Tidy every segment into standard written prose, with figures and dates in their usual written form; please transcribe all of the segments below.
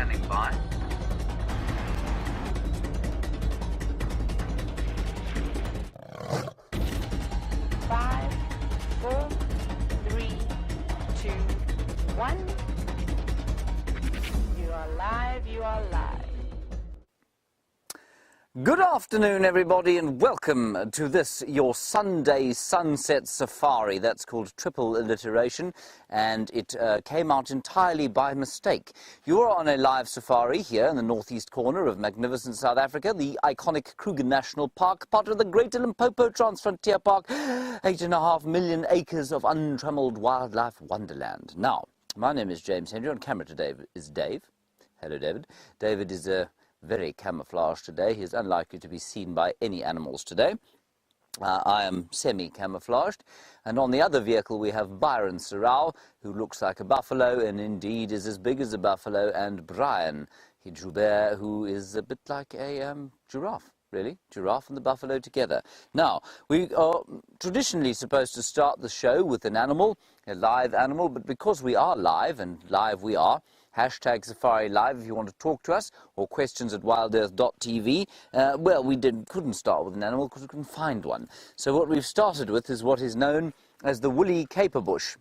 standing by. Five, 4, 3, 2, 1. You are live, you are live. Good afternoon, everybody, and welcome to this, your Sunday Sunset Safari. That's called triple alliteration, and it came out entirely by mistake. You're on a live safari here in the northeast corner of magnificent South Africa, the iconic Kruger National Park, part of the Greater Limpopo Transfrontier Park, 8.5 million acres of untrammeled wildlife wonderland. Now, my name is James Henry. On camera today is Dave. Hello, David. David is very camouflaged today. He is unlikely to be seen by any animals today. I am semi-camouflaged. And on the other vehicle we have Byron Sorrell, who looks like a buffalo and indeed is as big as a buffalo, and Brian Joubert, who is a bit like a giraffe, really. Giraffe and the buffalo together. Now, we are traditionally supposed to start the show with an animal, a live animal, but because we are live, and live we are, hashtag Safari Live if you want to talk to us, or questions at wildearth.tv. Well, we couldn't start with an animal because we couldn't find one. So what we've started with is what is known as the woolly caperbush.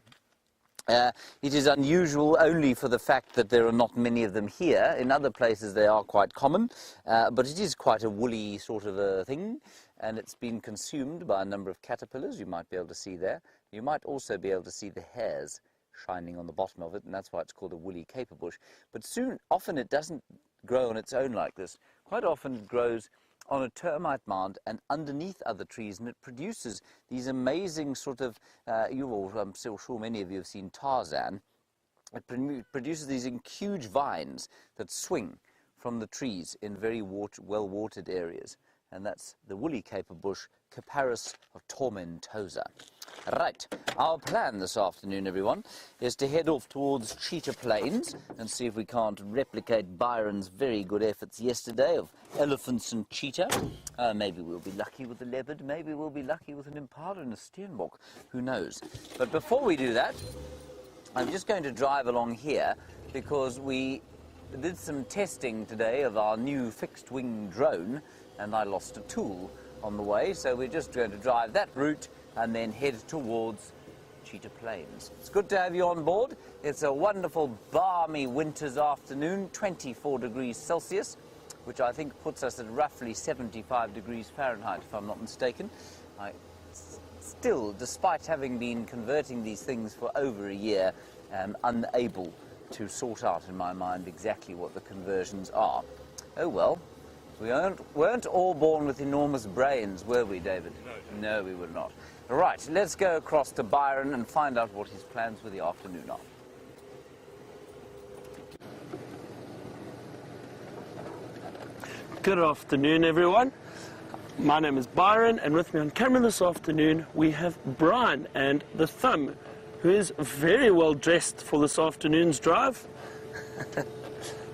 It is unusual only for the fact that there are not many of them here. In other places they are quite common, but it is quite a woolly sort of a thing, and it's been consumed by a number of caterpillars. You might be able to see there. You might also be able to see the hairs shining on the bottom of it, and that's why it's called a woolly caperbush. But often it doesn't grow on its own like this. Quite often it grows on a termite mound and underneath other trees, and it produces these amazing sort of, I'm still sure many of you have seen Tarzan. It produces these huge vines that swing from the trees in very well-watered areas, and that's the woolly caperbush, Capparis tomentosa. Right, our plan this afternoon, everyone, is to head off towards Cheetah Plains and see if we can't replicate Byron's very good efforts yesterday of elephants and cheetah. Maybe we'll be lucky with a leopard, maybe we'll be lucky with an impala and a steenbok, who knows. But before we do that, I'm just going to drive along here because we did some testing today of our new fixed-wing drone, and I lost a tool on the way, so we're just going to drive that route and then head towards Cheetah Plains. It's good to have you on board. It's a wonderful, balmy winter's afternoon, 24 degrees Celsius, which I think puts us at roughly 75 degrees Fahrenheit, if I'm not mistaken. I still, despite having been converting these things for over a year, am unable to sort out in my mind exactly what the conversions are. Oh well. We weren't all born with enormous brains, were we, David? No, we were not. Right, let's go across to Byron and find out what his plans for the afternoon are. Good afternoon, everyone. My name is Byron, and with me on camera this afternoon we have Brian and the Thumb, who is very well dressed for this afternoon's drive.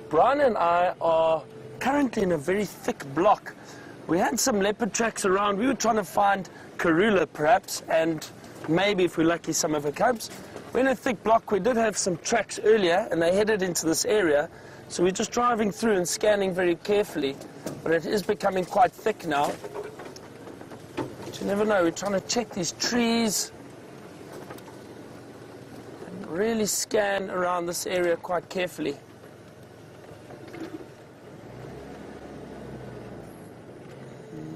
Brian and I are currently in a very thick block. We had some leopard tracks around. We were trying to find Karula perhaps, and maybe if we're lucky some of her cubs. We're in a thick block. We did have some tracks earlier and they headed into this area, so we're just driving through and scanning very carefully, but it is becoming quite thick now. But you never know. We're trying to check these trees and really scan around this area quite carefully.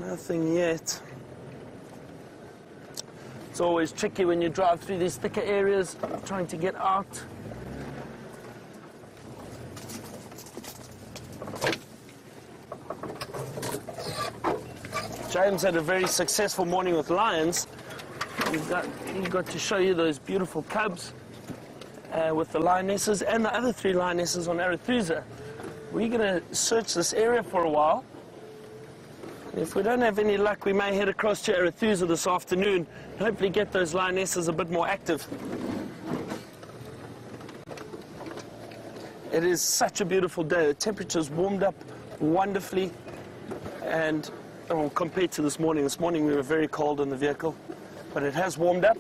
Nothing yet. It's always tricky when you drive through these thicker areas, trying to get out. James had a very successful morning with lions. He got to show you those beautiful cubs with the lionesses and the other 3 lionesses on Arethusa. We're going to search this area for a while. If we don't have any luck, we may head across to Arethusa this afternoon and hopefully get those lionesses a bit more active. It is such a beautiful day. The temperature's warmed up wonderfully, and compared to this morning we were very cold in the vehicle, but it has warmed up.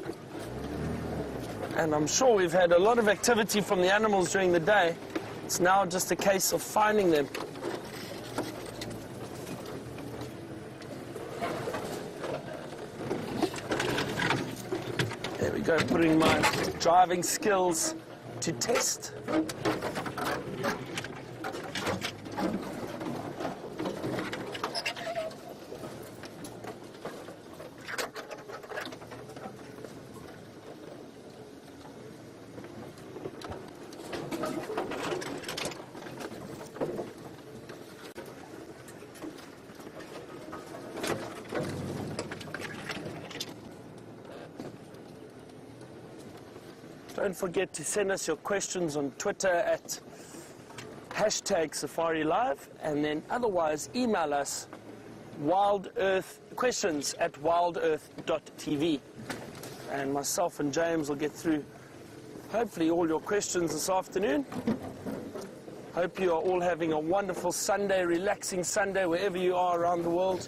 And I'm sure we've had a lot of activity from the animals during the day. It's now just a case of finding them. There we go, putting my driving skills to test. Don't forget to send us your questions on Twitter at #SafariLive, and then otherwise email us questions@wildearth.tv. And myself and James will get through hopefully all your questions this afternoon. Hope you are all having a wonderful Sunday, relaxing Sunday, wherever you are around the world.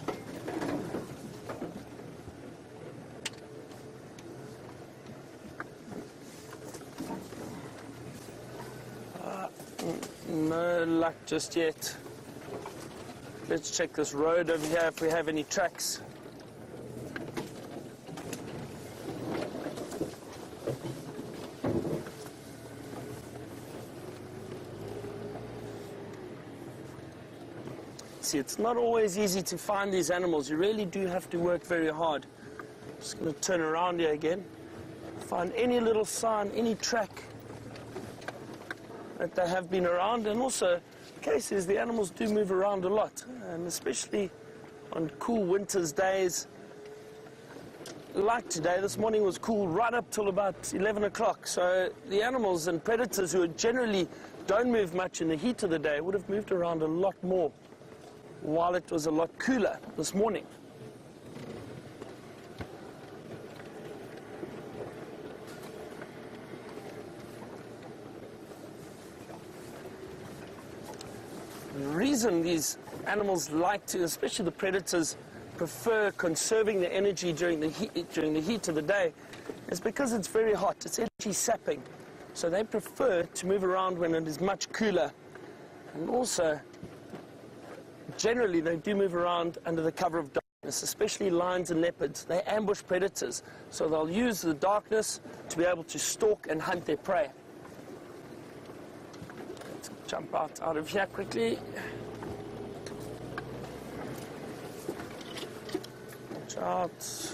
No luck just yet. Let's check this road over here if we have any tracks. See, it's not always easy to find these animals. You really do have to work very hard. Just going to turn around here again. Find any little sign, any track that they have been around. And also, the case is the animals do move around a lot, and especially on cool winter's days. Like today, this morning was cool right up till about 11 o'clock. So the animals and predators who generally don't move much in the heat of the day would have moved around a lot more while it was a lot cooler this morning. The reason these animals like to, especially the predators, prefer conserving the energy during the heat of the day is because it's very hot. It's energy sapping. So they prefer to move around when it is much cooler. And also, generally, they do move around under the cover of darkness, especially lions and leopards. They ambush predators, so they'll use the darkness to be able to stalk and hunt their prey. Let's jump out of here quickly. Watch out.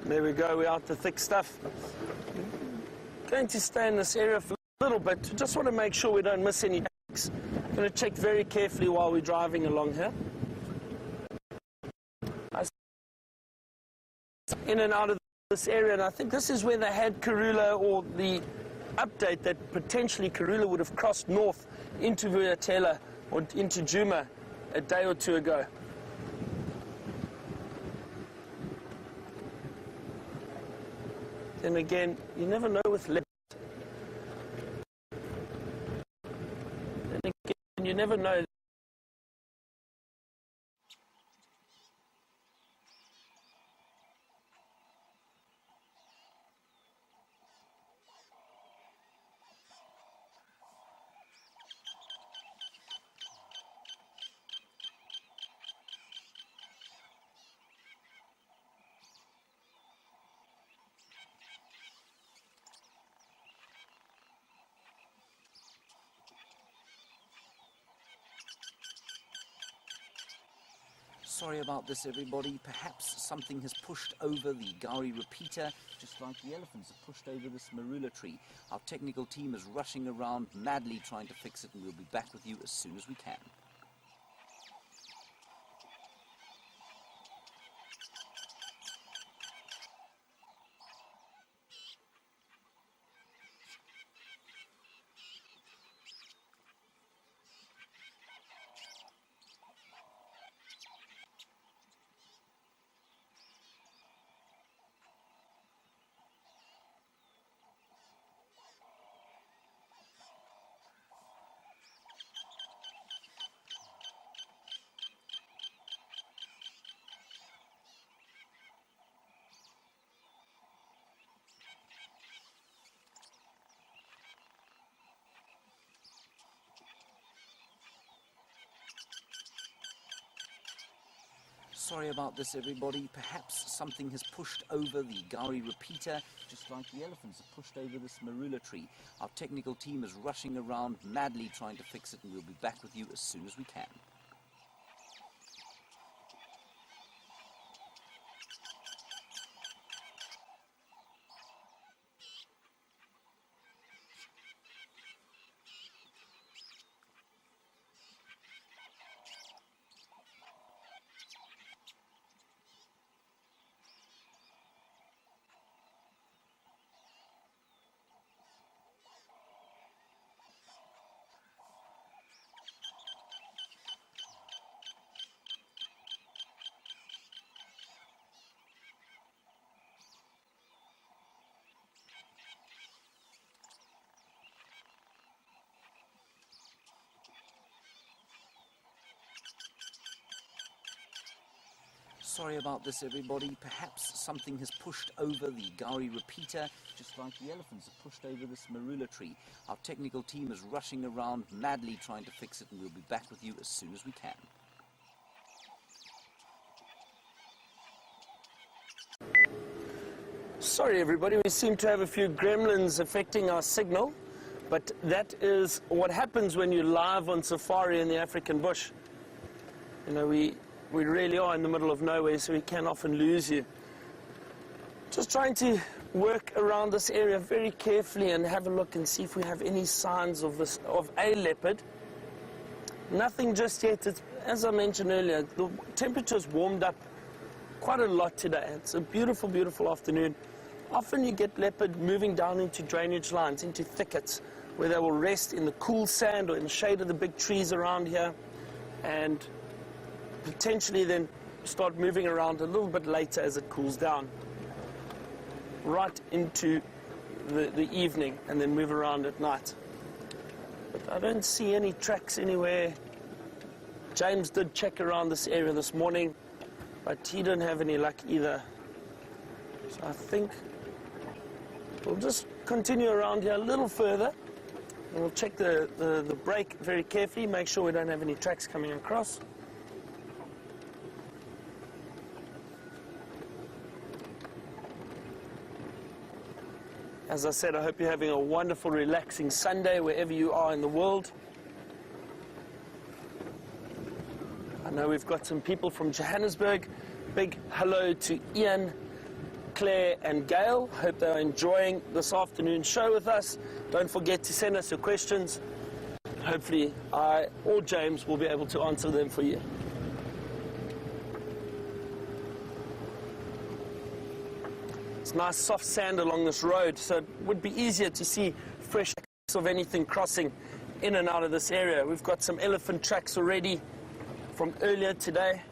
There we go, we're out the thick stuff. Going to stay in this area for a little bit. Just want to make sure we don't miss any tracks. I'm going to check very carefully while we're driving along here. In and out of this area, and I think this is where they had Karula, or the update that potentially Karula would have crossed north into Vuyatela or into Djuma a day or two ago. Then again, you never know with leopards. Then again, you never know. Sorry about this, everybody. Perhaps something has pushed over the Gowrie repeater, just like the elephants have pushed over this marula tree. Our technical team is rushing around, madly trying to fix it, and we'll be back with you as soon as we can. Sorry about this, everybody. Perhaps something has pushed over the Gowrie repeater, just like the elephants have pushed over this marula tree. Our technical team is rushing around madly trying to fix it, and we'll be back with you as soon as we can. Sorry about this, everybody. Perhaps something has pushed over the Gowrie repeater, just like the elephants have pushed over this marula tree. Our technical team is rushing around madly trying to fix it, and we'll be back with you as soon as we can. Sorry, everybody. We seem to have a few gremlins affecting our signal, but that is what happens when you're live on safari in the African bush. You know, we really are in the middle of nowhere, so we can often lose you. Just trying to work around this area very carefully and have a look and see if we have any signs of a leopard. Nothing just yet. As I mentioned earlier, the temperature's warmed up quite a lot today. It's a beautiful, beautiful afternoon. Often you get leopard moving down into drainage lines, into thickets, where they will rest in the cool sand or in the shade of the big trees around here, and potentially then start moving around a little bit later as it cools down, right into the evening, and then move around at night. But I don't see any tracks anywhere. James did check around this area this morning, but he didn't have any luck either. So I think we'll just continue around here a little further, and we'll check the break very carefully, make sure we don't have any tracks coming across. As I said, I hope you're having a wonderful, relaxing Sunday wherever you are in the world. I know we've got some people from Johannesburg. Big hello to Ian, Claire and Gail. Hope they're enjoying this afternoon show with us. Don't forget to send us your questions. Hopefully I or James will be able to answer them for you. It's nice soft sand along this road, so it would be easier to see fresh tracks of anything crossing in and out of this area. We've got some elephant tracks already from earlier today.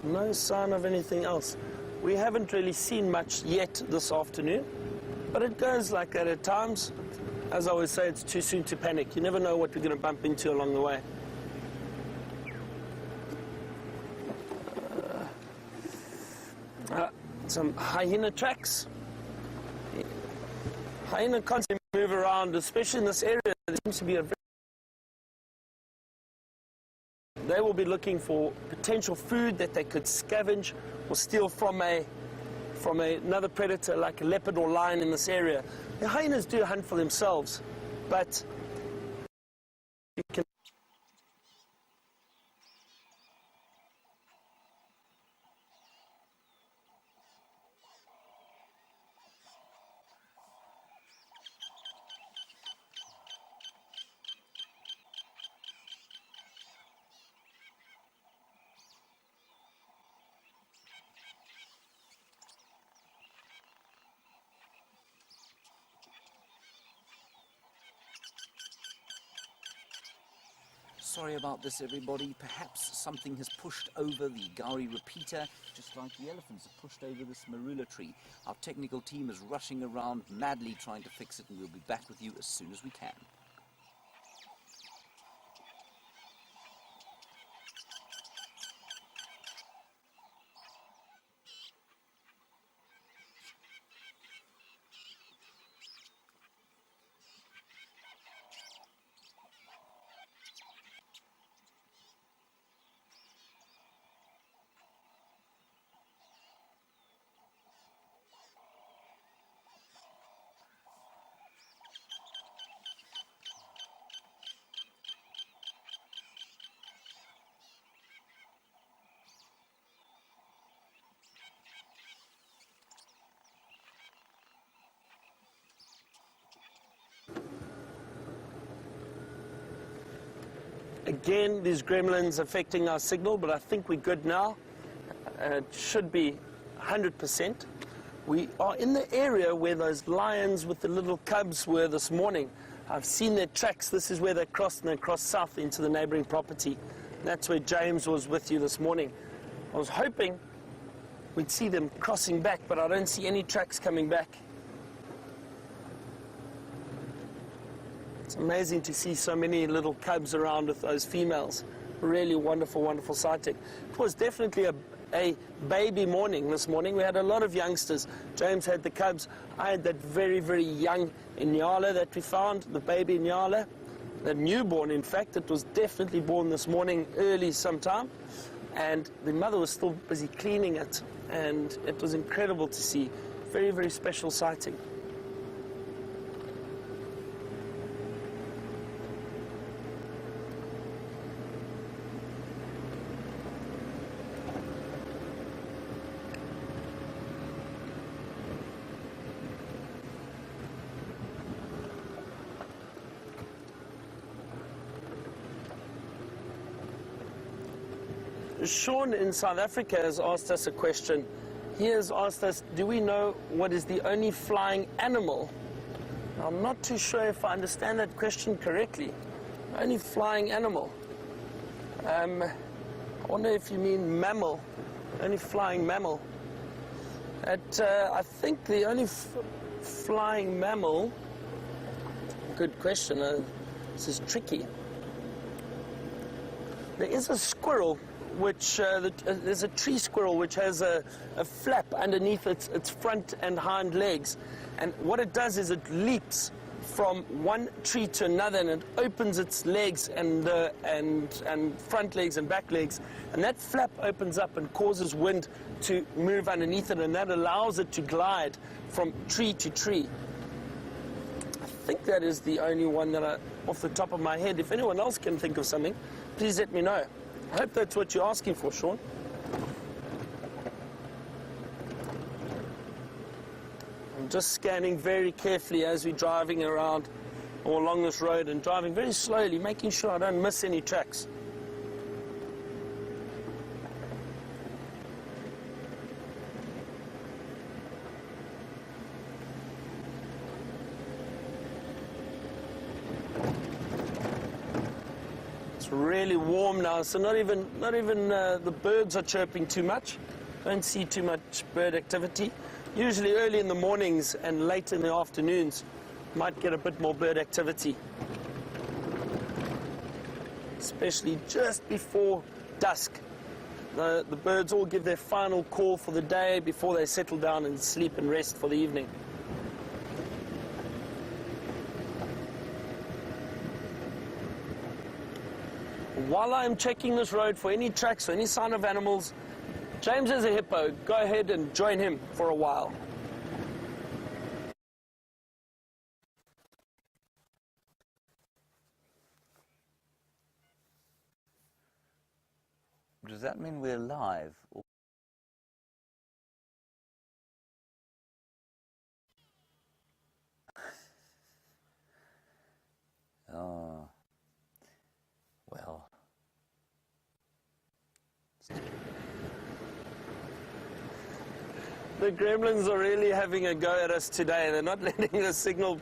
No sign of anything else. We haven't really seen much yet this afternoon, but it goes like that at times. As I always say, it's too soon to panic. You never know what we're going to bump into along the way. Some hyena tracks. Hyena constantly move around, especially in this area. There seems to be a They will be looking for potential food that they could scavenge or steal from another predator like a leopard or lion in this area. The hyenas do hunt for themselves, but you can Sorry about this, everybody. Perhaps something has pushed over the Gowrie repeater, just like the elephants have pushed over this marula tree. Our technical team is rushing around madly trying to fix it, and we'll be back with you as soon as we can. Again, these gremlins affecting our signal, but I think we're good now. It should be 100%. We are in the area where those lions with the little cubs were this morning. I've seen their tracks. This is where they crossed, and they crossed south into the neighbouring property. That's where James was with you this morning. I was hoping we'd see them crossing back, but I don't see any tracks coming back. It's amazing to see so many little cubs around with those females. Really wonderful, wonderful sighting. It was definitely a baby morning this morning. We had a lot of youngsters. James had the cubs. I had that very, very young Inyala that we found, the baby Inyala, the newborn, in fact. It was definitely born this morning early sometime, and the mother was still busy cleaning it, and it was incredible to see. Very, very special sighting. Sean in South Africa has asked us a question. He has asked us, do we know what is the only flying animal? Now, I'm not too sure if I understand that question correctly. Only flying animal. I wonder if you mean mammal. Only flying mammal. I think the only flying mammal... Good question. This is tricky. There is a squirrel, which there's a tree squirrel which has a flap underneath its front and hind legs, and what it does is it leaps from one tree to another, and it opens its legs and front legs and back legs, and that flap opens up and causes wind to move underneath it, and that allows it to glide from tree to tree. I think that is the only one that off the top of my head. If anyone else can think of something, please let me know. I hope that's what you're asking for, Sean. I'm just scanning very carefully as we're driving around or along this road, and driving very slowly, making sure I don't miss any tracks. Really warm now, so not even the birds are chirping too much. Don't see too much bird activity. Usually early in the mornings and late in the afternoons might get a bit more bird activity, especially just before dusk. The birds all give their final call for the day before they settle down and sleep and rest for the evening. While I'm checking this road for any tracks or any sign of animals, James has a hippo. Go ahead and join him for a while. Does that mean we're live? Oh, well. The gremlins are really having a go at us today. They're not letting the signal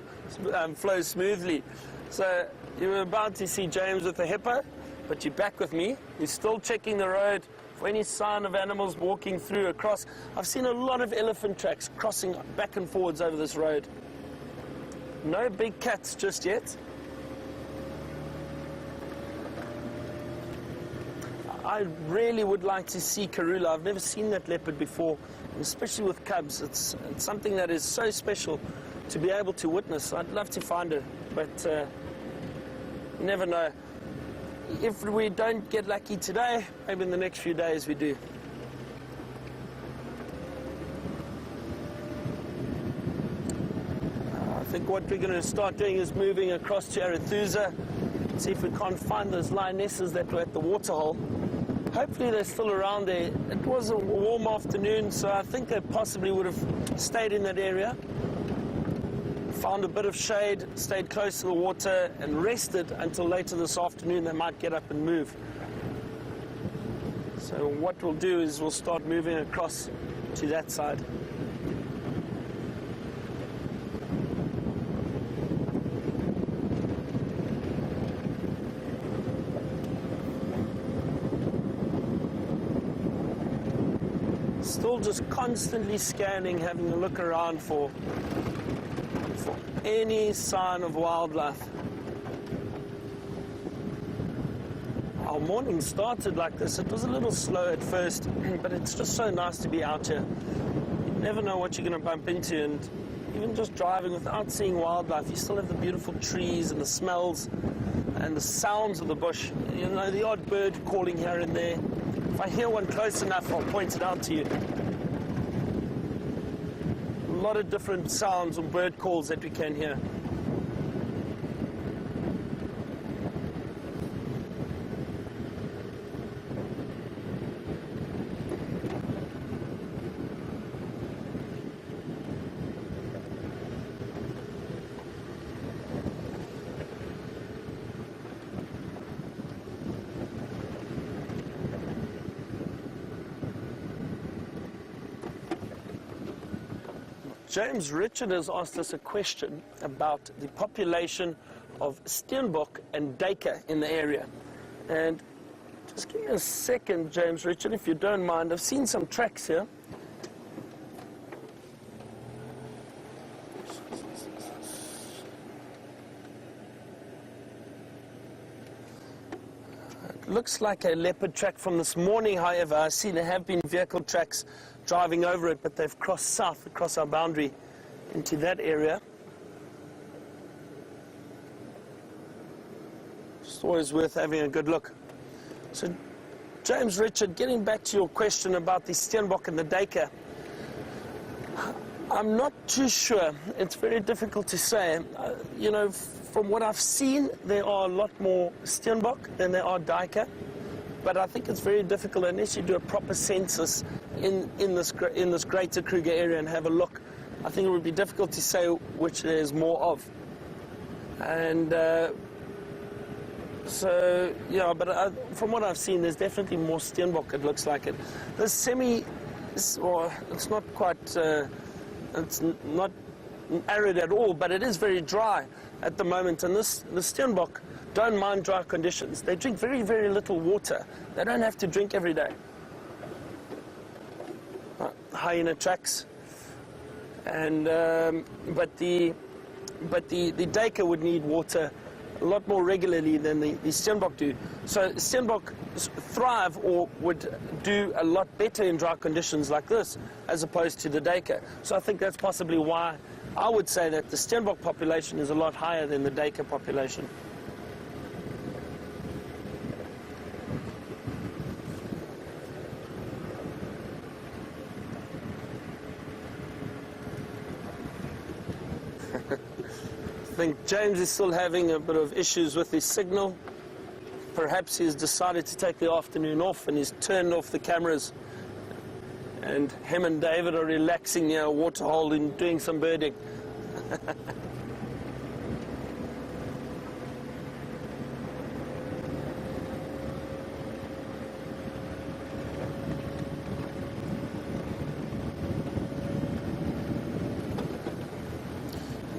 flow smoothly. So you were about to see James with the hippo, but you're back with me. We're still checking the road for any sign of animals walking through across. I've seen a lot of elephant tracks crossing back and forwards over this road. No big cats just yet. I really would like to see Karula. I've never seen that leopard before, especially with cubs. It's something that is so special to be able to witness. I'd love to find her, but you never know. If we don't get lucky today, maybe in the next few days we do. I think what we're going to start doing is moving across to Arathusa, see if we can't find those lionesses that were at the waterhole. Hopefully they're still around there. It was a warm afternoon, so I think they possibly would have stayed in that area. found a bit of shade, stayed close to the water and rested until later this afternoon. They might get up and move. So what we'll do is we'll start moving across to that side. Still just constantly scanning, having a look around for any sign of wildlife. Our morning started like this. It was a little slow at first, but it's just so nice to be out here. You never know what you're going to bump into, and even just driving without seeing wildlife, you still have the beautiful trees and the smells and the sounds of the bush. You know, the odd bird calling here and there. If I hear one close enough, I'll point it out to you. A lot of different sounds and bird calls that we can hear. James Richard has asked us a question about the population of steenbok and duiker in the area. And just give me a second, James Richard, if you don't mind. I've seen some tracks here. It looks like a leopard track from this morning, however. I see there have been vehicle tracks driving over it, but they've crossed south across our boundary into that area. Just always worth having a good look. So, James Richard, getting back to your question about the steenbok and the duiker, I'm not too sure. It's very difficult to say. You know, from what I've seen, there are a lot more steenbok than there are duiker. But I think it's very difficult unless you do a proper census in this greater Kruger area and have a look. I think it would be difficult to say which there's more of. And so, yeah, but from what I've seen, there's definitely more steenbok, it looks like it. This it's not quite, it's not arid at all, but it is very dry at the moment. And the steenbok don't mind dry conditions. They drink very, very little water. They don't have to drink every day. Hyena tracks, and but the duiker would need water a lot more regularly than the steenbok do. So steenbok thrive or would do a lot better in dry conditions like this as opposed to the duiker. So I think that's possibly why I would say that the steenbok population is a lot higher than the duiker population. I think James is still having a bit of issues with his signal. Perhaps he's decided to take the afternoon off and he's turned off the cameras. And him and David are relaxing near a waterhole and doing some birding.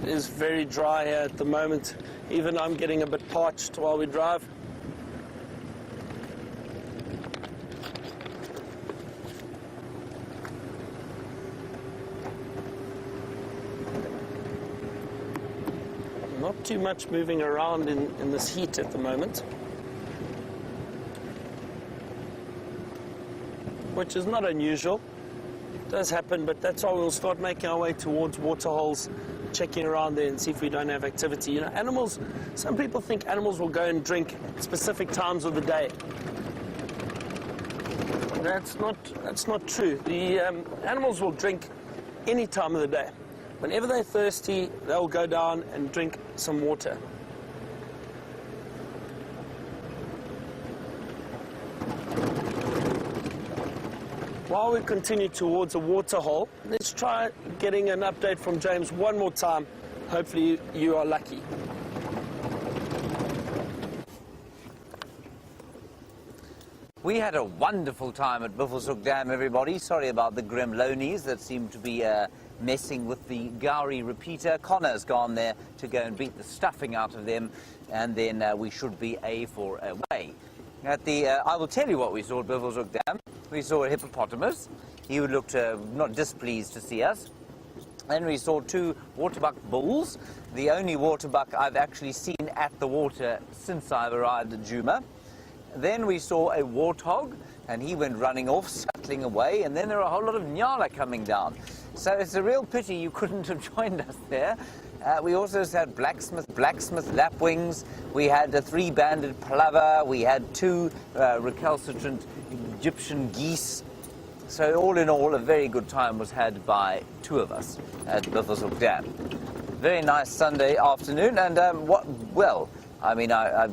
It is very dry here at the moment. Even I'm getting a bit parched while we drive. Not too much moving around in this heat at the moment, which is not unusual. It does happen, but that's why we'll start making our way towards waterholes, checking around there and see if we don't have activity. You know, animals, some people think animals will go and drink at specific times of the day. That's not true. The animals will drink any time of the day. Whenever they're thirsty, they'll go down and drink some water. While we continue towards a waterhole, let's try getting an update from James one more time hopefully you are lucky. We had a wonderful time at Buffelshoek Dam, everybody. Sorry about the gremlonies that seem to be messing with the Gowrie repeater. Connor's gone there to go and beat the stuffing out of them, and then we should be A for away. At the, I will tell you what we saw at Buffelshoek Dam. We saw a hippopotamus. He looked not displeased to see us. Then we saw 2 waterbuck bulls, the only waterbuck I've actually seen at the water since I've arrived at Djuma. Then we saw a warthog, and he went running off, scuttling away, and then there were a whole lot of nyala coming down. So it's a real pity you couldn't have joined us there. We also had blacksmith lapwings, we had a 3-banded plover, we had 2 recalcitrant Egyptian geese. So all in all, a very good time was had by 2 of us at Buffelshoek Dam. Very nice Sunday afternoon, and I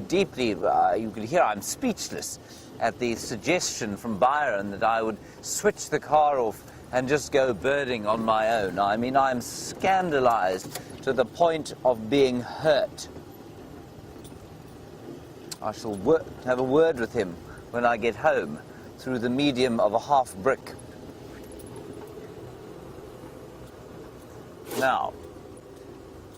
deeply, you can hear I'm speechless at the suggestion from Byron that I would switch the car off and just go birding on my own. I mean, I'm scandalized to the point of being hurt. I shall have a word with him when I get home through the medium of a half brick. Now,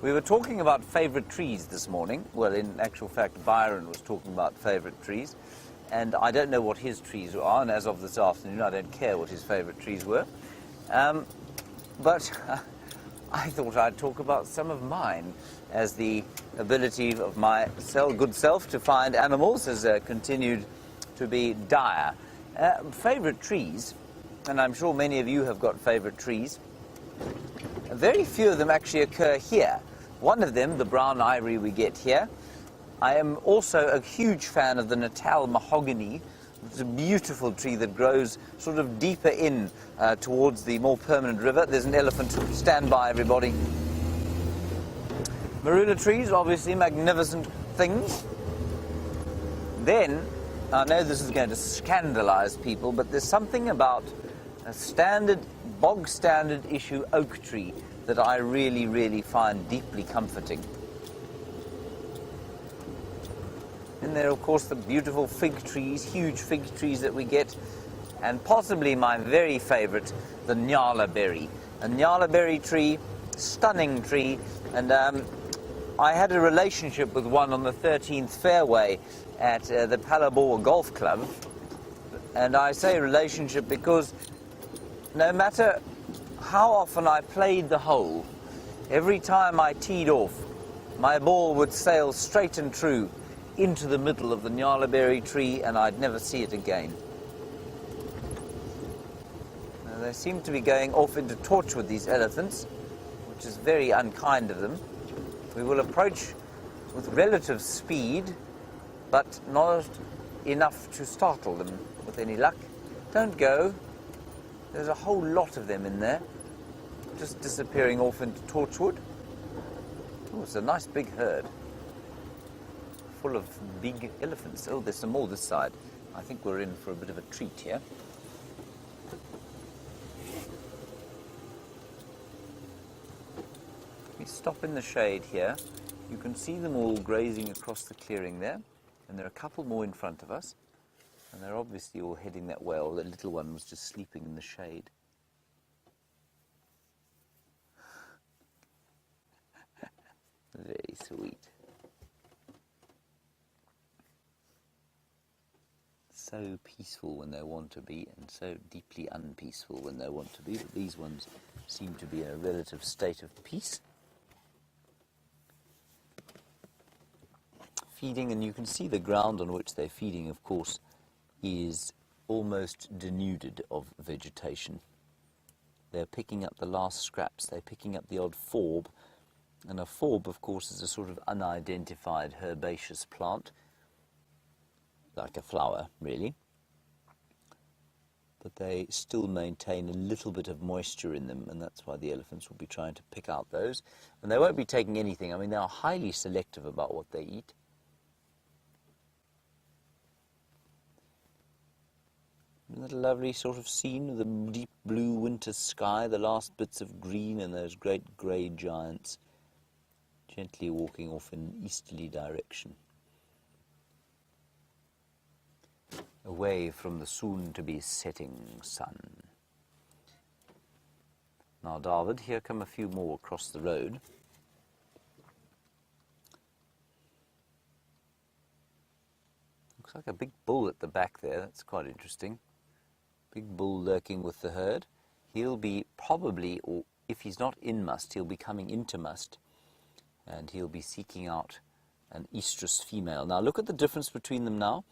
we were talking about favourite trees this morning. Well, in actual fact, Byron was talking about favourite trees. And I don't know what his trees are, and as of this afternoon, I don't care what his favourite trees were. But I thought I'd talk about some of mine, as the ability of my good self to find animals has continued to be dire. Favourite trees, and I'm sure many of you have got favourite trees. Very few of them actually occur here. One of them, the brown ivory we get here. I am also a huge fan of the Natal mahogany. It's a beautiful tree that grows sort of deeper in towards the more permanent river. There's an elephant. Stand by, everybody. Marula trees, obviously magnificent things. Then, I know this is going to scandalise people, but there's something about a bog standard issue oak tree that I really, really find deeply comforting. And there are, of course, the beautiful fig trees, huge fig trees that we get, and possibly my very favourite, the nyala berry. A nyala berry tree, stunning tree, and I had a relationship with one on the 13th fairway at the Palabor Golf Club, and I say relationship because no matter how often I played the hole, every time I teed off, my ball would sail straight and true into the middle of the nyalaberry tree, and I'd never see it again. Now, they seem to be going off into Torchwood, these elephants, which is very unkind of them. We will approach with relative speed, but not enough to startle them with any luck. Don't go. There's a whole lot of them in there, just disappearing off into Torchwood. Oh, it's a nice big herd, full of big elephants. Oh, there's some more this side. I think we're in for a bit of a treat here. We stop in the shade here. You can see them all grazing across the clearing there, and there are a couple more in front of us, and they're obviously all heading that way. The little one was just sleeping in the shade. Very sweet. So peaceful when they want to be, and so deeply unpeaceful when they want to be. But these ones seem to be in a relative state of peace. Feeding, and you can see the ground on which they're feeding, of course, is almost denuded of vegetation. They're picking up the last scraps. They're picking up the odd forb. And a forb, of course, is a sort of unidentified herbaceous plant, like a flower, really. But they still maintain a little bit of moisture in them, and that's why the elephants will be trying to pick out those. And they won't be taking anything. I mean, they are highly selective about what they eat. Isn't that a lovely sort of scene with the deep blue winter sky, the last bits of green and those great grey giants Gently walking off in an easterly direction, away from the soon-to-be setting sun. Now, David, here come a few more across the road. Looks like a big bull at the back there. That's quite interesting. Big bull lurking with the herd. He'll be probably, or if he's not in must, he'll be coming into must, and he'll be seeking out an estrus female. Now, look at the difference between them now.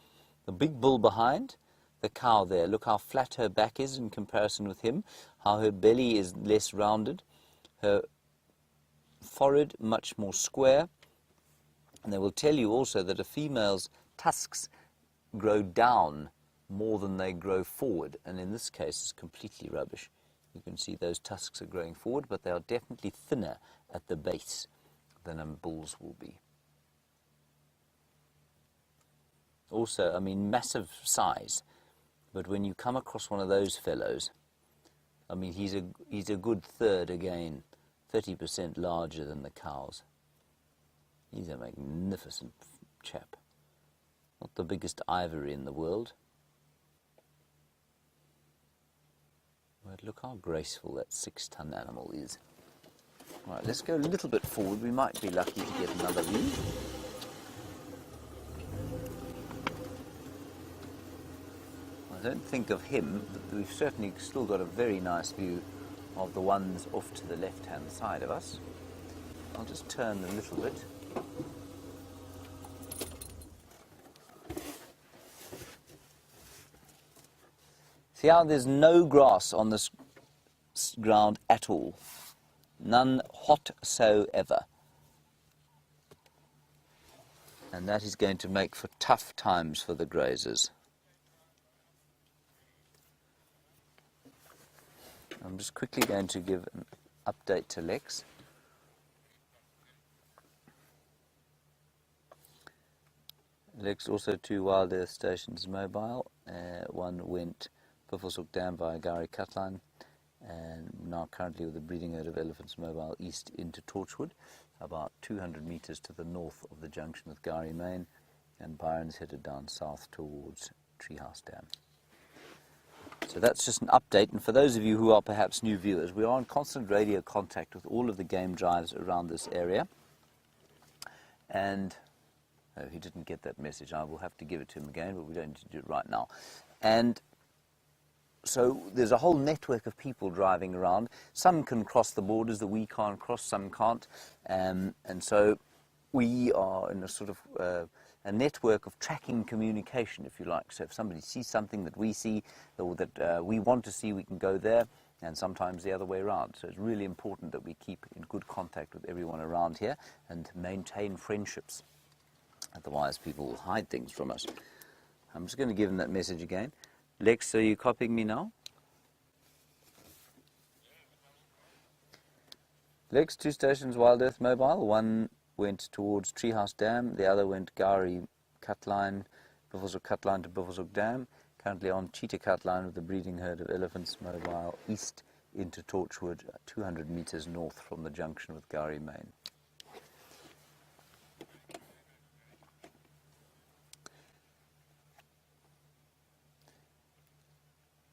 The big bull behind, the cow there. Look how flat her back is in comparison with him, how her belly is less rounded, her forehead much more square. And they will tell you also that a female's tusks grow down more than they grow forward, and in this case it's completely rubbish. You can see those tusks are growing forward, but they are definitely thinner at the base than a bull's will be. Also, I mean, massive size, but when you come across one of those fellows, I mean, he's a good third again, 30% larger than the cows. He's a magnificent chap. Not the biggest ivory in the world. But look how graceful that 6-ton animal is. All right, let's go a little bit forward. We might be lucky to get another view. I don't think of him, but we've certainly still got a very nice view of the ones off to the left-hand side of us. I'll just turn a little bit. See how there's no grass on this ground at all. None whatsoever. And that is going to make for tough times for the grazers. I'm just quickly going to give an update to Lex. Lex, also 2 WildEarth stations mobile. One went Buffelshoek Dam via Gari Cutline, and now currently with the breeding herd of elephants mobile east into Torchwood, about 200 metres to the north of the junction with Gari Main, and Byron's headed down south towards Treehouse Dam. So that's just an update, and for those of you who are perhaps new viewers, we are in constant radio contact with all of the game drives around this area. And oh, he didn't get that message. I will have to give it to him again, but we don't need to do it right now. And so there's a whole network of people driving around. Some can cross the borders that we can't cross, some can't. And so we are in a sort of a network of tracking communication, if you like. So if somebody sees something that we see or that we want to see, we can go there, and sometimes the other way around. So it's really important that we keep in good contact with everyone around here and maintain friendships. Otherwise, people will hide things from us. I'm just going to give him that message again. Lex, are you copying me now? Lex, 2 stations, WildEarth mobile. One went towards Treehouse Dam. The other went Gari Cutline, Buffelshoek Cutline to Buffelshoek Dam. Currently on Cheetah Cutline with the breeding herd of elephants mobile east into Torchwood, 200 metres north from the junction with Gari Main.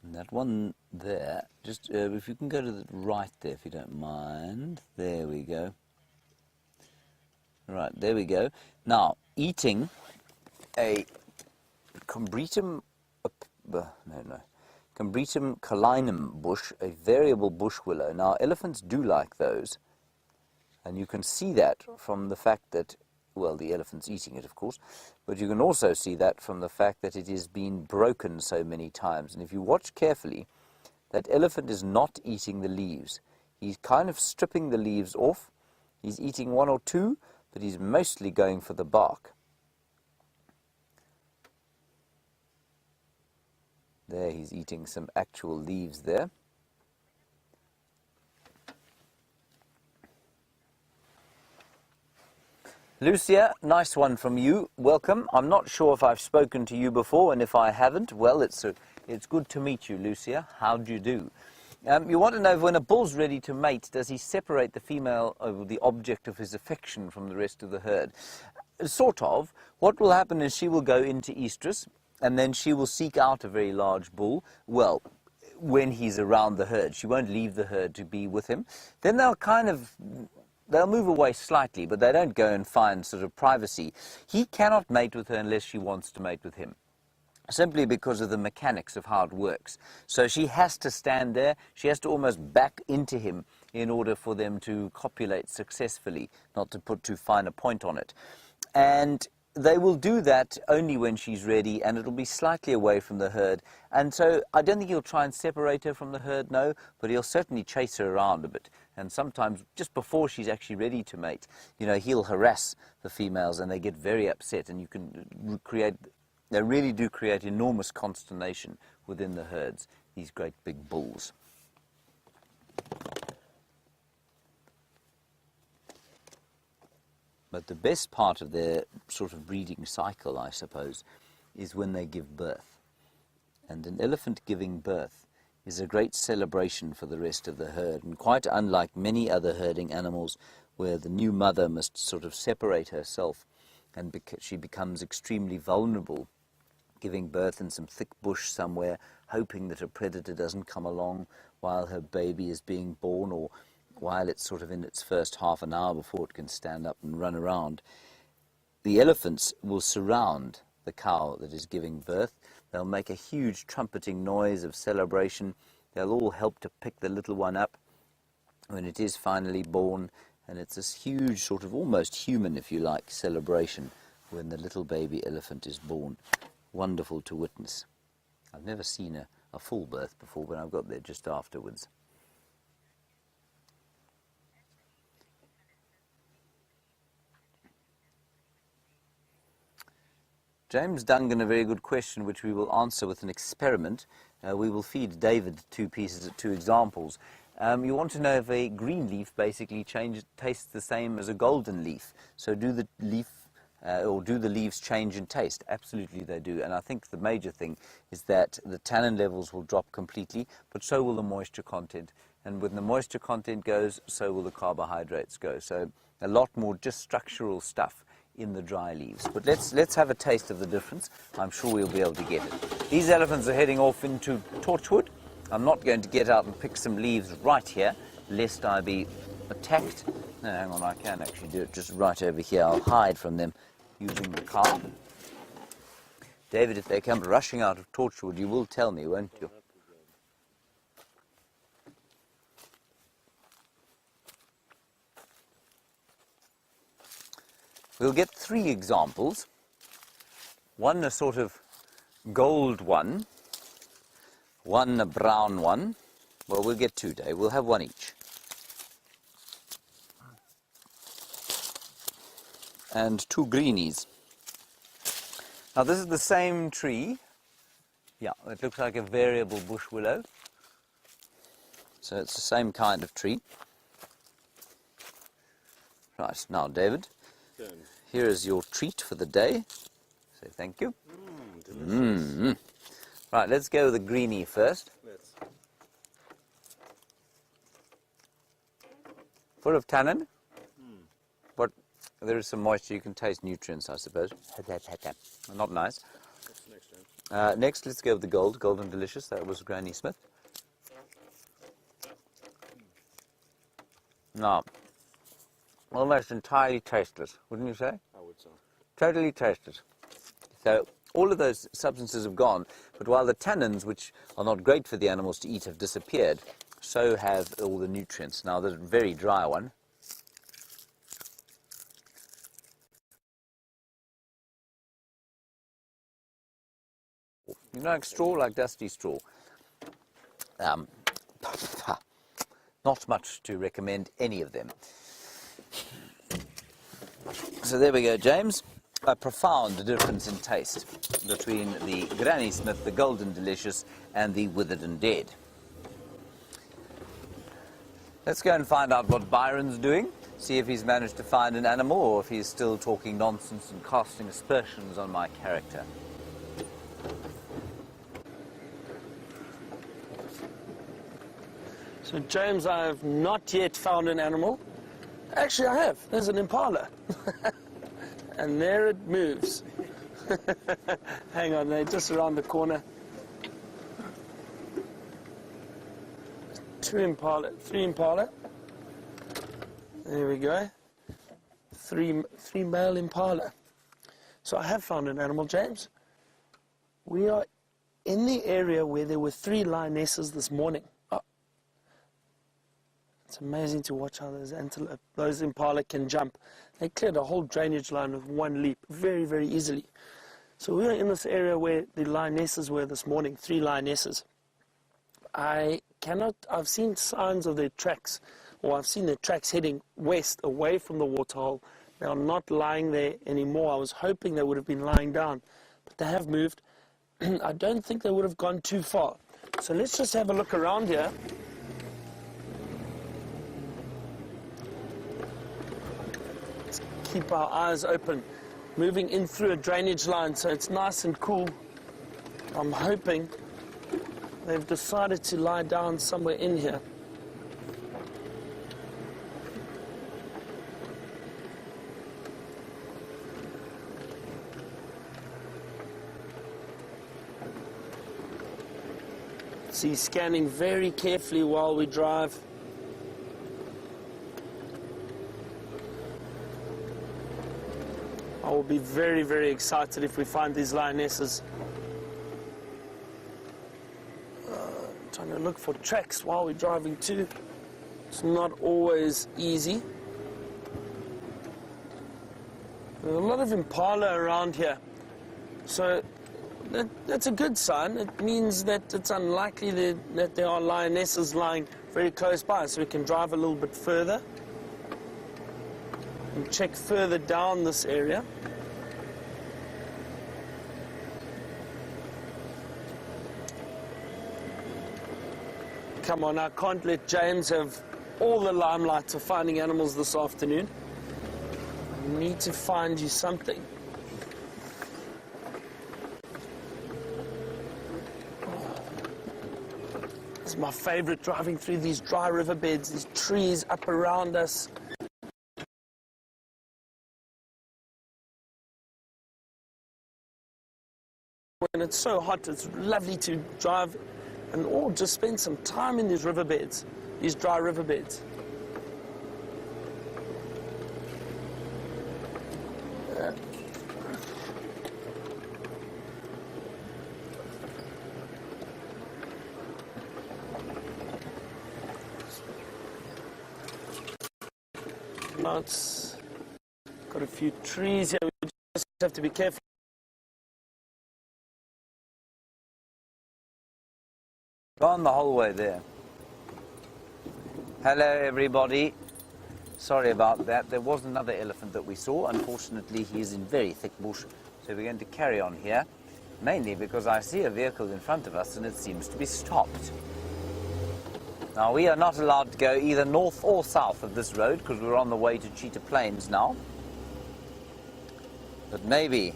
And that one there, just if you can go to the right there, if you don't mind. There we go. Right, there we go. Now, eating a Combretum calinum bush, a variable bush willow. Now, elephants do like those, and you can see that from the fact that, well, the elephant's eating it, of course, but you can also see that from the fact that it has been broken so many times. And if you watch carefully, that elephant is not eating the leaves. He's kind of stripping the leaves off. He's eating 1 or 2, but he's mostly going for the bark. There, he's eating some actual leaves there. Lucia, nice one from you. Welcome. I'm not sure if I've spoken to you before, and if I haven't, well, it's good to meet you, Lucia. How do you do? You want to know if when a bull's ready to mate, does he separate the female, or the object of his affection, from the rest of the herd? Sort of. What will happen is she will go into estrus, and then she will seek out a very large bull, well, when he's around the herd. She won't leave the herd to be with him. Then they'll move away slightly, but they don't go and find sort of privacy. He cannot mate with her unless she wants to mate with him, simply because of the mechanics of how it works. So she has to stand there. She has to almost back into him in order for them to copulate successfully, not to put too fine a point on it. And they will do that only when she's ready, and it'll be slightly away from the herd. And so I don't think he'll try and separate her from the herd, no, but he'll certainly chase her around a bit. And sometimes, just before she's actually ready to mate, he'll harass the females, and they get very upset, and you can they really do create enormous consternation within the herds, these great big bulls. But the best part of their sort of breeding cycle, I suppose, is when they give birth. And an elephant giving birth is a great celebration for the rest of the herd, and quite unlike many other herding animals where the new mother must sort of separate herself, and she becomes extremely vulnerable, giving birth in some thick bush somewhere, hoping that a predator doesn't come along while her baby is being born, or while it's sort of in its first half an hour before it can stand up and run around. The elephants will surround the cow that is giving birth. They'll make a huge trumpeting noise of celebration. They'll all help to pick the little one up when it is finally born, and it's this huge sort of almost human, if you like, celebration when the little baby elephant is born. Wonderful to witness. I've never seen a full birth before, but I've got there just afterwards. James Dungan, a very good question, which we will answer with an experiment. We will feed David two examples. You want to know if a green leaf basically tastes the same as a golden leaf. So do the leaves change in taste? Absolutely they do. And I think the major thing is that the tannin levels will drop completely, but so will the moisture content. And when the moisture content goes, so will the carbohydrates go. So a lot more just structural stuff in the dry leaves. But let's have a taste of the difference. I'm sure we'll be able to get it. These elephants are heading off into Torchwood. I'm not going to get out and pick some leaves right here, lest I be attacked. No, hang on, I can actually do it just right over here. I'll hide from them using the car. David, if they come rushing out of Torchwood, you will tell me, won't you? We'll get three examples. One a sort of gold one, one a brown one. Well, we'll get two, Dave. We'll have one each. And two greenies. Now, this is the same tree. Yeah, it looks like a variable bush willow. So it's the same kind of tree. Right, now, David. Here is your treat for the day. Say thank you. Right, let's go with the greenie first. Full of tannin, but there is some moisture. You can taste nutrients, I suppose. Not nice. Next, let's go with the Golden Delicious. That was Granny Smith. Now, almost entirely tasteless, wouldn't you say? I would say. Totally tasteless. So all of those substances have gone, but while the tannins, which are not great for the animals to eat, have disappeared, so have all the nutrients. Now, the very dry one. You know, like straw, like dusty straw. Not much to recommend any of them. So there we go, James. A profound difference in taste between the Granny Smith, the Golden Delicious, and the Withered and Dead. Let's go and find out what Byron's doing, see if he's managed to find an animal or if he's still talking nonsense and casting aspersions on my character. So James, I have not yet found an animal. Actually, I have. There's an impala. And there it moves. Hang on, they're just around the corner. Three impala. There we go. Three male impala. So I have found an animal, James. We are in the area where there were 3 lionesses this morning. Oh. It's amazing to watch how those impala can jump. They cleared a whole drainage line with one leap, very, very easily. So we are in this area where the lionesses were this morning, 3 lionesses. I've seen signs of their tracks, or I've seen their tracks heading west, away from the waterhole. They are not lying there anymore. I was hoping they would have been lying down, but they have moved. I don't think they would have gone too far. So let's just have a look around here. Let's keep our eyes open. Moving in through a drainage line, so it's nice and cool. I'm hoping they've decided to lie down somewhere in here. See, scanning very carefully while we drive. I will be very, very excited if we find these lionesses. Trying to look for tracks while we're driving too. It's not always easy. There's a lot of impala around here. So that's a good sign. It means that it's unlikely that there are lionesses lying very close by, so we can drive a little bit further and check further down this area. Come on, I can't let James have all the limelight of finding animals this afternoon. I need to find you something. It's my favorite, driving through these dry riverbeds, these trees up around us. When it's so hot, it's lovely to drive and just spend some time in these riverbeds, these dry riverbeds. Now it's got a few trees here. We just have to be careful. Gone the whole way there. Hello, everybody. Sorry about that. There was another elephant that we saw. Unfortunately, he's in very thick bush, so we're going to carry on here, mainly because I see a vehicle in front of us and it seems to be stopped. Now, we are not allowed to go either north or south of this road because we're on the way to Cheetah Plains now. But maybe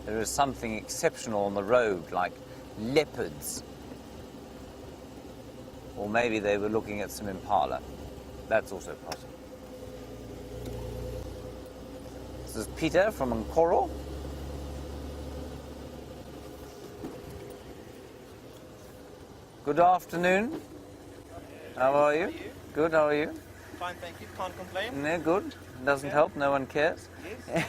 there is something exceptional on the road, like leopards. Or maybe they were looking at some impala. That's also possible. This is Peter from Nkoro. Good afternoon. How are you? Good, how are you? Fine, thank you. Can't complain. No, good. Doesn't help, no one cares. Yes.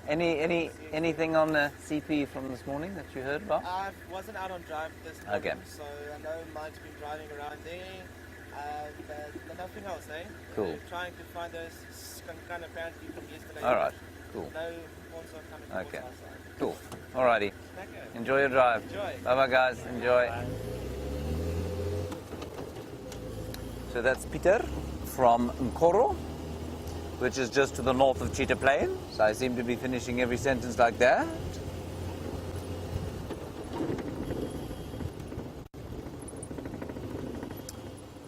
Anything on the CP from this morning that you heard about? I wasn't out on drive this morning, Okay. so I know Mike's been driving around there. But nothing else, eh? Cool. We're trying to find those skunk apparently from yesterday. All right, cool. No reports are coming from Okay. our side. Cool. Alrighty. Okay. Enjoy your drive. Enjoy. Bye-bye, guys. Enjoy. Bye. So that's Peter from Nkoro, which is just to the north of Cheetah Plains. I seem to be finishing every sentence like that.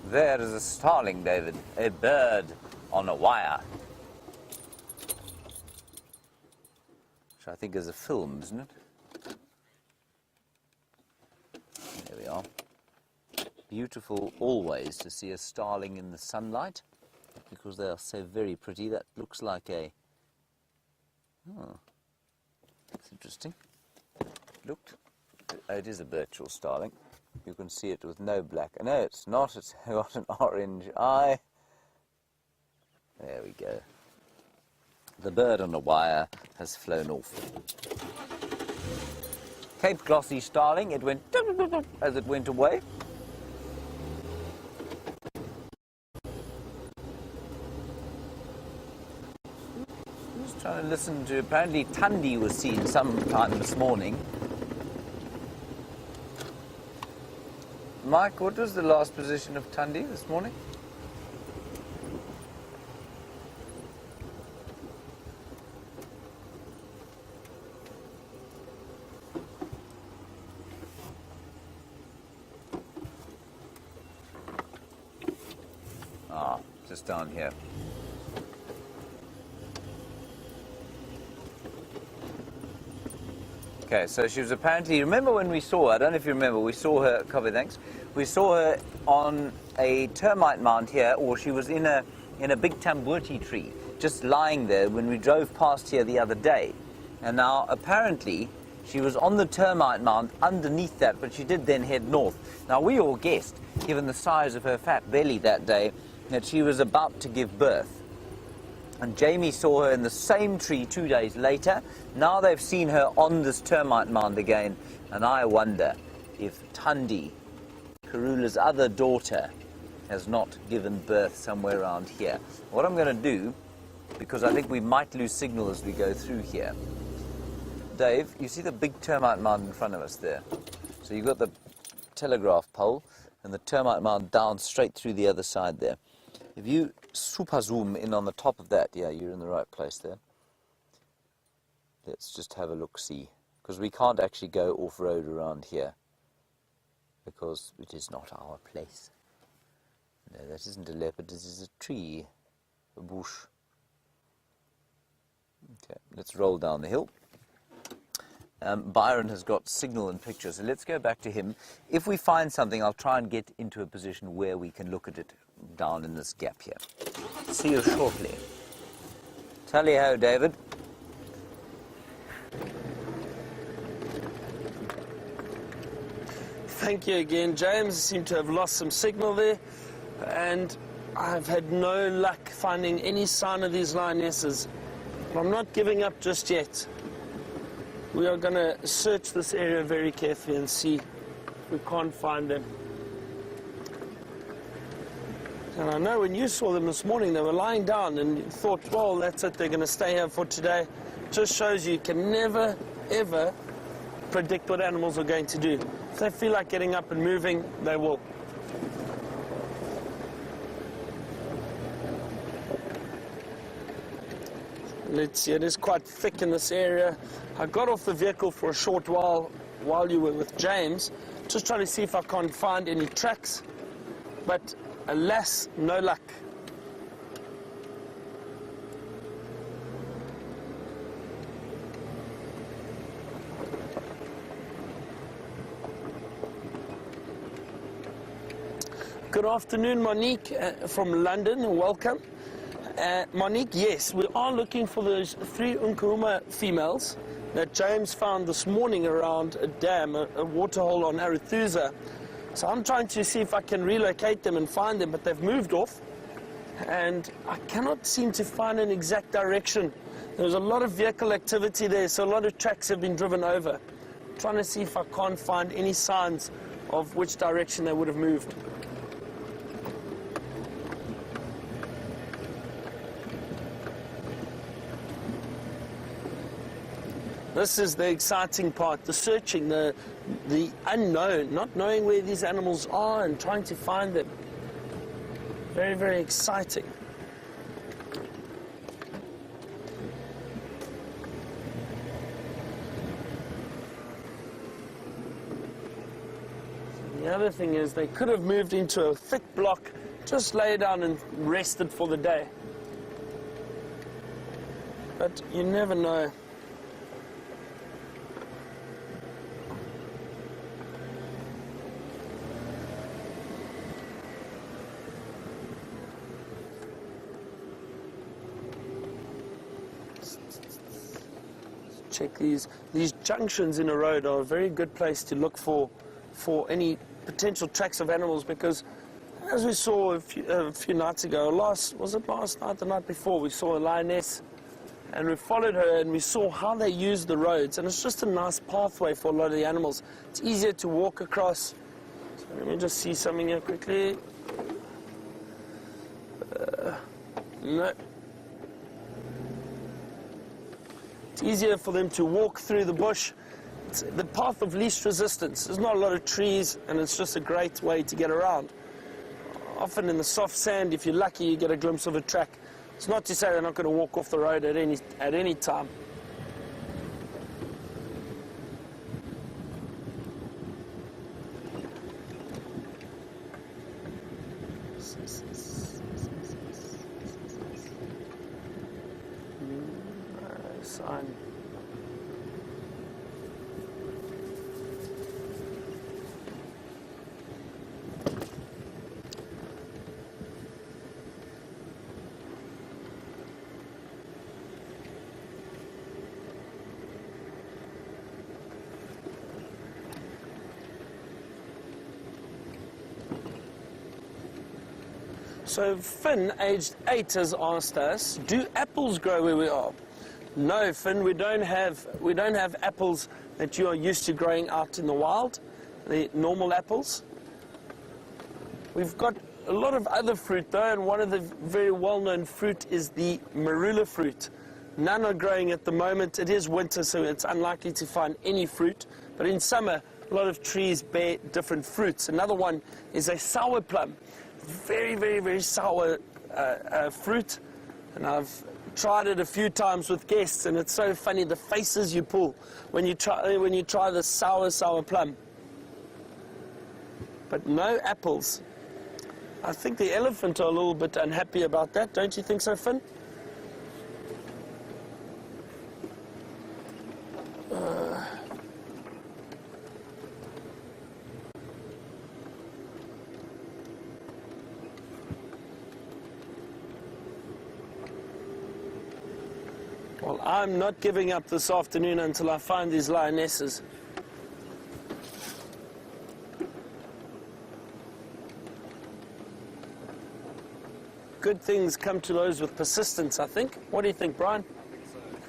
There is a starling, David, a bird on a wire. Which I think is a film, isn't it? There we are. beautiful always to see a starling in the sunlight because they are so very pretty. That looks like a... Oh, that's interesting. Looked. It is a Birchall starling. You can see it with no black. No, it's not. It's got an orange eye. There we go. The bird on the wire has flown off. Cape glossy starling. It went as it went away. Just trying to listen to. Apparently, Tundi was seen sometime this morning. Mike, what was the last position of Tundi this morning? Ah, just down here. Okay, so she was apparently, remember when we saw her, I don't know if you remember, we saw her, copy, thanks, we saw her on a termite mound here, or she was in a big tambuti tree, just lying there when we drove past here the other day. And now, apparently, she was on the termite mound underneath that, but she did then head north. Now, we all guessed, given the size of her fat belly that day, that she was about to give birth. And Jamie saw her in the same tree 2 days later. Now they've seen her on this termite mound again, and I wonder if Tundi, Karula's other daughter, has not given birth somewhere around here. What I'm going to do, because I think we might lose signal as we go through here. Dave, you see the big termite mound in front of us there? So you've got the telegraph pole and the termite mound down straight through the other side there. If you super zoom in on the top of that, yeah, you're in the right place there. Let's just have a look-see, because we can't actually go off-road around here, because it is not our place. No, that isn't a leopard, this is a tree, a bush. Okay, let's roll down the hill. Byron has got signal and pictures, so let's go back to him. If we find something, I'll try and get into a position where we can look at it down in this gap here. See you shortly. Tally-ho, David. Thank you again, James. I seem to have lost some signal there, and I've had no luck finding any sign of these lionesses. But I'm not giving up just yet. We are going to search this area very carefully and see if we can't find them. And I know when you saw them this morning, they were lying down and you thought, well, that's it, they're going to stay here for today. Just shows you can never, ever predict what animals are going to do. If they feel like getting up and moving, they will. Let's see, it is quite thick in this area. I got off the vehicle for a short while you were with James, just trying to see if I can't find any tracks, but alas, no luck. Good afternoon, Monique from London. Welcome. Monique, yes, we are looking for those 3 Nkuhuma females that James found this morning around a dam, a waterhole on Arathusa. So I'm trying to see if I can relocate them and find them, but they've moved off. And I cannot seem to find an exact direction. There's a lot of vehicle activity there, so a lot of tracks have been driven over. I'm trying to see if I can't find any signs of which direction they would have moved. This is the exciting part, the searching, the unknown, not knowing where these animals are and trying to find them. Very, very exciting. The other thing is they could have moved into a thick block, just lay down and rested for the day. But you never know. check these. These junctions in a road are a very good place to look for any potential tracks of animals, because as we saw a few nights ago, was it last night, the night before, we saw a lioness, and we followed her and we saw how they use the roads, and it's just a nice pathway for a lot of the animals. It's easier to walk across. So let me just see something here quickly. No. It's easier for them to walk through the bush. It's the path of least resistance. There's not a lot of trees, and it's just a great way to get around. Often in the soft sand, if you're lucky, you get a glimpse of a track. It's not to say they're not going to walk off the road at any time. No sign. So Finn, aged 8, has asked us, do apples grow where we are? No, Finn, we don't have apples that you are used to growing out in the wild, the normal apples. We've got a lot of other fruit though, and one of the very well-known fruit is the marula fruit. None are growing at the moment. It is winter, so it's unlikely to find any fruit, but in summer a lot of trees bear different fruits. Another one is a sour plum. Very, very, very sour fruit, and I've tried it a few times with guests, and it's so funny the faces you pull when you try the sour plum. But no apples. I think the elephant are a little bit unhappy about that, don't you think so, Finn? Well, I'm not giving up this afternoon until I find these lionesses. Good things come to those with persistence, I think. What do you think, Brian?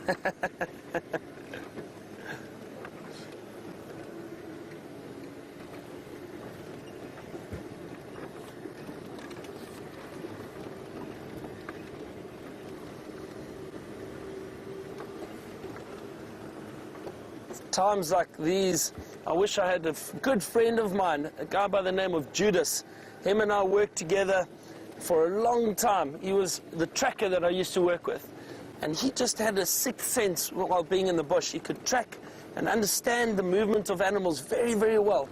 I think so. Times like these, I wish I had a good friend of mine, a guy by the name of Judas. Him and I worked together for a long time. He was the tracker that I used to work with, and he just had a sixth sense while being in the bush. He could track and understand the movement of animals very, very well.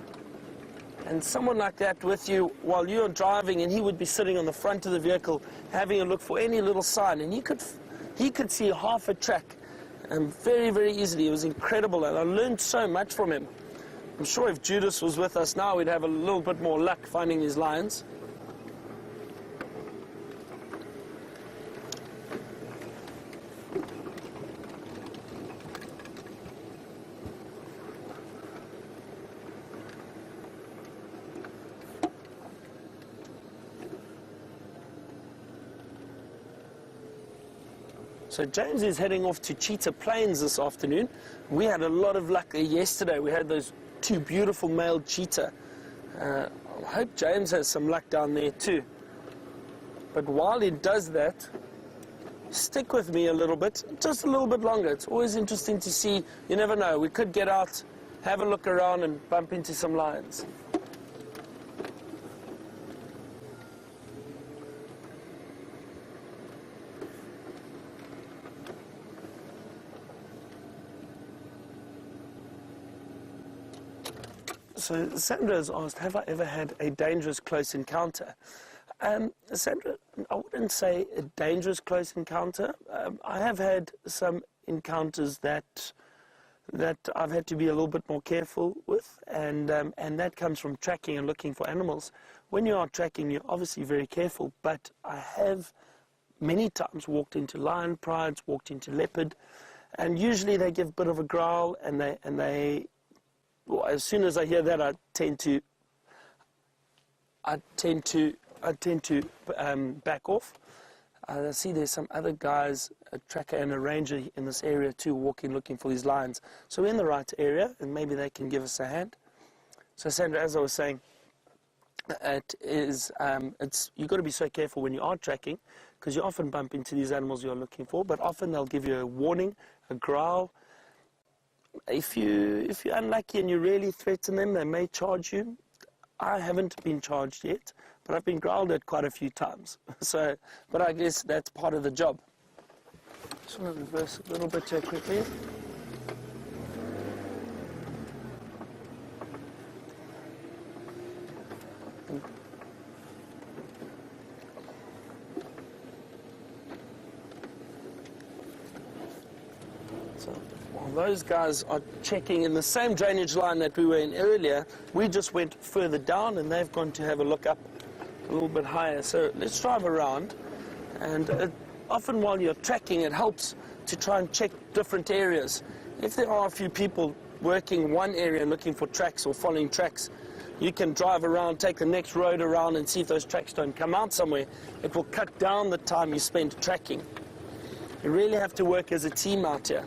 And someone like that with you while you're driving, and he would be sitting on the front of the vehicle having a look for any little sign, and he could see half a track. And very, very easily. It was incredible, and I learned so much from him. I'm sure if Judas was with us now, we'd have a little bit more luck finding these lions. So James is heading off to Cheetah Plains this afternoon. We had a lot of luck there yesterday. We had those two beautiful male cheetah. I hope James has some luck down there too. But while he does that, stick with me a little bit, just a little bit longer. It's always interesting to see. You never know. We could get out, have a look around and bump into some lions. So Sandra has asked, have I ever had a dangerous close encounter? Sandra, I wouldn't say a dangerous close encounter. I have had some encounters that I've had to be a little bit more careful with, and that comes from tracking and looking for animals. When you are tracking, you're obviously very careful, but I have many times walked into lion prides, walked into leopard, And usually they give a bit of a growl, and well, as soon as I hear that, I tend to back off. I see there's some other guys, a tracker and a ranger in this area too, walking, looking for these lions. So we're in the right area, and maybe they can give us a hand. So Sandra, as I was saying, you've got to be so careful when you are tracking, because you often bump into these animals you're looking for, but often they'll give you a warning, a growl. If you're unlucky and you really threaten them, they may charge you. I haven't been charged yet, but I've been growled at quite a few times. But I guess that's part of the job. Just want to reverse a little bit here quickly. So while those guys are checking in the same drainage line that we were in earlier, we just went further down and they've gone to have a look up a little bit higher. So let's drive around, and often while you're tracking, it helps to try and check different areas. If there are a few people working one area looking for tracks or following tracks, you can drive around, take the next road around and see if those tracks don't come out somewhere. It will cut down the time you spend tracking. You really have to work as a team out here.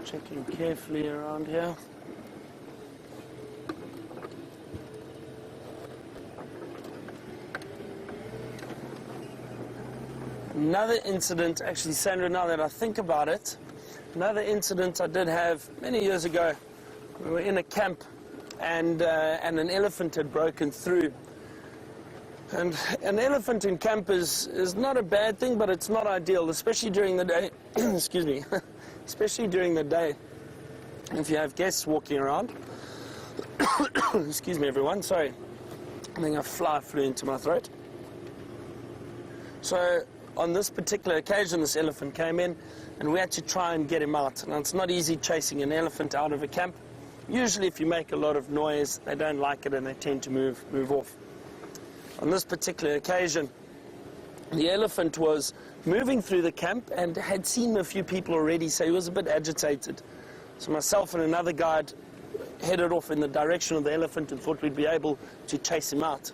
Checking carefully around here. Another incident, actually, Sandra, now that I think about it, another incident I did have many years ago. We were in a camp and an elephant had broken through. And an elephant in camp is not a bad thing, but it's not ideal, especially during the day. Excuse me. Especially during the day, if you have guests walking around. Excuse me, everyone, sorry. I think a fly flew into my throat. So on this particular occasion, this elephant came in, and we had to try and get him out. Now, it's not easy chasing an elephant out of a camp. Usually, if you make a lot of noise, they don't like it, and they tend to move off. On this particular occasion, the elephant was moving through the camp and had seen a few people already, so he was a bit agitated. So myself and another guide headed off in the direction of the elephant and thought we'd be able to chase him out.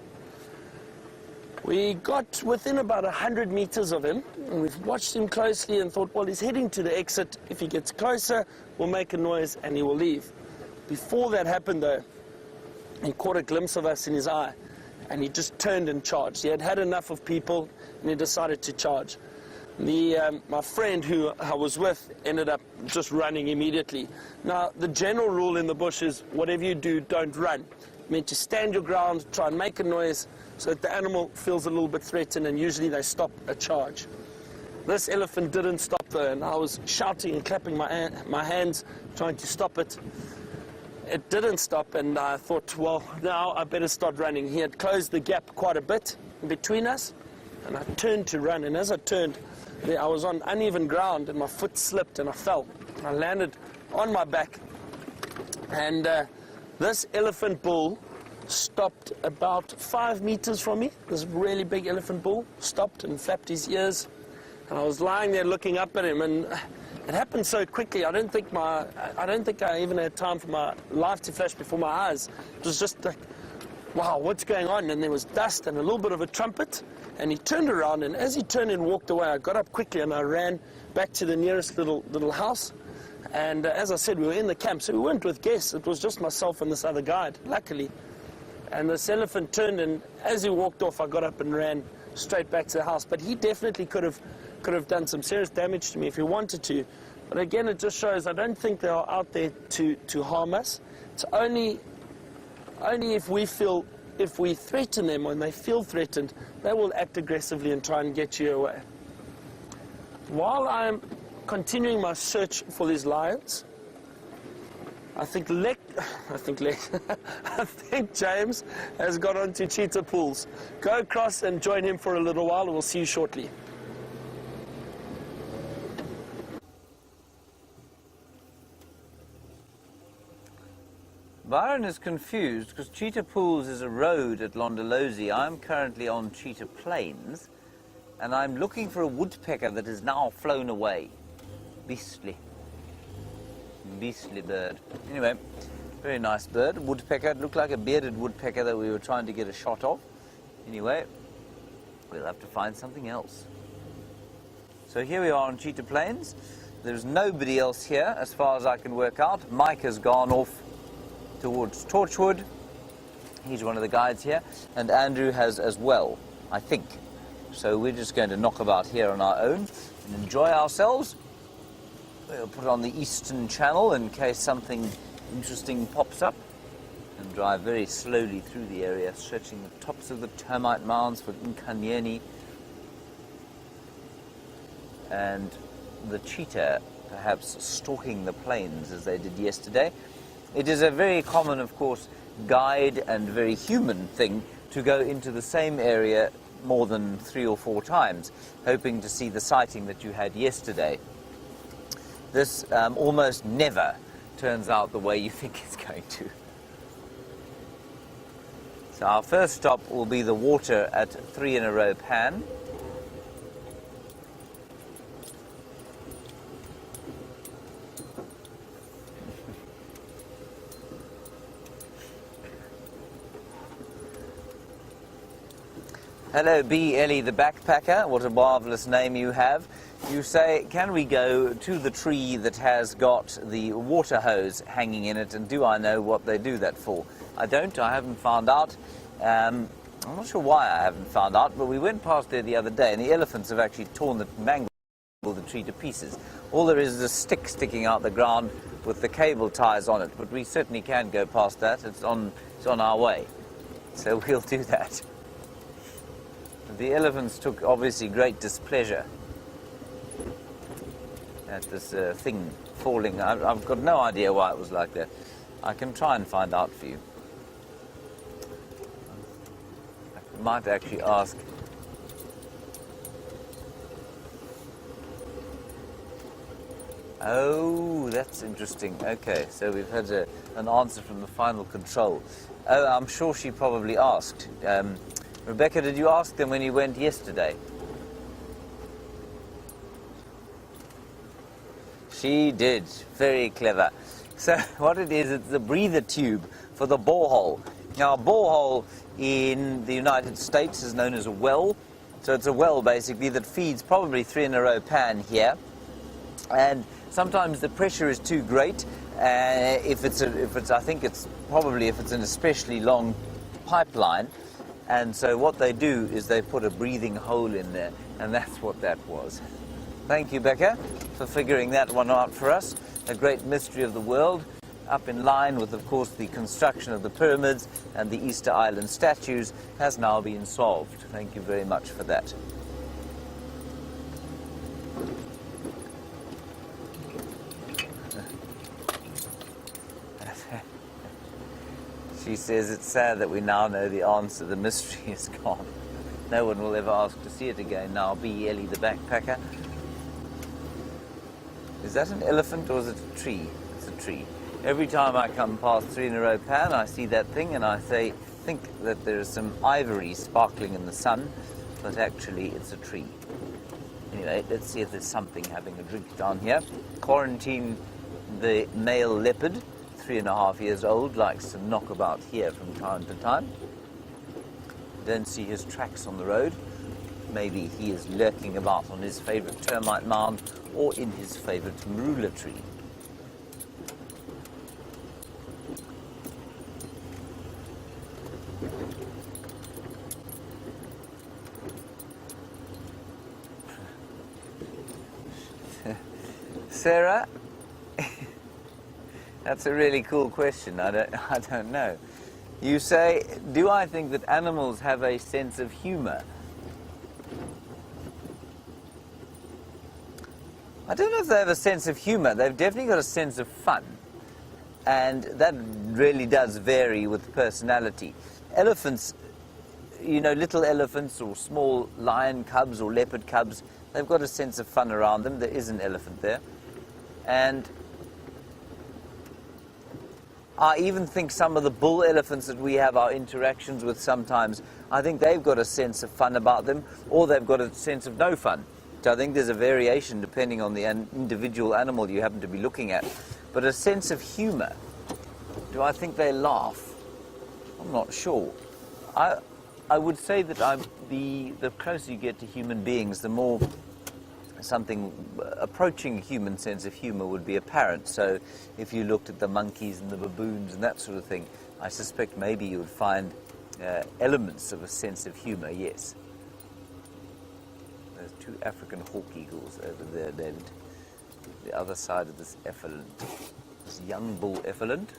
We got within about 100 meters of him, and we've watched him closely and thought, well, he's heading to the exit. If he gets closer, we'll make a noise and he will leave. Before that happened, though, he caught a glimpse of us in his eye, and he just turned and charged. He had had enough of people, and he decided to charge. My friend who I was with ended up just running immediately. Now, the general rule in the bush is whatever you do, don't run. You're meant to stand your ground, try and make a noise so that the animal feels a little bit threatened, and usually they stop a charge. This elephant didn't stop though, and I was shouting and clapping my hands, trying to stop it. It didn't stop, and I thought, well, now I better start running. He had closed the gap quite a bit between us, and I turned to run, and as I turned, I was on uneven ground, and my foot slipped, and I fell. I landed on my back, and this elephant bull stopped about 5 meters from me. This really big elephant bull stopped and flapped his ears, and I was lying there looking up at him, and it happened so quickly. I don't think I even had time for my life to flash before my eyes. It was just like, wow, what's going on? And there was dust and a little bit of a trumpet, and he turned around, and as he turned and walked away, I got up quickly and I ran back to the nearest little house. And as I said, we were in the camp, so we weren't with guests. It was just myself and this other guide, luckily. And this elephant turned, and as he walked off, I got up and ran straight back to the house. But he definitely could have done some serious damage to me if he wanted to. But again, it just shows I don't think they are out there to harm us. It's only if we feel if we threaten them, when they feel threatened, they will act aggressively and try and get you away. While I'm continuing my search for these lions, I think James has got onto cheetah pools. Go across and join him for a little while, and we'll see you shortly. Byron is confused because Cheetah Pools is a road at Londolozi. I'm currently on Cheetah Plains, and I'm looking for a woodpecker that has now flown away. Beastly bird. Anyway, very nice bird. Woodpecker. It looked like a bearded woodpecker that we were trying to get a shot of. Anyway, we'll have to find something else. So here we are on Cheetah Plains. There's nobody else here as far as I can work out. Mike has gone off towards Torchwood. He's one of the guides here, and Andrew has as well, I think. So we're just going to knock about here on our own and enjoy ourselves. We'll put on the Eastern Channel in case something interesting pops up, and drive very slowly through the area, searching the tops of the termite mounds for Nkanyeni and the cheetah, perhaps stalking the plains as they did yesterday. It is a very common, of course, guide and very human thing to go into the same area more than 3 or 4 times, hoping to see the sighting that you had yesterday. This almost never turns out the way you think it's going to. So our first stop will be the water at 3 in a row Pan. Hello, B. Ellie the backpacker. What a marvellous name you have. You say, can we go to the tree that has got the water hose hanging in it, and do I know what they do that for? I don't. I haven't found out. I'm not sure why I haven't found out, but we went past there the other day, and the elephants have actually mangled the tree to pieces. All there is a stick sticking out the ground with the cable ties on it, but we certainly can go past that. It's on our way. So we'll do that. The elephants took, obviously, great displeasure at this thing falling. I've got no idea why it was like that. I can try and find out for you. I might actually ask. Oh, that's interesting. Okay, so we've had an answer from the final control. Oh, I'm sure she probably asked. Rebecca, did you ask them when you went yesterday? She did. Very clever. So what it is, it's a breather tube for the borehole. Now, a borehole in the United States is known as a well. So it's a well, basically, that feeds probably 3 in a row Pan here. And sometimes the pressure is too great. I think it's probably if it's an especially long pipeline. And so what they do is they put a breathing hole in there, and that's what that was. Thank you, Becca, for figuring that one out for us. A great mystery of the world, up in line with, of course, the construction of the pyramids and the Easter Island statues, has now been solved. Thank you very much for that. She says it's sad that we now know the answer. The mystery is gone. No one will ever ask to see it again now. B. Ellie the backpacker. Is that an elephant or is it a tree? It's a tree. Every time I come past 3 in a row Pan, I see that thing and I think that there is some ivory sparkling in the sun, but actually it's a tree. Anyway, let's see if there's something having a drink down here. Quarantine the male leopard, 3.5 years old, likes to knock about here from time to time. Don't see his tracks on the road. Maybe he is lurking about on his favourite termite mound or in his favourite marula tree. Sarah? That's a really cool question. I don't know. You say, do I think that animals have a sense of humour? I don't know if they have a sense of humour. They've definitely got a sense of fun. And that really does vary with personality. Elephants, you know, little elephants or small lion cubs or leopard cubs, they've got a sense of fun around them. There is an elephant there. And I even think some of the bull elephants that we have our interactions with sometimes, I think they've got a sense of fun about them, or they've got a sense of no fun. So I think there's a variation depending on the individual animal you happen to be looking at. But a sense of humour, do I think they laugh? I'm not sure. I would say that the closer you get to human beings, the more something approaching a human sense of humour would be apparent. So if you looked at the monkeys and the baboons and that sort of thing, I suspect maybe you would find elements of a sense of humour, yes. There's 2 African hawk eagles over there, David. The other side of this effluent, this young bull effluent.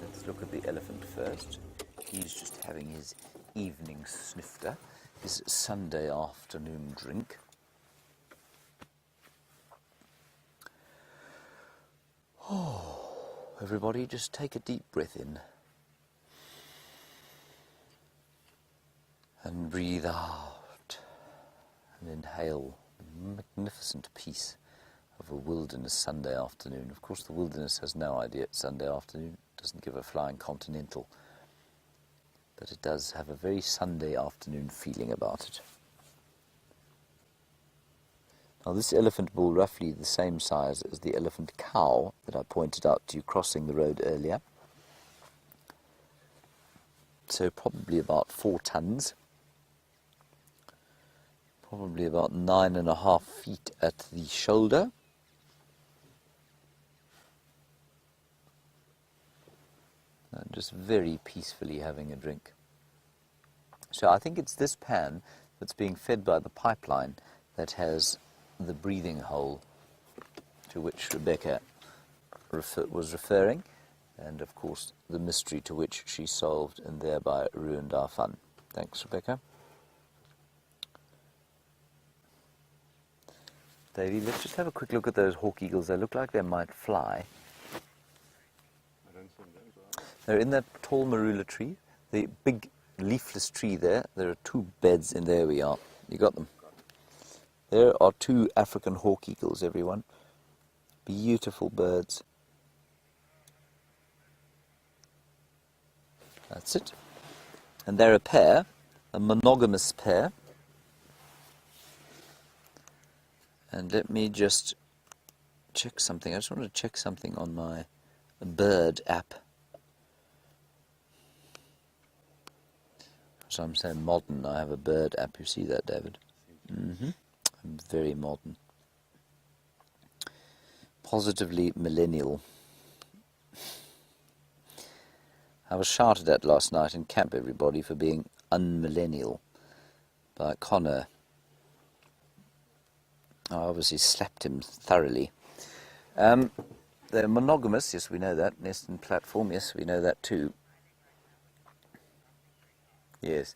Let's look at the elephant first. He's just having his evening snifter, his Sunday afternoon drink. Oh, everybody just take a deep breath in. And breathe out. And inhale the magnificent peace of a wilderness Sunday afternoon. Of course, the wilderness has no idea it's Sunday afternoon. It doesn't give a flying continental. But it does have a very Sunday afternoon feeling about it. Now this elephant bull, roughly the same size as the elephant cow that I pointed out to you crossing the road earlier. So probably about 4 tons. Probably about 9.5 feet at the shoulder. And just very peacefully having a drink. So I think it's this pan that's being fed by the pipeline that has the breathing hole to which Rebecca was referring, and of course the mystery to which she solved and thereby ruined our fun. Thanks, Rebecca. Davey, let's just have a quick look at those hawk eagles. They look like they might fly. They're in that tall marula tree, the big leafless tree there. There are 2 beds, and there we are. You got them. There are 2 African hawk eagles, everyone. Beautiful birds. That's it. And they're a pair, a monogamous pair. And let me just check something. I just want to check something on my bird app. So I'm so modern. I have a bird app. You see that, David? Mm-hmm. I'm very modern. Positively millennial. I was shouted at last night in camp, everybody, for being unmillennial by Connor. I obviously slapped him thoroughly. They're monogamous, yes, we know that. Nest and platform, yes, we know that too. Yes.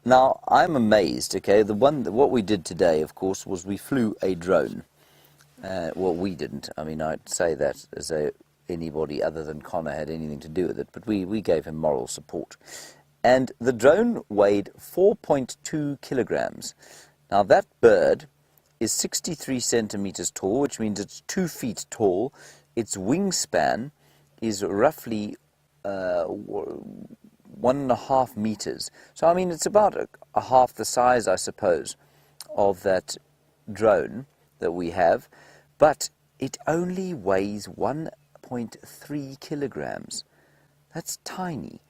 Now, I'm amazed, okay, what we did today, of course, was we flew a drone. Well, we didn't. I mean, I'd say that as though anybody other than Connor had anything to do with it, but we gave him moral support. And the drone weighed 4.2 kilograms. Now, that bird is 63 centimeters tall, which means it's 2 feet tall. Its wingspan is roughly 1.5 meters. So, I mean, it's about a half the size, I suppose, of that drone that we have. But it only weighs 1.3 kilograms. That's tiny.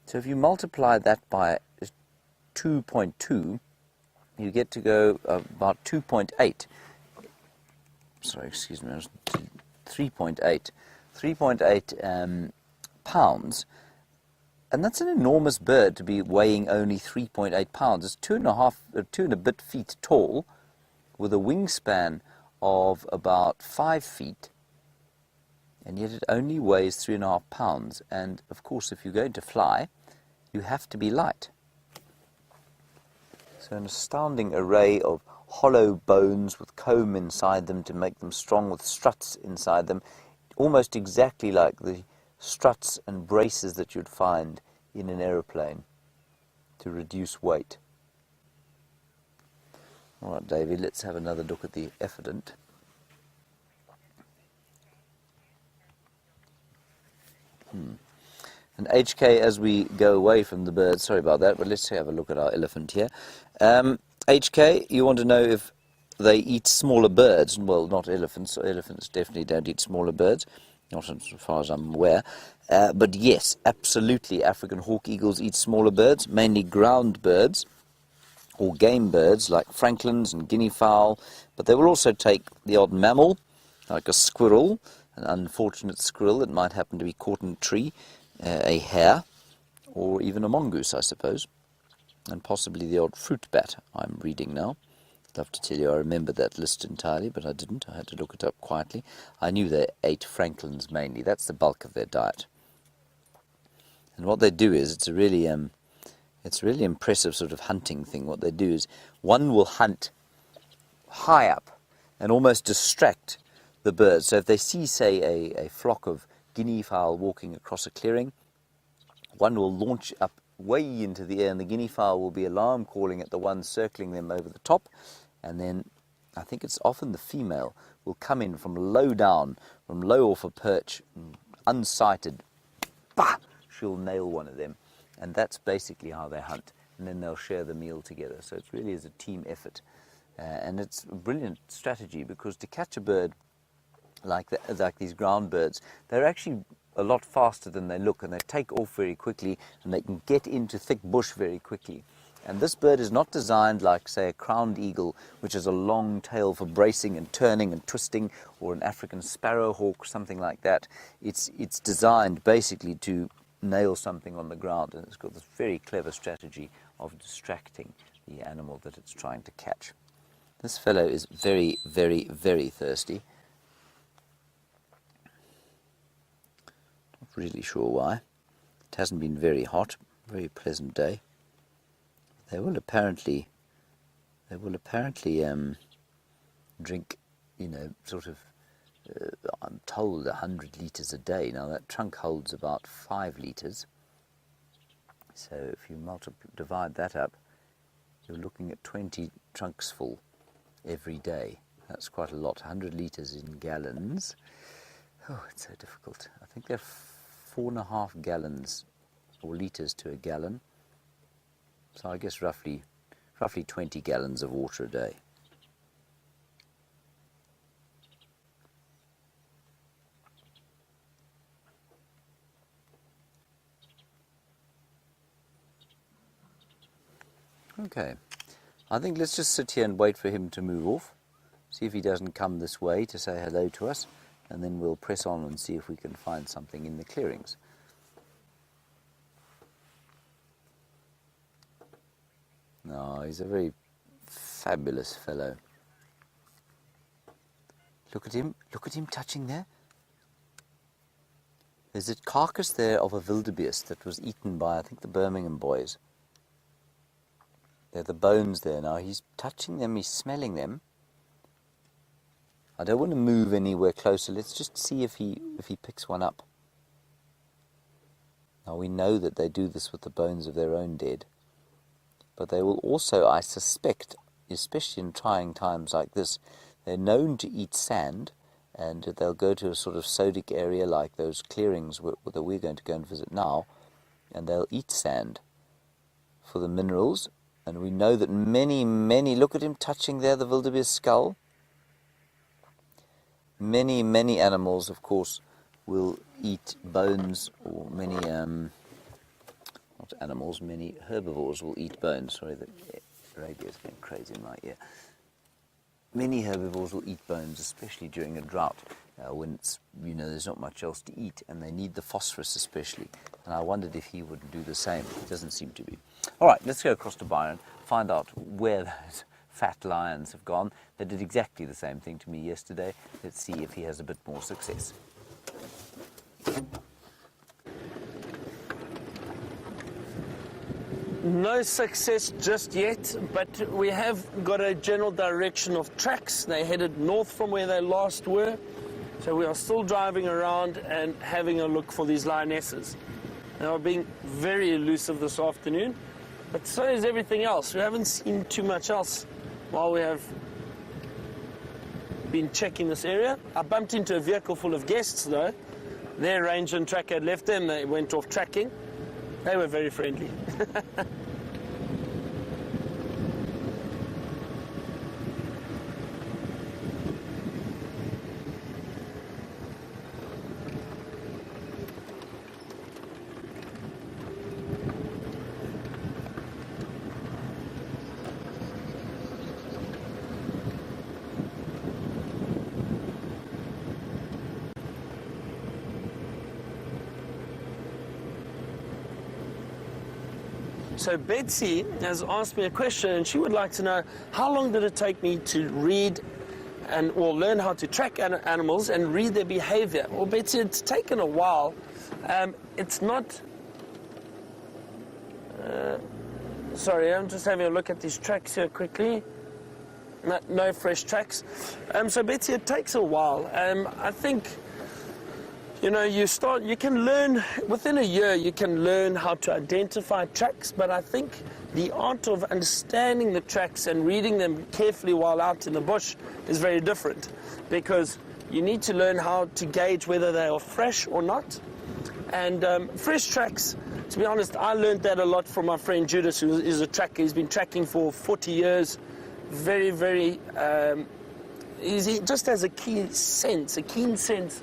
So if you multiply that by 2.2, you get to go about 2.8. Sorry, excuse me, 3.8. 3.8 pounds. And that's an enormous bird to be weighing only 3.8 pounds. It's 2 and a bit feet tall, with a wingspan of about 5 feet. and yet it only weighs 3.5 pounds. And of course, if you're going to fly, you have to be light. So an astounding array of hollow bones with comb inside them to make them strong, with struts inside them, almost exactly like the struts and braces that you'd find in an aeroplane to reduce weight. All right, Davey, let's have another look at the effident. And HK, as we go away from the birds, sorry about that, but let's have a look at our elephant here. HK, you want to know if they eat smaller birds. Well, not elephants. Elephants definitely don't eat smaller birds, not as far as I'm aware. But yes, absolutely, African hawk eagles eat smaller birds, mainly ground birds or game birds like francolins and guinea fowl. But they will also take the odd mammal, like a squirrel, an unfortunate squirrel that might happen to be caught in a tree, a hare, or even a mongoose, I suppose, and possibly the odd fruit bat I'm reading now. I'd love to tell you I remember that list entirely, but I didn't. I had to look it up quietly. I knew they ate francolins mainly. That's the bulk of their diet. And what they do is, it's a really impressive sort of hunting thing. What they do is, one will hunt high up and almost distract the birds. So if they see, say, a flock of guinea fowl walking across a clearing, one will launch up way into the air, and the guinea fowl will be alarm calling at the one circling them over the top, and then I think it's often the female will come in from low down, from low off a perch, unsighted, bah! She'll nail one of them, and that's basically how they hunt, and then they'll share the meal together. So it really is a team effort, and it's a brilliant strategy, because to catch a bird like these ground birds, they're actually a lot faster than they look, and they take off very quickly, and they can get into thick bush very quickly. And this bird is not designed like, say, a crowned eagle, which has a long tail for bracing and turning and twisting, or an African sparrowhawk, something like that. It's designed basically to nail something on the ground, and it's got this very clever strategy of distracting the animal that it's trying to catch. This fellow is very, very, very thirsty. Not really sure why. It hasn't been very hot, very pleasant day. They will apparently drink, sort of, I'm told 100 litres a day. Now that trunk holds about 5 litres. So if you divide that up, you're looking at 20 trunks full every day. That's quite a lot. 100 litres in gallons. Oh, it's so difficult. I think they're 4.5 gallons or litres to a gallon. So I guess roughly 20 gallons of water a day. Okay, I think let's just sit here and wait for him to move off, see if he doesn't come this way to say hello to us, and then we'll press on and see if we can find something in the clearings. No, he's a very fabulous fellow. Look at him touching there. There's a carcass there of a wildebeest that was eaten by, I think, the Birmingham boys. They're the bones there now. He's touching them, he's smelling them. I don't want to move anywhere closer. Let's just see if he picks one up. Now we know that they do this with the bones of their own dead. But they will also, I suspect, especially in trying times like this, they're known to eat sand, and they'll go to a sort of sodic area like those clearings that we're going to go and visit now, and they'll eat sand for the minerals. And we know that many, look at him touching there, the wildebeest skull. Many animals, of course, will eat bones, or many, not animals, many herbivores will eat bones. Sorry, the radio's going crazy in my ear. Many herbivores will eat bones, especially during a drought, when it's, there's not much else to eat, and they need the phosphorus especially. And I wondered if he would do the same. He doesn't seem to be. All right, let's go across to Byron, find out where those fat lions have gone. They did exactly the same thing to me yesterday. Let's see if he has a bit more success. No success just yet, but we have got a general direction of tracks. They headed north from where they last were. So we are still driving around and having a look for these lionesses. They are being very elusive this afternoon, but so is everything else. We haven't seen too much else while we have been checking this area. I bumped into a vehicle full of guests though. Their ranger and tracker had left them. They went off tracking. They were very friendly. So Betsy has asked me a question, and she would like to know how long did it take me to read or learn how to track animals and read their behavior. Well, Betsy, it's taken a while. It's not... sorry, I'm just having a look at these tracks here quickly. No fresh tracks. So Betsy, it takes a while. I think... You know, you can learn, within a year, you can learn how to identify tracks, but I think the art of understanding the tracks and reading them carefully while out in the bush is very different, because you need to learn how to gauge whether they are fresh or not. And fresh tracks, to be honest, I learned that a lot from my friend Judas, who is a tracker. He's been tracking for 40 years, very, very, he just has a keen sense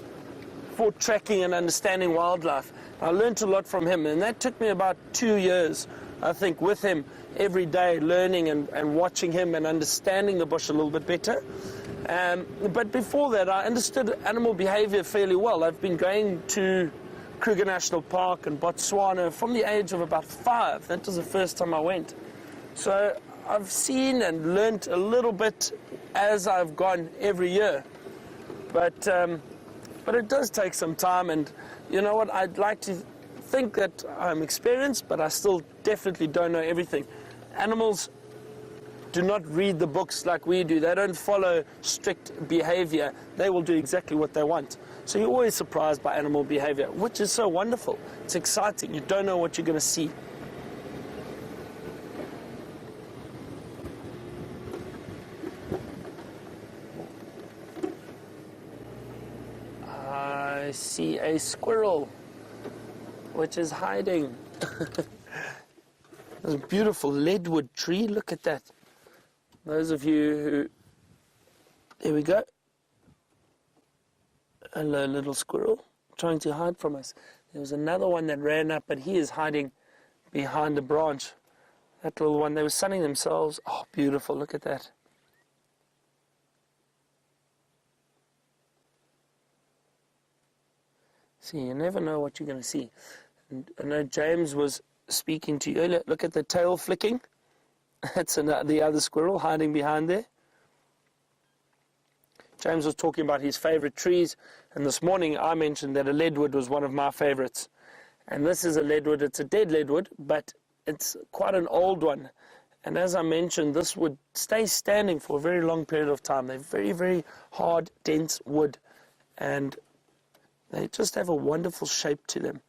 for tracking and understanding wildlife. I learned a lot from him, and that took me about 2 years, I think, with him every day, learning and watching him and understanding the bush a little bit better. But before that, I understood animal behavior fairly well. I've been going to Kruger National Park and Botswana from the age of about 5. That was the first time I went. So I've seen and learned a little bit as I've gone every year. But it does take some time, and you know what, I'd like to think that I'm experienced, but I still definitely don't know everything. Animals do not read the books like we do. They don't follow strict behavior. They will do exactly what they want. So you're always surprised by animal behavior, which is so wonderful. It's exciting. You don't know what you're going to see. I see a squirrel, which is hiding. There's a beautiful leadwood tree. Look at that. Those of you who... There we go. Hello, little squirrel, trying to hide from us. There was another one that ran up, but he is hiding behind a branch. That little one, they were sunning themselves. Oh, beautiful. Look at that. See, you never know what you're going to see. And I know James was speaking to you earlier. Look at the tail flicking. That's the other squirrel hiding behind there. James was talking about his favorite trees, and this morning I mentioned that a leadwood was one of my favorites. And this is a leadwood. It's a dead leadwood, but it's quite an old one. And as I mentioned, this would stay standing for a very long period of time. They're very, very hard, dense wood, and they just have a wonderful shape to them.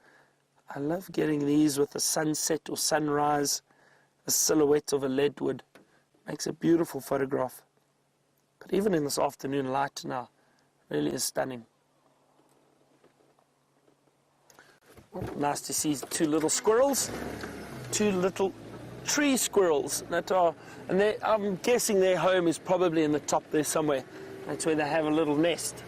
I love getting these with a sunset or sunrise, a silhouette of a leadwood. Makes a beautiful photograph. But even in this afternoon light now, really is stunning. Nice to see two little squirrels, two little tree squirrels that are, and I'm guessing their home is probably in the top there somewhere. That's where they have a little nest.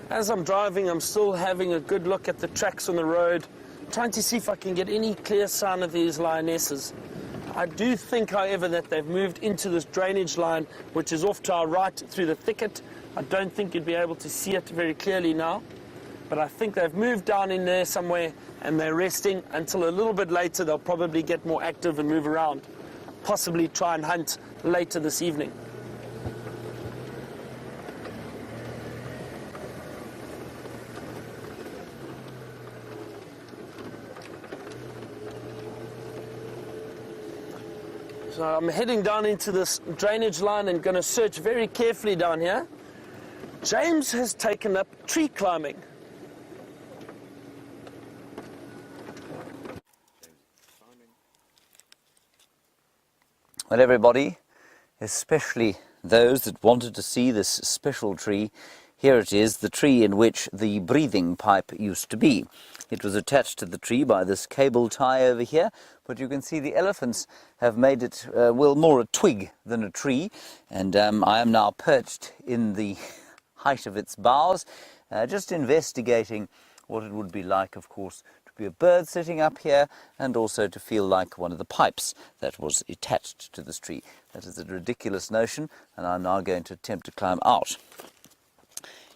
As I'm driving, I'm still having a good look at the tracks on the road, trying to see if I can get any clear sign of these lionesses. I do think, however, that they've moved into this drainage line, which is off to our right through the thicket. I don't think you'd be able to see it very clearly now, but I think they've moved down in there somewhere and they're resting until a little bit later. They'll probably get more active and move around, possibly try and hunt later this evening. So I'm heading down into this drainage line and going to search very carefully down here. James has taken up tree climbing. Well, everybody, especially those that wanted to see this special tree, here it is, the tree in which the breathing pipe used to be. It was attached to the tree by this cable tie over here, but you can see the elephants have made it, well, more a twig than a tree, and I am now perched in the height of its boughs, just investigating what it would be like, of course, to be a bird sitting up here, and also to feel like one of the pipes that was attached to this tree. That is a ridiculous notion, and I'm now going to attempt to climb out.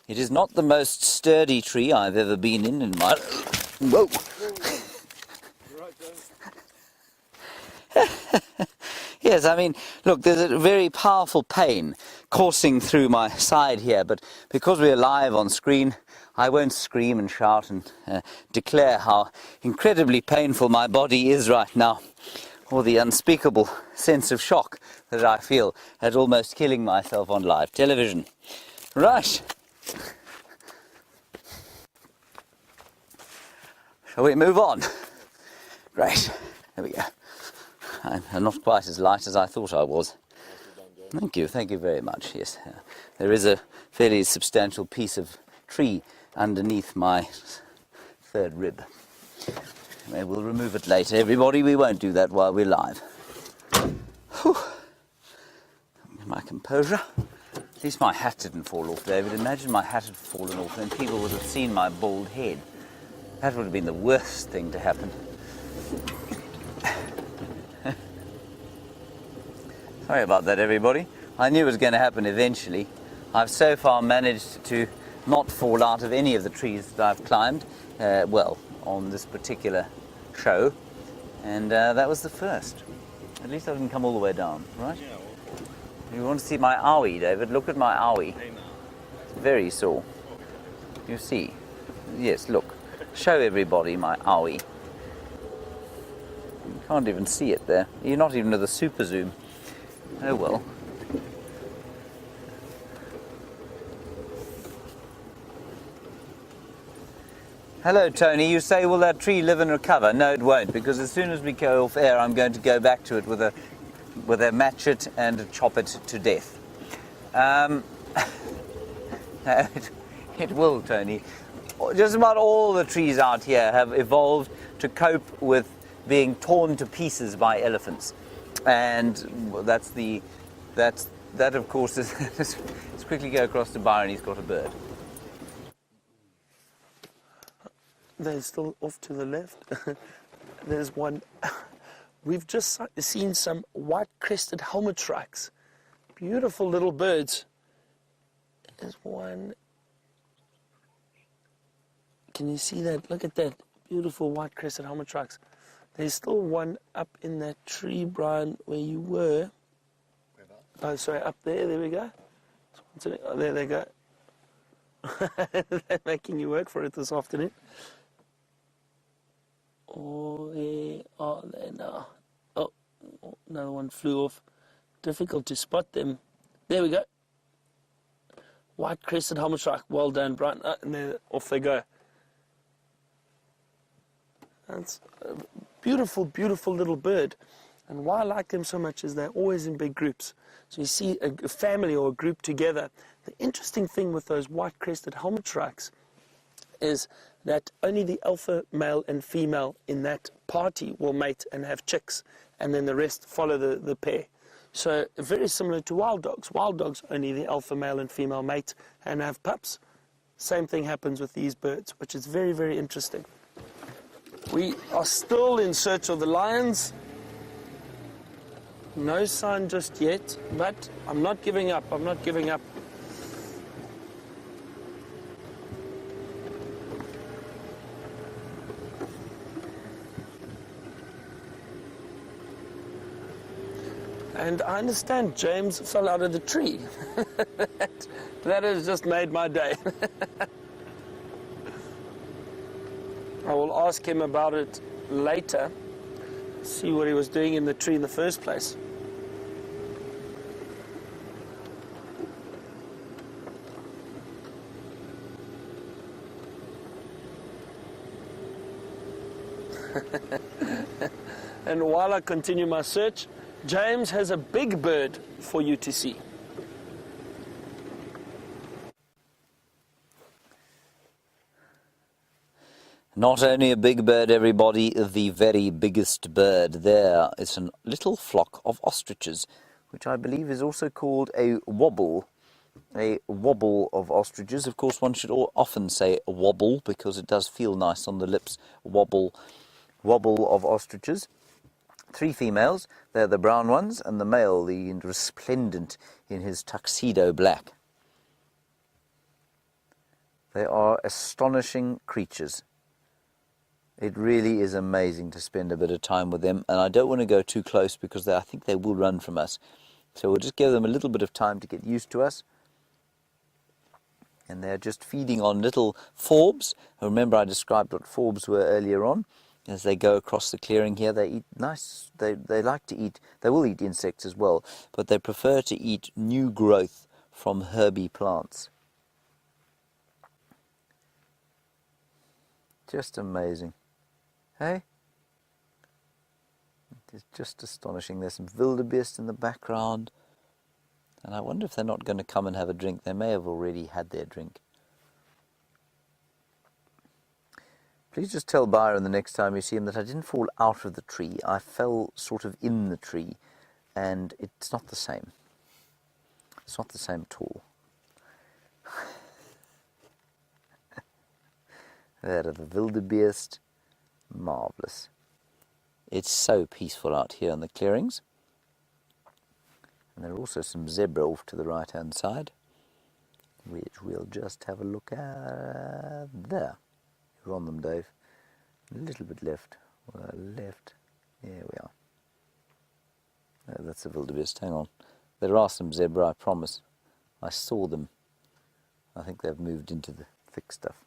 It is not the most sturdy tree I've ever been in my... Whoa! Yes, I mean, look, there's a very powerful pain coursing through my side here, but because we're live on screen, I won't scream and shout and declare how incredibly painful my body is right now, or the unspeakable sense of shock that I feel at almost killing myself on live television. Right. Shall we move on? Great. There we go. I'm not quite as light as I thought I was. Thank you very much. Yes, there is a fairly substantial piece of tree underneath my third rib. Maybe we'll remove it later. Everybody, we won't do that while we're live. Whew. My composure. At least my hat didn't fall off, David. Imagine my hat had fallen off and people would have seen my bald head. That would have been the worst thing to happen. Sorry about that, everybody. I knew it was going to happen eventually. I've so far managed to not fall out of any of the trees that I've climbed, well, on this particular show, and that was the first. At least I didn't come all the way down, right? Yeah, well, You want to see my owie, David? Look at my owie. It's very sore. You see? Yes, look. Show everybody my owie. You can't even see it there. You're not even with a super zoom. Oh well. Hello, Tony. You say, will that tree live and recover? No, it won't, because as soon as we go off air, I'm going to go back to it with a matchet and chop it to death. It will, Tony. Just about all the trees out here have evolved to cope with being torn to pieces by elephants, and that of course is. Let's quickly go across to Byron. He's got a bird. They're still off to the left. There's one. We've just seen some white-crested helmet shrikes. Beautiful little birds. There's one. Can you see that? Look at that. Beautiful white-crested helmet shrikes. There's still one up in that tree, Brian, where you were. Oh, sorry, up there. There we go. Oh, there they go. They're making you work for it this afternoon. Oh, where are they now? Oh, another one flew off. Difficult to spot them. There we go. White-crested helmet shrike. Well done, Brian. And then off they go. That's a beautiful, beautiful little bird. And why I like them so much is they're always in big groups. So you see a family or a group together. The interesting thing with those white-crested helmet shrikes is that only the alpha male and female in that party will mate and have chicks, and then the rest follow the pair. So very similar to wild dogs. Wild dogs, only the alpha male and female mate and have pups. Same thing happens with these birds, which is very, very interesting. We are still in search of the lions. No sign just yet, but I'm not giving up. I'm not giving up. And I understand James fell out of the tree. That has just made my day. I will ask him about it later, see what he was doing in the tree in the first place. And while I continue my search, James has a big bird for you to see. Not only a big bird, everybody, the very biggest bird. There is a little flock of ostriches, which I believe is also called a wobble. A wobble of ostriches. Of course, one should often say a wobble because it does feel nice on the lips. Wobble, wobble of ostriches. 3 females, they're the brown ones, and the male, the resplendent in his tuxedo black. They are astonishing creatures. It really is amazing to spend a bit of time with them, and I don't want to go too close because I think they will run from us. So we'll just give them a little bit of time to get used to us. And they're just feeding on little forbs. Remember I described what forbs were earlier on. As they go across the clearing here, they eat nice, they like to eat, they will eat insects as well, but they prefer to eat new growth from herby plants. Just amazing. Hey? It's just astonishing. There's some wildebeest in the background, and I wonder if they're not going to come and have a drink. They may have already had their drink. Please just tell Byron the next time you see him that I didn't fall out of the tree. I fell sort of in the tree, and it's not the same. It's not the same at all. There are the wildebeest. Marvellous. It's so peaceful out here in the clearings. And there are also some zebra off to the right-hand side, which we'll just have a look at there. You're on them, Dave. A little bit left. Left. Here we are. Oh, that's a wildebeest. Hang on. There are some zebra, I promise. I saw them. I think they've moved into the thick stuff.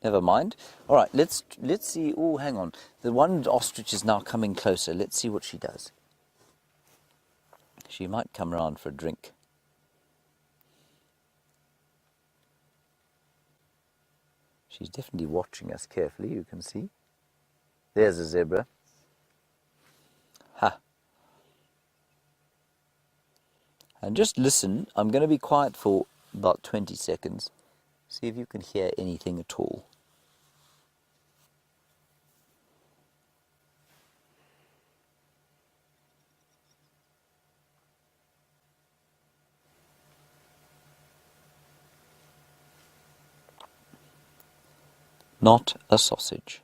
Never mind. All right, let's see. Oh, hang on. The one ostrich is now coming closer. Let's see what she does. She might come round for a drink. She's definitely watching us carefully, you can see. There's a zebra. Ha. And just listen. I'm going to be quiet for about 20 seconds. See if you can hear anything at all. Not a sausage.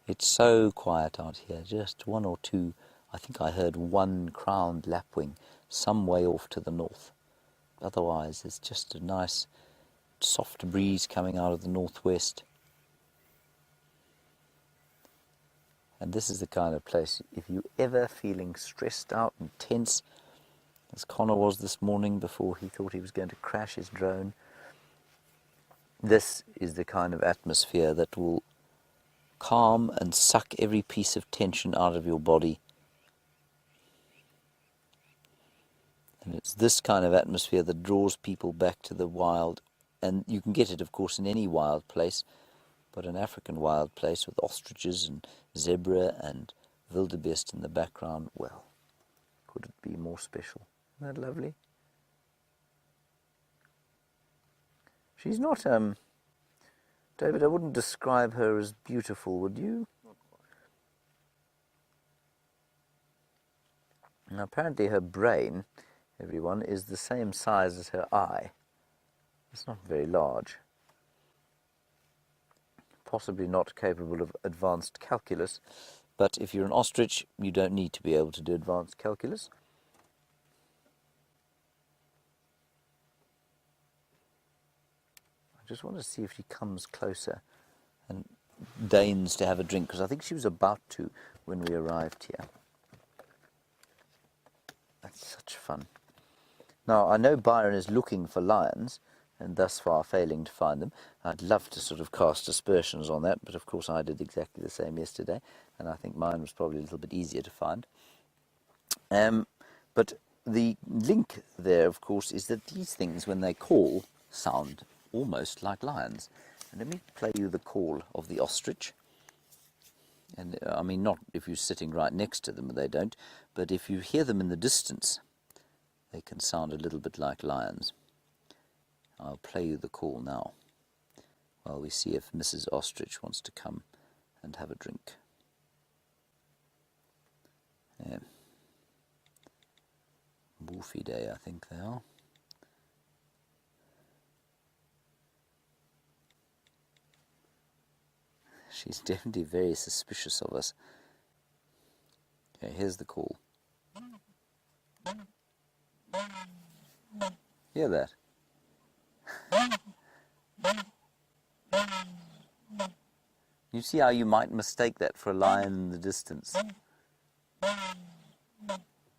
It's so quiet out here, just one or two. I think I heard one crowned lapwing some way off to the north. Otherwise, it's just a nice soft breeze coming out of the northwest. And this is the kind of place, if you're ever feeling stressed out and tense, as Connor was this morning before he thought he was going to crash his drone, this is the kind of atmosphere that will calm and suck every piece of tension out of your body. And it's this kind of atmosphere that draws people back to the wild. And you can get it, of course, in any wild place, but an African wild place with ostriches and zebra and wildebeest in the background, well, could it be more special? Isn't that lovely? She's not, David, I wouldn't describe her as beautiful, would you? Not quite. Now, apparently her brain, everyone, is the same size as her eye. It's not very large. Possibly not capable of advanced calculus, but if you're an ostrich, you don't need to be able to do advanced calculus. I just want to see if she comes closer and deigns to have a drink, because I think she was about to when we arrived here. That's such fun. Now, I know Byron is looking for lions, and thus far failing to find them. I'd love to sort of cast aspersions on that, but of course I did exactly the same yesterday, and I think mine was probably a little bit easier to find. But the link there, of course, is that these things, when they call, sound almost like lions. And let me play you the call of the ostrich. And I mean, not if you're sitting right next to them, they don't, but if you hear them in the distance, they can sound a little bit like lions. I'll play you the call now, while we see if Mrs. Ostrich wants to come and have a drink. Yeah. Wolfie Day, I think they are. She's definitely very suspicious of us. Okay, here's the call. Hear that? You see how you might mistake that for a lion in the distance.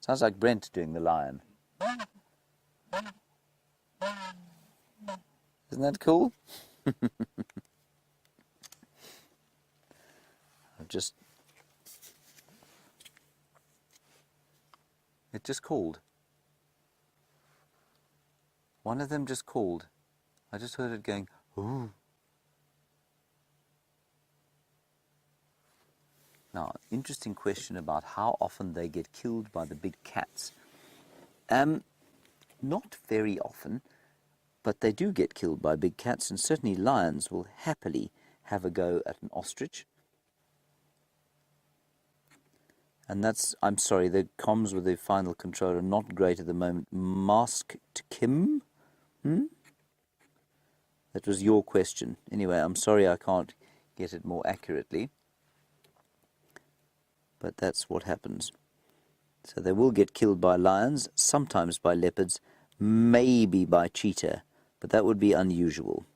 Sounds like Brent doing the lion. Isn't that cool? It just called. One of them just called. I just heard it going, ooh. Now, interesting question about how often they get killed by the big cats. Not very often, but they do get killed by big cats, and certainly lions will happily have a go at an ostrich. And that's, I'm sorry, the comms with the final control are not great at the moment. Masked Kim? That was your question. Anyway, I'm sorry I can't get it more accurately. But that's what happens. So they will get killed by lions, sometimes by leopards, maybe by cheetah, but that would be unusual.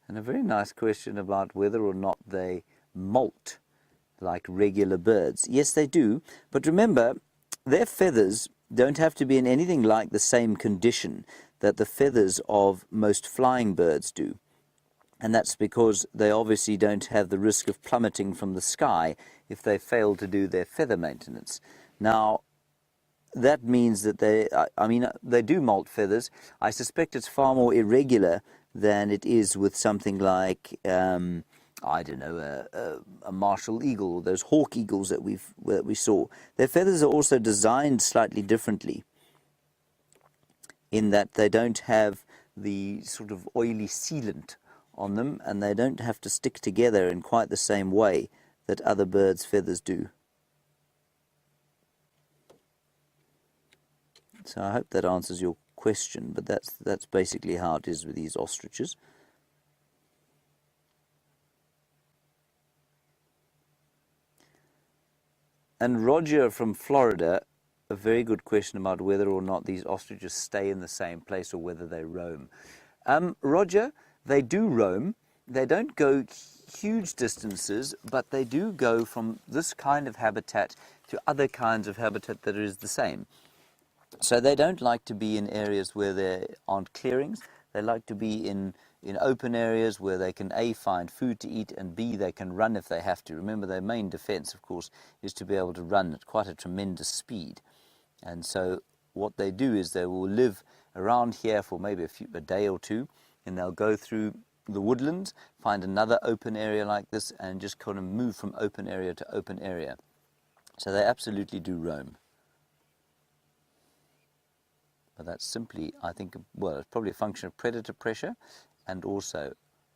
And a very nice question about whether or not they molt like regular birds. Yes, they do. But remember, their feathers don't have to be in anything like the same condition that the feathers of most flying birds do. And that's because they obviously don't have the risk of plummeting from the sky if they fail to do their feather maintenance. Now, that means that they do molt feathers. I suspect it's far more irregular than it is with something like, I don't know, a martial eagle, those hawk eagles that we saw. Their feathers are also designed slightly differently in that they don't have the sort of oily sealant on them, and they don't have to stick together in quite the same way that other birds' feathers do. So I hope that answers your question, but that's basically how it is with these ostriches. And Roger from Florida, a very good question about whether or not these ostriches stay in the same place or whether they roam. Roger, they do roam. They don't go huge distances, but they do go from this kind of habitat to other kinds of habitat that is the same. So they don't like to be in areas where there aren't clearings. They like to be in open areas where they can A, find food to eat, and B, they can run if they have to. Remember, their main defense, of course, is to be able to run at quite a tremendous speed. And so what they do is they will live around here for maybe a day or two, and they'll go through the woodlands, find another open area like this, and just kind of move from open area to open area. So they absolutely do roam. But that's simply, I think, well, it's probably a function of predator pressure and also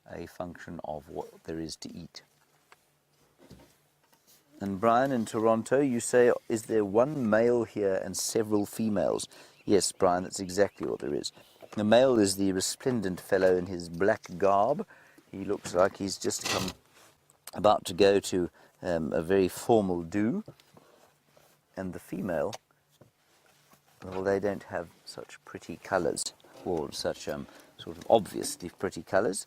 a function of what there is to eat. And Brian, in Toronto, you say, is there one male here and several females? Yes, Brian, that's exactly what there is. The male is the resplendent fellow in his black garb. He looks like he's just about to go to a very formal do. And the female, well, they don't have such pretty colours, or such sort of obviously pretty colours.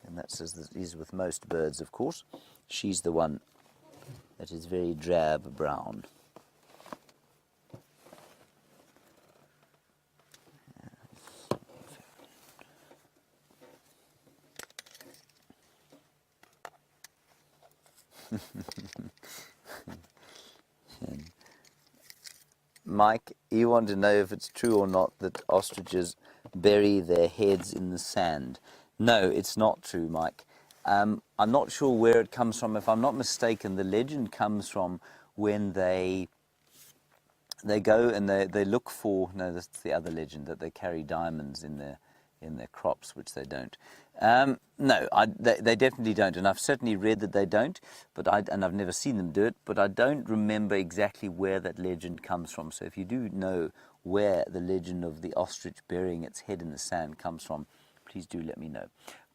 And that's as it is with most birds, of course. She's the one that is very drab brown. Mike, you want to know if it's true or not that ostriches bury their heads in the sand. No, it's not true, Mike. I'm not sure where it comes from. If I'm not mistaken, the legend comes from when they go and they look for, no, that's the other legend, that they carry diamonds in their crops, which they don't. No, they definitely don't, and I've certainly read that they don't, and I've never seen them do it, but I don't remember exactly where that legend comes from. So if you do know where the legend of the ostrich burying its head in the sand comes from, please do let me know.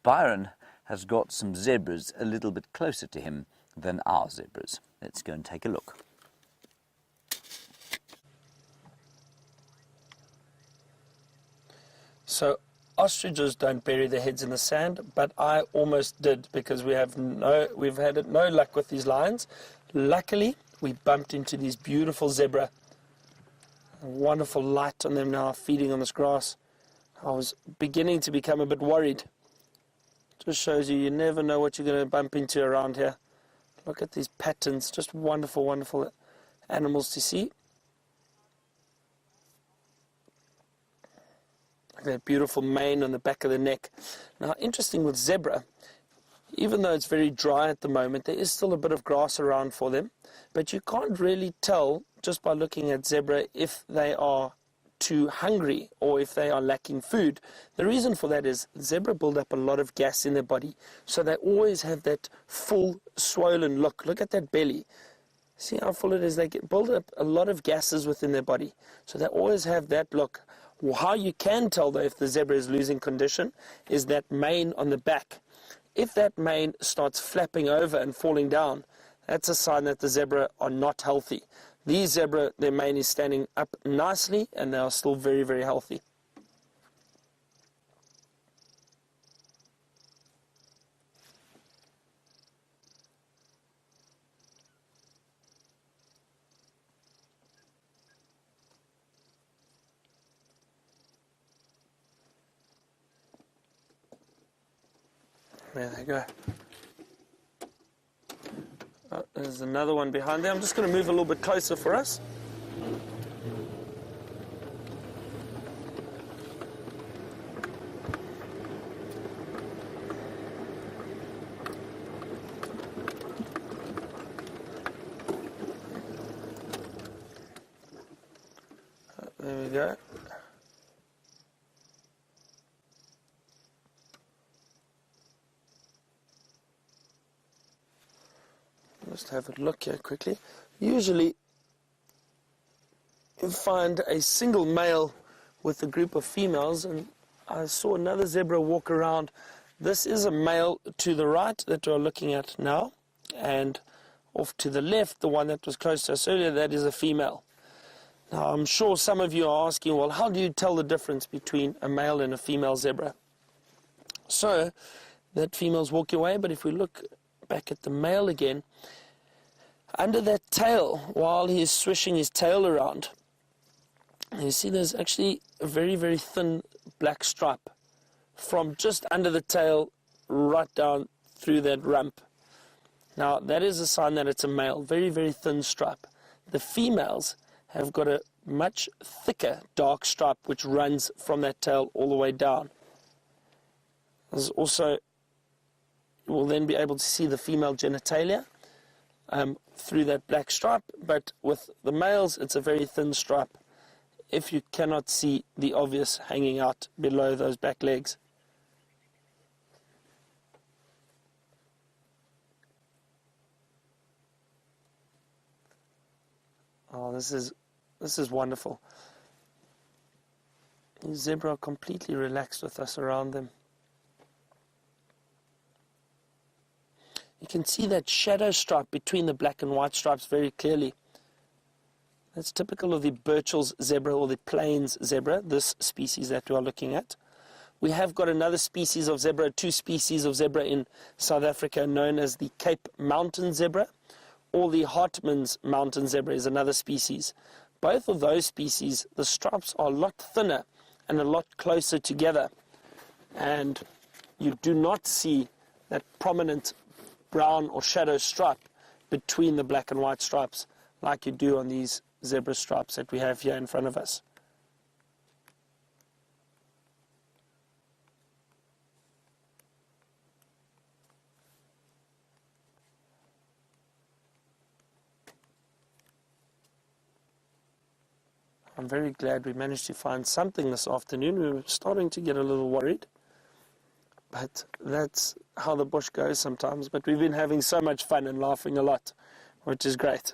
Byron has got some zebras a little bit closer to him than our zebras. Let's go and take a look. So ostriches don't bury their heads in the sand, but I almost did, because we've had no luck with these lions. Luckily, we bumped into these beautiful zebra. A wonderful light on them now, feeding on this grass. I was beginning to become a bit worried. Just shows you never know what you're going to bump into around here. Look at these patterns, just wonderful, wonderful animals to see. That beautiful mane on the back of the neck. Now, interesting with zebra, even though it's very dry at the moment, there is still a bit of grass around for them, but you can't really tell just by looking at zebra if they are too hungry or if they are lacking food. The reason for that is zebra build up a lot of gas in their body, so they always have that full, swollen look. Look at that belly. See how full it is? They build up a lot of gases within their body, so they always have that look. How you can tell, though, if the zebra is losing condition is that mane on the back. If that mane starts flapping over and falling down, that's a sign that the zebra are not healthy. These zebra, their mane is standing up nicely, and they are still very, very healthy. There they go. Oh, there's another one behind there. I'm just going to move a little bit closer for us. There we go. Just have a look here quickly. Usually you find a single male with a group of females, and I saw another zebra walk around. This is a male to the right that we're looking at now, and off to the left, the one that was close to us earlier, that is a female. Now, I'm sure some of you are asking, well, how do you tell the difference between a male and a female zebra? So, that female's walking away, but if we look back at the male again, under that tail, while he's swishing his tail around, you see there's actually a very, very thin black stripe from just under the tail right down through that rump. Now, that is a sign that it's a male, very, very thin stripe. The females have got a much thicker dark stripe which runs from that tail all the way down. There's also, you will then be able to see the female genitalia through that black stripe, but with the males it's a very thin stripe if you cannot see the obvious hanging out below those back legs. Oh, this is wonderful. The zebra are completely relaxed with us around them. You can see that shadow stripe between the black and white stripes very clearly. That's typical of the Burchell's zebra or the plains zebra, this species that we are looking at. We have got another species of zebra, two species of zebra in South Africa known as the Cape Mountain zebra, or the Hartman's mountain zebra is another species. Both of those species, the stripes are a lot thinner and a lot closer together, and you do not see that prominent brown or shadow stripe between the black and white stripes like you do on these zebra stripes that we have here in front of us. I'm very glad we managed to find something this afternoon. We were starting to get a little worried, but that's how the bush goes sometimes. But we've been having so much fun and laughing a lot, which is great.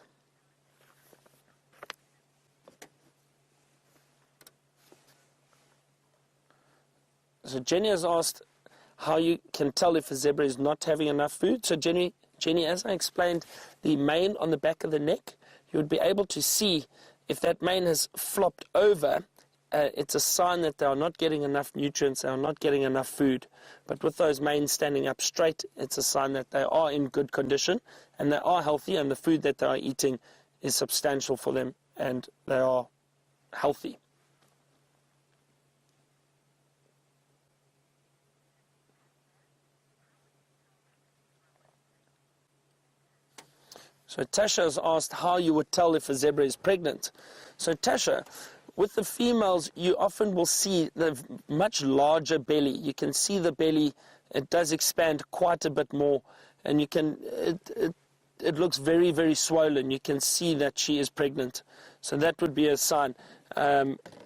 So Jenny has asked how you can tell if a zebra is not having enough food. So Jenny, as I explained, the mane on the back of the neck, you would be able to see if that mane has flopped over, it's a sign that they are not getting enough nutrients, they are not getting enough food. But with those manes standing up straight, it's a sign that they are in good condition and they are healthy, and the food that they are eating is substantial for them and they are healthy. So Tasha has asked how you would tell if a zebra is pregnant. So Tasha, with the females, you often will see the much larger belly. You can see the belly, it does expand quite a bit more, and you can, it looks very, very swollen. You can see that she is pregnant. So that would be a sign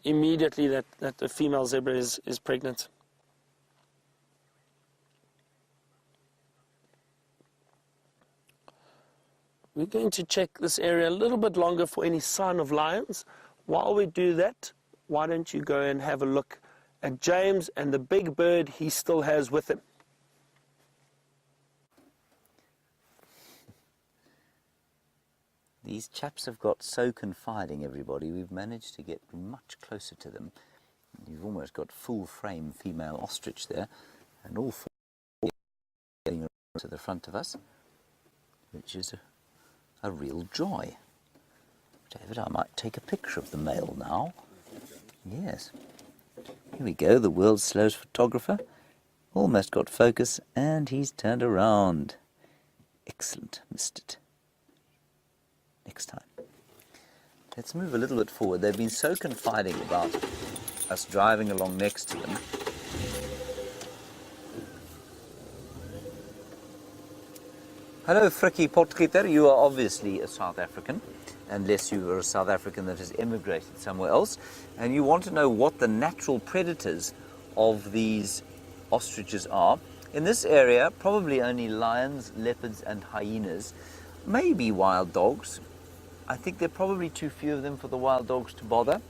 immediately that the female zebra is pregnant. We're going to check this area a little bit longer for any sign of lions. While we do that, why don't you go and have a look at James and the big bird he still has with him. These chaps have got so confiding, everybody. We've managed to get much closer to them. You've almost got full-frame female ostrich there, and all four getting around to the front of us, which is a real joy. David, I might take a picture of the male now. Yes. Here we go, the world's slowest photographer. Almost got focus, and he's turned around. Excellent, missed it. Next time. Let's move a little bit forward. They've been so confiding about us driving along next to them. Hello, Frikkie Potgieter. You are obviously a South African, unless you are a South African that has emigrated somewhere else, and you want to know what the natural predators of these ostriches are. In this area, probably only lions, leopards, and hyenas, maybe wild dogs. I think there are probably too few of them for the wild dogs to bother.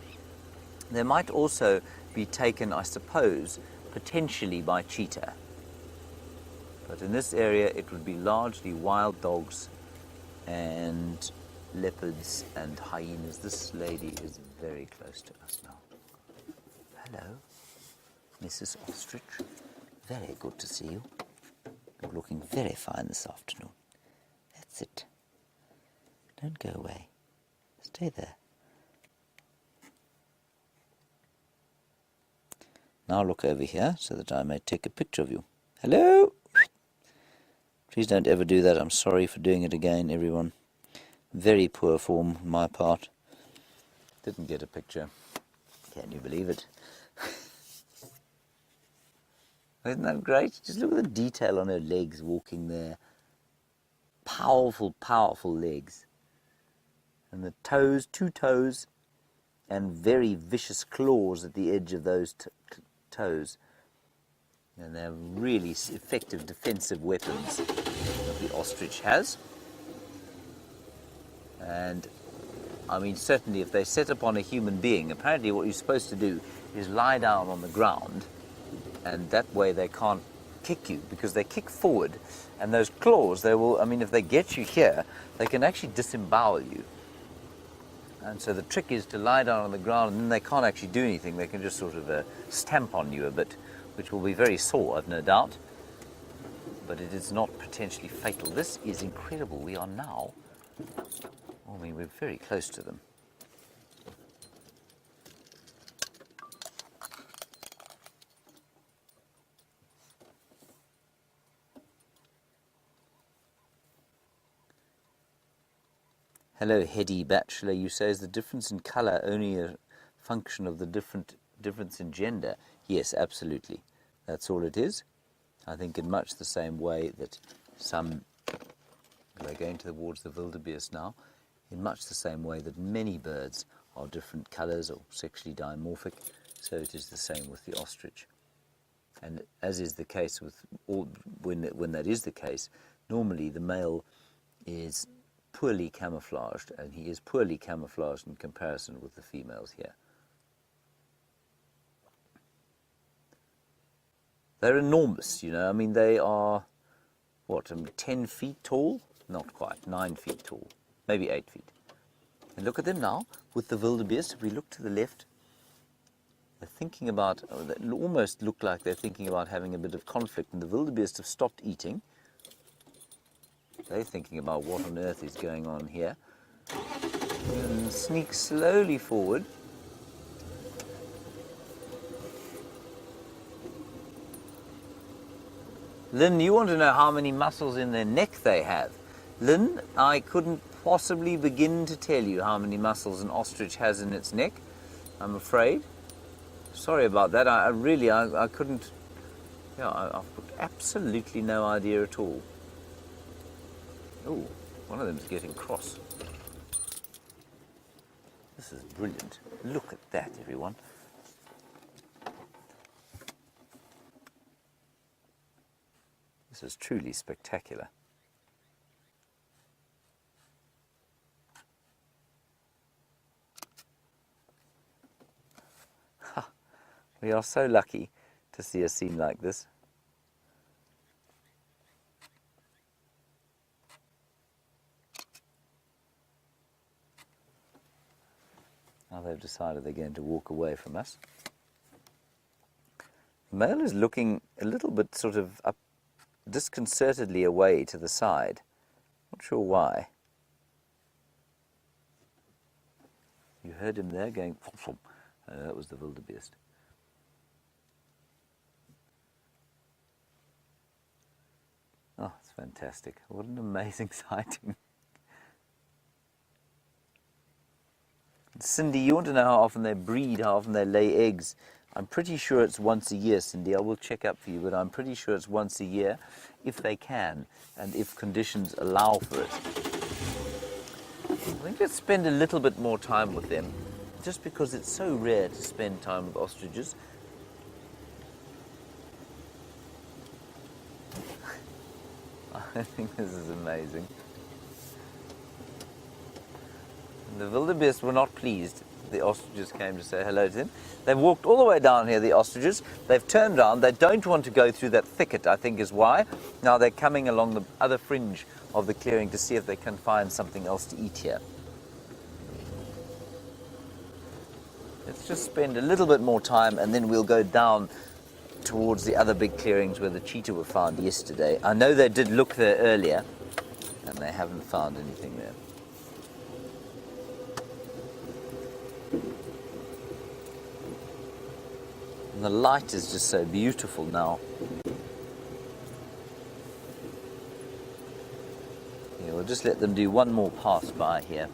They might also be taken, I suppose, potentially by cheetah. But in this area, it would be largely wild dogs and leopards and hyenas. This lady is very close to us now. Hello, Mrs. Ostrich. Very good to see you. You're looking very fine this afternoon. That's it. Don't go away. Stay there. Now look over here so that I may take a picture of you. Hello? Please don't ever do that. I'm sorry for doing it again, everyone. Very poor form on my part. Didn't get a picture. Can you believe it? Isn't that great? Just look at the detail on her legs walking there. Powerful, powerful legs. And the toes, two toes, and very vicious claws at the edge of those toes. And they're really effective defensive weapons that the ostrich has. And, I mean, certainly if they set upon a human being, apparently what you're supposed to do is lie down on the ground, and that way they can't kick you, because they kick forward, and those claws, they will, I mean, if they get you here, they can actually disembowel you. And so the trick is to lie down on the ground, and then they can't actually do anything. They can just sort of stamp on you a bit, which will be very sore, I've no doubt. But it is not potentially fatal. This is incredible. We are now, I mean, we're very close to them. Hello, heady bachelor. You say, is the difference in colour only a function of the difference in gender? Yes, absolutely. That's all it is. I think in much the same way that some, we're going towards the wildebeest now, in much the same way that many birds are different colours or sexually dimorphic, so it is the same with the ostrich. And as is the case with all, when that is the case, normally the male is poorly camouflaged, and he is poorly camouflaged in comparison with the females here. They're enormous, you know. I mean, they are, what, 10 feet tall? Not quite, 9 feet tall, maybe 8 feet. And look at them now with the wildebeest. If we look to the left, they're thinking about, they almost look like they're thinking about having a bit of conflict, and the wildebeest have stopped eating. They're thinking about what on earth is going on here. And sneak slowly forward. Lynn, you want to know how many muscles in their neck they have. Lynn, I couldn't possibly begin to tell you how many muscles an ostrich has in its neck, I'm afraid. Sorry about that. I really couldn't. Yeah, I've got absolutely no idea at all. Oh, one of them's getting cross. This is brilliant. Look at that, everyone. This is truly spectacular. Ha! We are so lucky to see a scene like this. Now they've decided they're going to walk away from us. The male is looking a little bit sort of up, disconcertedly away to the side. Not sure why. You heard him there going, that was the wildebeest. Oh, it's fantastic. What an amazing sighting. Cindy, you want to know how often they breed, how often they lay eggs. I'm pretty sure it's once a year, Cindy. I will check up for you, but I'm pretty sure it's once a year, if they can, and if conditions allow for it. I think let's spend a little bit more time with them, just because it's so rare to spend time with ostriches. I think this is amazing. The wildebeest were not pleased. The ostriches came to say hello to them. They've walked all the way down here, the ostriches. They've turned around. They don't want to go through that thicket, I think is why. Now they're coming along the other fringe of the clearing to see if they can find something else to eat here. Let's just spend a little bit more time, and then we'll go down towards the other big clearings where the cheetah were found yesterday. I know they did look there earlier, and they haven't found anything there. And the light is just so beautiful now. Yeah, we'll just let them do one more pass by here.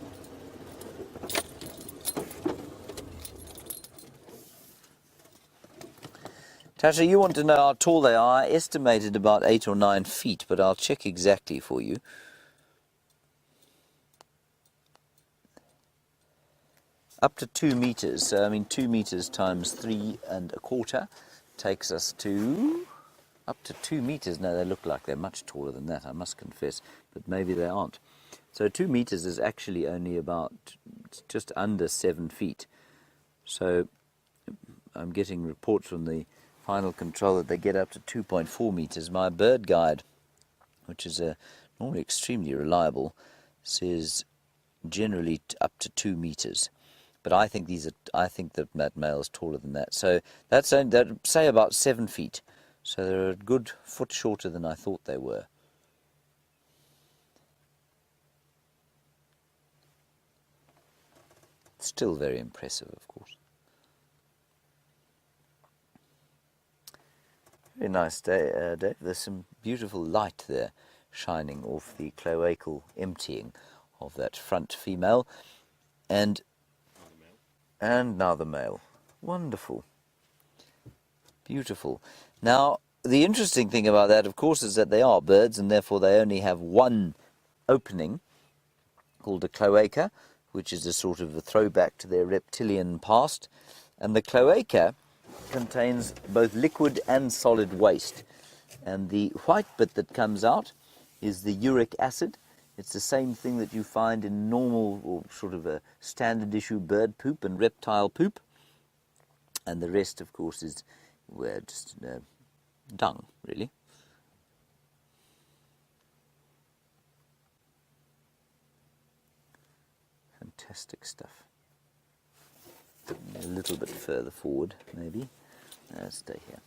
Tasha, you want to know how tall they are. I estimated about 8 or 9 feet, but I'll check exactly for you. Up to 2 meters. So, I mean, 2 meters times 3 1/4 takes us to up to 2 meters. No, they look like they're much taller than that, I must confess, but maybe they aren't. So 2 meters is actually only about just under 7 feet. So I'm getting reports from the final control that they get up to 2.4 meters. My bird guide, which is normally extremely reliable, says generally up to 2 meters. But I think that male is taller than that. So that's say about 7 feet. So they're a good foot shorter than I thought they were. Still very impressive, of course. Very nice day, Dave. There's some beautiful light there shining off the cloacal emptying of that front female. And now the male. Wonderful. Beautiful. Now, the interesting thing about that, of course, is that they are birds, and therefore they only have one opening called a cloaca, which is a sort of a throwback to their reptilian past. And the cloaca contains both liquid and solid waste. And the white bit that comes out is the uric acid. It's the same thing that you find in normal or sort of a standard issue bird poop and reptile poop. And the rest, of course, is just dung, really. Fantastic stuff. A little bit further forward, maybe. Stay here.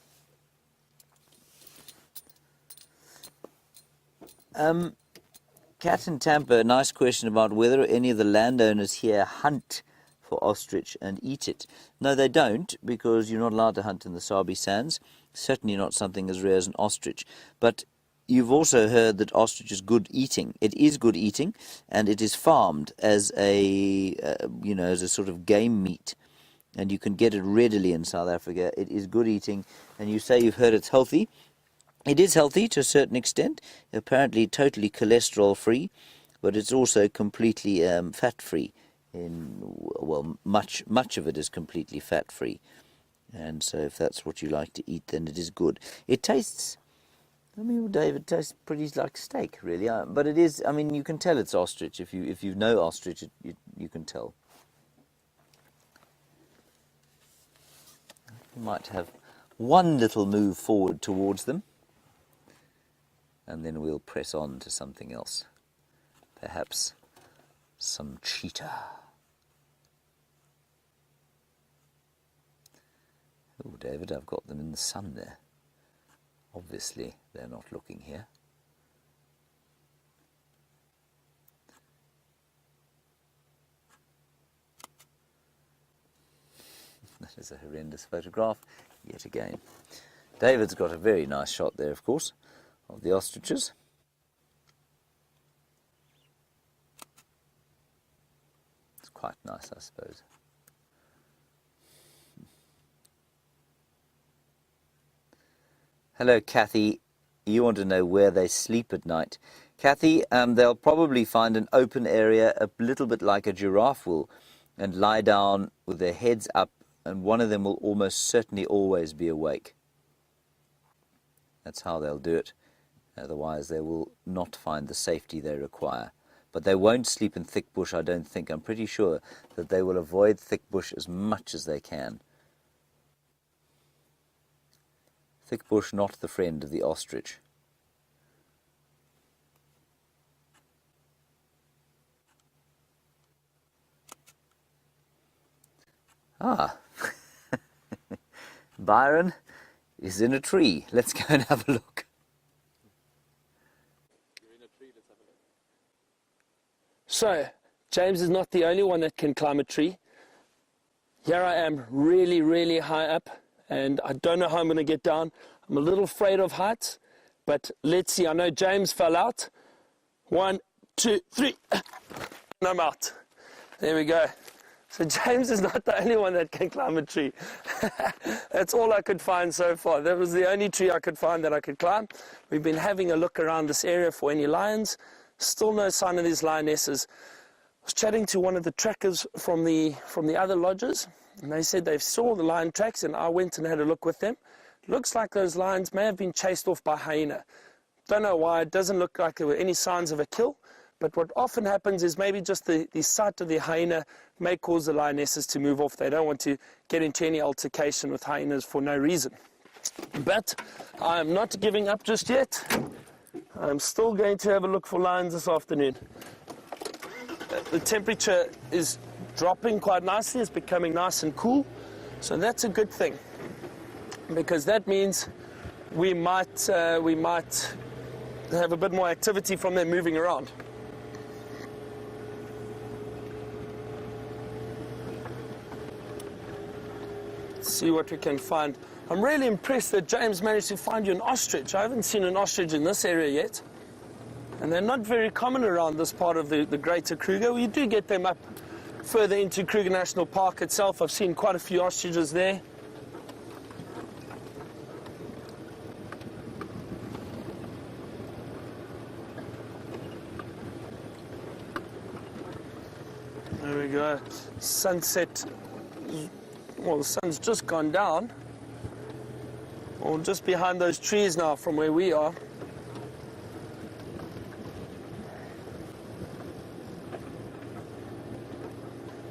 Cat in Tampa, a nice question about whether any of the landowners here hunt for ostrich and eat it. No, they don't, because you're not allowed to hunt in the Sabi Sands. Certainly not something as rare as an ostrich. But you've also heard that ostrich is good eating. It is good eating, and it is farmed as as a sort of game meat. And you can get it readily in South Africa. It is good eating. And you say you've heard it's healthy. It is healthy to a certain extent. Apparently totally cholesterol-free, but it's also completely fat-free. Much of it is completely fat-free. And so if that's what you like to eat, then it is good. It tastes, Dave, it tastes pretty like steak, really. But it is, you can tell it's ostrich. If you know ostrich, you can tell. You might have one little move forward towards them, and then we'll press on to something else. Perhaps some cheetah. Oh, David, I've got them in the sun there. Obviously, they're not looking here. That is a horrendous photograph, yet again. David's got a very nice shot there, of course, of the ostriches. It's quite nice, I suppose. Hello, Kathy. You want to know where they sleep at night. Kathy, they'll probably find an open area a little bit like a giraffe will and lie down with their heads up, and one of them will almost certainly always be awake. That's how they'll do it. Otherwise, they will not find the safety they require. But they won't sleep in thick bush, I don't think. I'm pretty sure that they will avoid thick bush as much as they can. Thick bush, not the friend of the ostrich. Ah, Byron is in a tree. Let's go and have a look. You're in a tree, let's have a look. So, James is not the only one that can climb a tree. Here I am, really, really high up, and I don't know how I'm going to get down. I'm a little afraid of heights, but let's see. I know James fell out. 1, 2, 3, and I'm out. There we go. So James is not the only one that can climb a tree. That's all I could find so far. That was the only tree I could find that I could climb. We've been having a look around this area for any lions. Still no sign of these lionesses. I was chatting to one of the trackers from the other lodges, and they said they saw the lion tracks, and I went and had a look with them. Looks like those lions may have been chased off by hyena. Don't know why. It doesn't look like there were any signs of a kill, But what often happens is maybe just the sight of the hyena may cause the lionesses to move off. They don't want to get into any altercation with hyenas for no reason. But I'm not giving up just yet. I'm still going to have a look for lions this afternoon. The temperature is dropping quite nicely. It's becoming nice and cool. So that's a good thing, because that means we might have a bit more activity from them moving around. Let's see what we can find. I'm really impressed that James managed to find you an ostrich. I haven't seen an ostrich in this area yet. And they're not very common around this part of the Greater Kruger. We do get them up further into Kruger National Park itself. I've seen quite a few ostriches there. There we go. Sunset. Well, the sun's just gone down. Or just behind those trees now from where we are.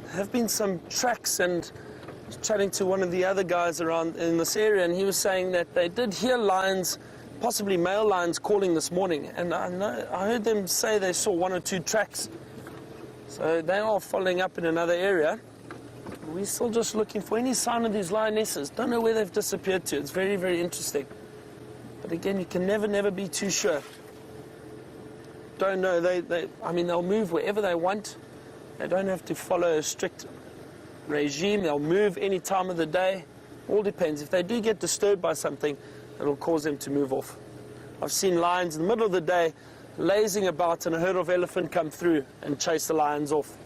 There have been some tracks, and I was chatting to one of the other guys around in this area, and he was saying that they did hear lions, possibly male lions, calling this morning. And I heard them say they saw 1 or 2 tracks. So they are following up in another area. We're still just looking for any sign of these lionesses. Don't know where they've disappeared to. It's very, very interesting. But again, you can never be too sure. Don't know. I mean, they'll move wherever they want. They don't have to follow a strict regime. They'll move any time of the day. All depends. If they do get disturbed by something, it'll cause them to move off. I've seen lions in the middle of the day lazing about, and a herd of elephant come through and chase the lions off.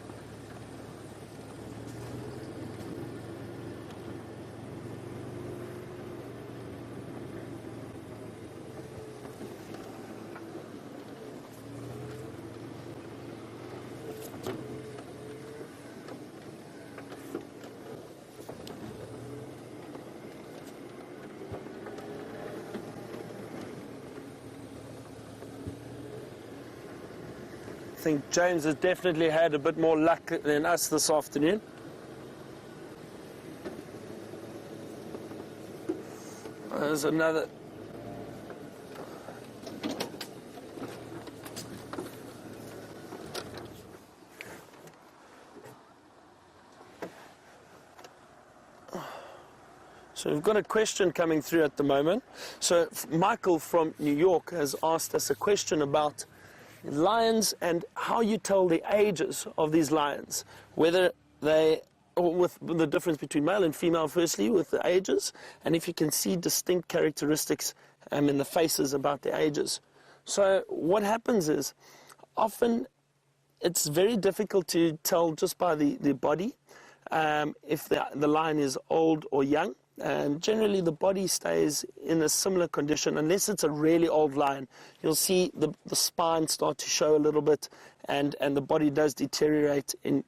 I think James has definitely had a bit more luck than us this afternoon. There's another. So we've got a question coming through at the moment. So Michael from New York has asked us a question about lions and how you tell the ages of these lions, whether they, or with the difference between male and female, firstly, with the ages, and if you can see distinct characteristics in the faces about the ages. So what happens is, often it's very difficult to tell just by the body if the lion is old or young. And generally the body stays in a similar condition unless it's a really old lion. You'll see the spine start to show a little bit, and the body does deteriorate in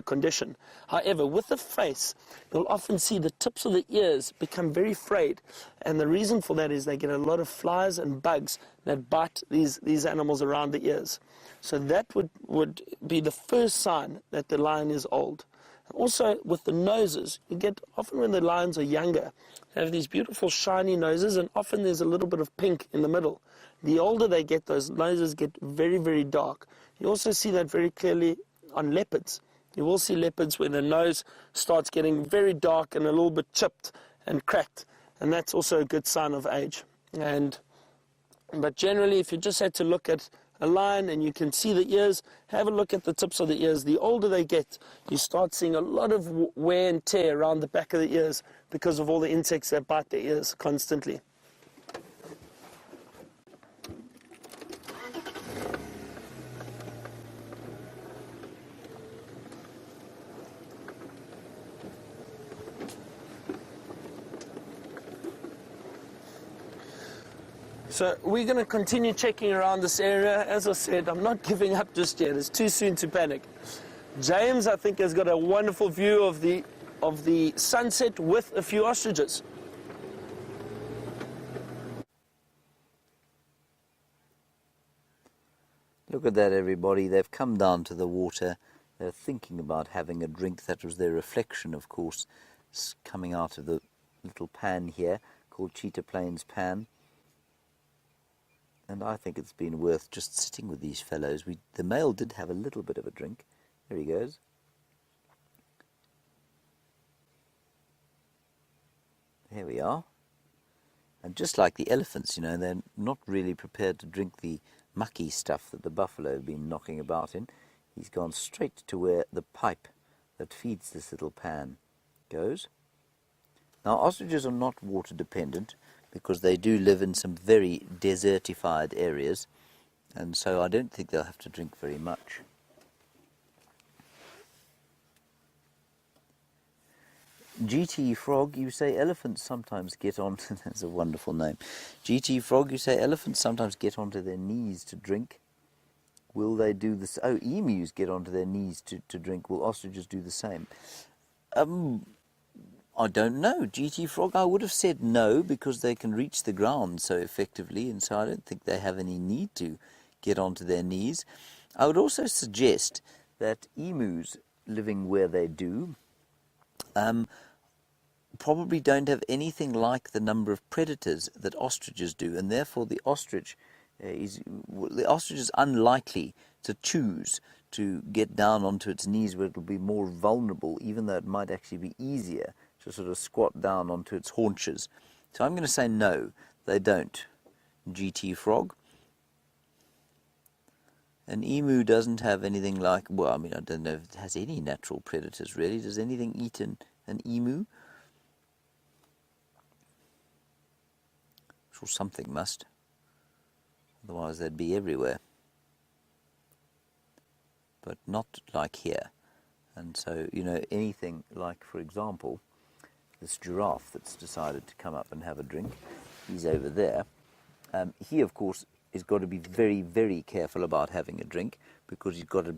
condition. However, with the face, you'll often see the tips of the ears become very frayed, and the reason for that is they get a lot of flies and bugs that bite these animals around the ears. So that would be the first sign that the lion is old. Also, with the noses, you get often when the lions are younger, they have these beautiful shiny noses, and often there's a little bit of pink in the middle. The older they get, those noses get very, very dark. You also see that very clearly on leopards. You will see leopards where the nose starts getting very dark and a little bit chipped and cracked, and that's also a good sign of age. But generally, if you just had to look at a lion and you can see the ears, have a look at the tips of the ears. The older they get, you start seeing a lot of wear and tear around the back of the ears because of all the insects that bite their ears constantly. So we're going to continue checking around this area. As I said, I'm not giving up just yet. It's too soon to panic. James, I think, has got a wonderful view of the sunset with a few ostriches. Look at that, everybody. They've come down to the water. They're thinking about having a drink. That was their reflection, of course, coming out of the little pan here called Cheetah Plains Pan. And I think it's been worth just sitting with these fellows. The male did have a little bit of a drink. There he goes. There we are. And just like the elephants, you know, they're not really prepared to drink the mucky stuff that the buffalo have been knocking about in. He's gone straight to where the pipe that feeds this little pan goes. Now, ostriches are not water dependent because they do live in some very desertified areas, and so I don't think they'll have to drink very much. GT Frog, you say elephants sometimes get on, that's a wonderful name. GT Frog, you say elephants sometimes get onto their knees to drink. Will they do this? Oh, emus get onto their knees to drink. Will ostriches do the same? I don't know. GT Frog, I would have said no because they can reach the ground so effectively, and so I don't think they have any need to get onto their knees. I would also suggest that emus living where they do probably don't have anything like the number of predators that ostriches do, and therefore the ostrich is unlikely to choose to get down onto its knees where it will be more vulnerable, even though it might actually be easier to sort of squat down onto its haunches. So I'm going to say no, they don't. GT Frog. An emu doesn't have anything like, well, I mean, I don't know if it has any natural predators really. Does anything eat an emu? Sure, something must. Otherwise they'd be everywhere. But not like here. And so, you know, anything like, for example, this giraffe that's decided to come up and have a drink, he's over there. He, of course, has got to be very, very careful about having a drink because he's got to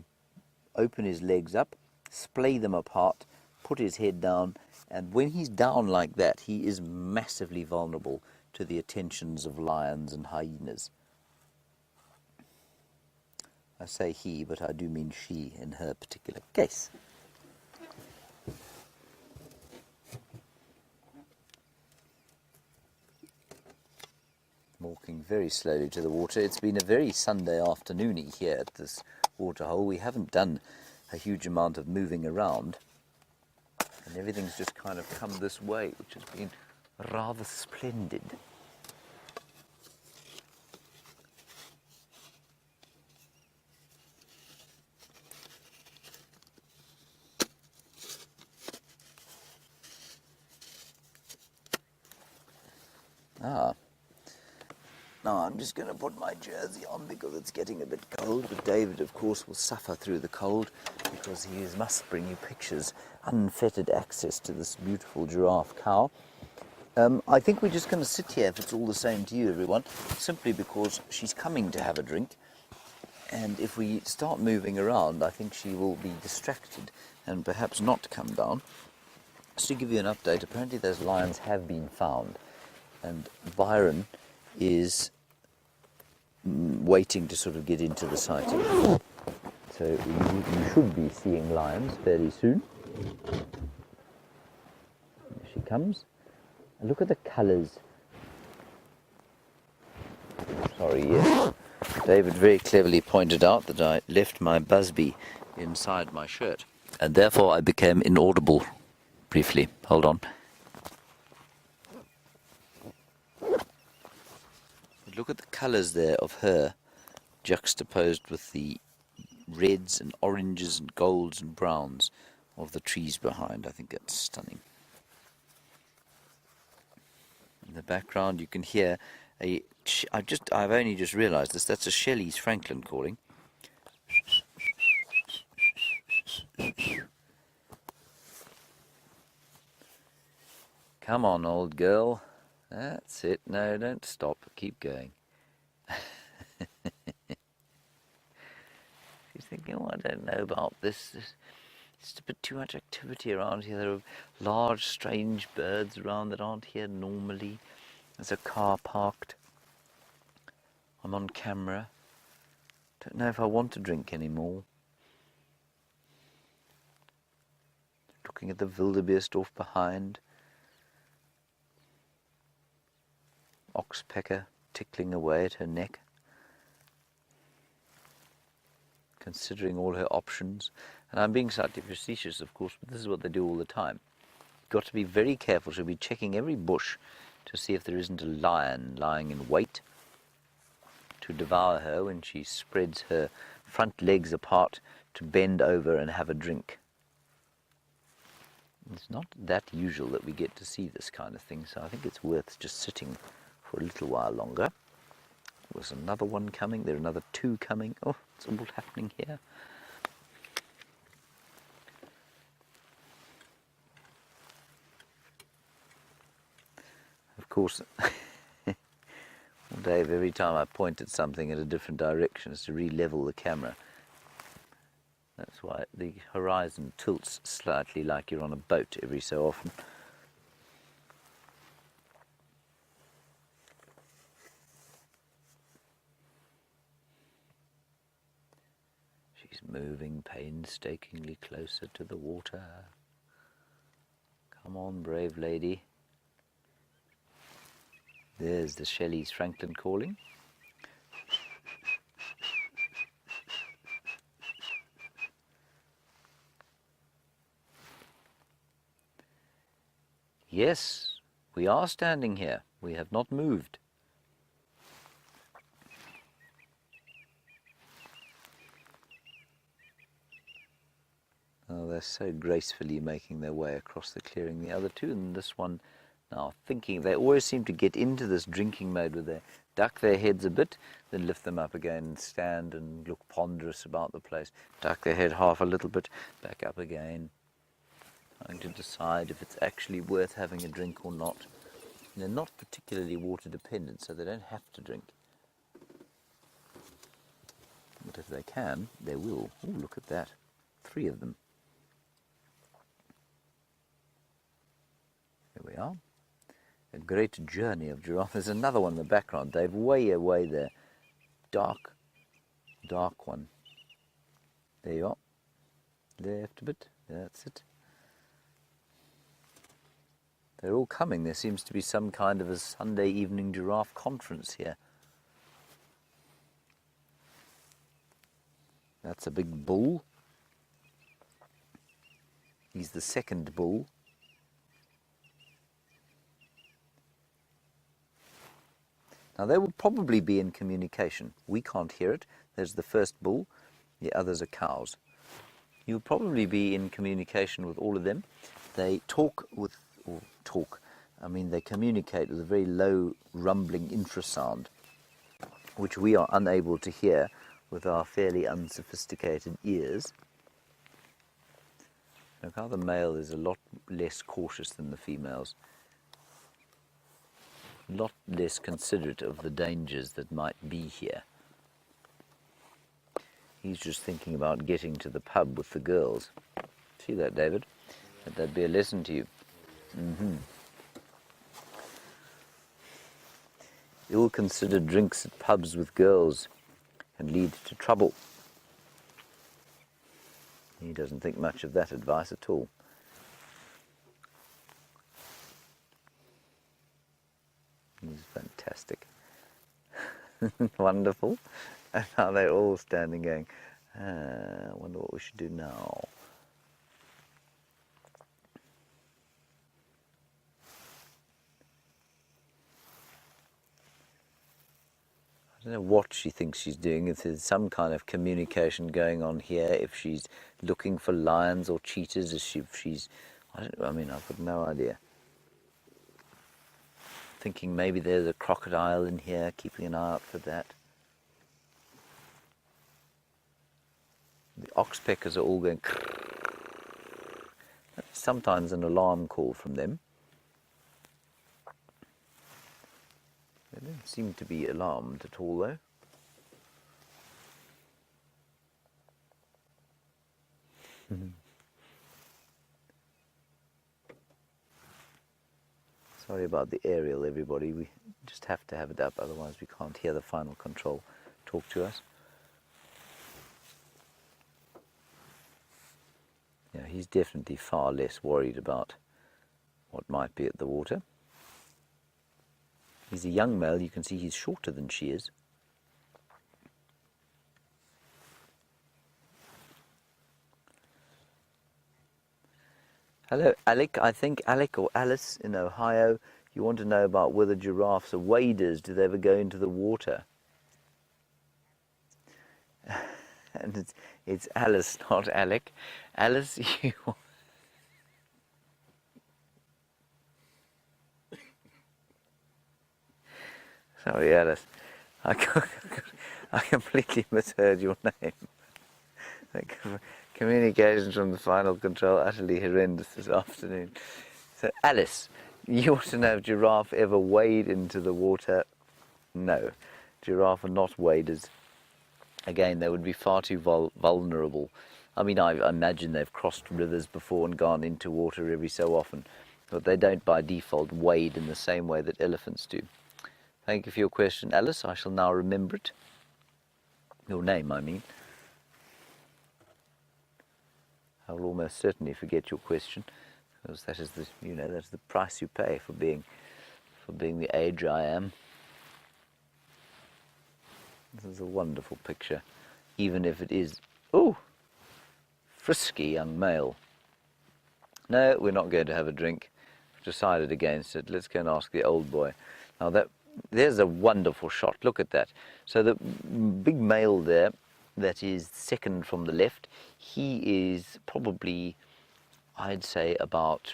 open his legs up, splay them apart, put his head down, and when he's down like that, he is massively vulnerable to the attentions of lions and hyenas. I say he, but I do mean she in her particular case. Walking very slowly to the water. It's been a very Sunday afternoony here at this waterhole. We haven't done a huge amount of moving around, and everything's just kind of come this way, which has been rather splendid. Now I'm just going to put my jersey on because it's getting a bit cold, but David, of course, will suffer through the cold because he must bring you pictures, unfettered access to this beautiful giraffe cow. I think we're just going to sit here, if it's all the same to you, everyone, simply because she's coming to have a drink, and if we start moving around, I think she will be distracted and perhaps not come down. Just to give you an update, apparently those lions have been found, and Byron is waiting to sort of get into the sighting. So you should be seeing lions fairly soon. There she comes. And look at the colours. Sorry, yes. David very cleverly pointed out that I left my busby inside my shirt, and therefore I became inaudible briefly. Hold on. Look at the colours there of her juxtaposed with the reds and oranges and golds and browns of the trees behind. I think that's stunning. In the background you can hear I've only just realised this, that's a Shelley's Franklin calling. Come on, old girl. That's it. No, don't stop. Keep going. She's thinking, oh, I don't know about this. It's a bit too much activity around here. There are large, strange birds around that aren't here normally. There's a car parked. I'm on camera. Don't know if I want to drink anymore. Looking at the wildebeest behind. Oxpecker tickling away at her neck. Considering all her options. And I'm being slightly facetious, of course, but this is what they do all the time. You've got to be very careful. She'll be checking every bush to see if there isn't a lion lying in wait to devour her when she spreads her front legs apart to bend over and have a drink. It's not that usual that we get to see this kind of thing, so I think it's worth just sitting for a little while longer. There's another one coming. There are another two coming. Oh, it's all happening here. Of course, Dave, every time I point at something in a different direction is to re-level the camera. That's why the horizon tilts slightly like you're on a boat every so often. She's moving painstakingly closer to the water. Come on, brave lady. There's the Shelley's Franklin calling. Yes, we are standing here. We have not moved. Oh, they're so gracefully making their way across the clearing. The other two, and this one now thinking, they always seem to get into this drinking mode where they duck their heads a bit, then lift them up again and stand and look ponderous about the place. Duck their head half a little bit, back up again. Trying to decide if it's actually worth having a drink or not. And they're not particularly water dependent, so they don't have to drink. But if they can, they will. Oh, look at that. 3 of them. Here we are. A great journey of giraffe. There's another one in the background, Dave, way away there. Dark one. There you are. Left a bit. That's it. They're all coming. There seems to be some kind of a Sunday evening giraffe conference here. That's a big bull. He's the second bull. Now they will probably be in communication. We can't hear it. There's the first bull. The others are cows. You'll probably be in communication with all of them. They they communicate with a very low rumbling infrasound, which we are unable to hear with our fairly unsophisticated ears. Look how the male is a lot less cautious than the females. A lot less considerate of the dangers that might be here. He's just thinking about getting to the pub with the girls. See that, David? Let that be a lesson to you. Ill-considered drinks at pubs with girls can lead to trouble. He doesn't think much of that advice at all. He's fantastic. Wonderful. And now they're all standing going, I wonder what we should do now. I don't know what she thinks she's doing, if there's some kind of communication going on here, if she's looking for lions or cheetahs, if she's, I've got no idea. Thinking maybe there's a crocodile in here, keeping an eye out for that. The oxpeckers are all going, that's sometimes an alarm call from them. They don't seem to be alarmed at all, though. Sorry about the aerial, everybody. We just have to have it up, otherwise we can't hear the final control talk to us. Yeah, he's definitely far less worried about what might be at the water. He's a young male. You can see he's shorter than she is. Hello, Alec. I think Alec or Alice in Ohio. You want to know about whether giraffes are waders. Do they ever go into the water? And it's Alice, not Alec. Alice, you... Sorry, Alice. I completely misheard your name. Communications from the final control utterly horrendous this afternoon. So, Alice, you want to know if giraffe ever wade into the water? No. Giraffe are not waders. Again, they would be far too vulnerable. I mean, I imagine they've crossed rivers before and gone into water every so often, but they don't by default wade in the same way that elephants do. Thank you for your question, Alice. I shall now remember it. Your name, I mean. I will almost certainly forget your question, because that is the, that's the price you pay for being the age I am. This is a wonderful picture, even if it is, frisky young male. No, we're not going to have a drink. We've decided against it. Let's go and ask the old boy. Now there's a wonderful shot. Look at that. So the big male there, that is second from the left, he is probably, I'd say, about,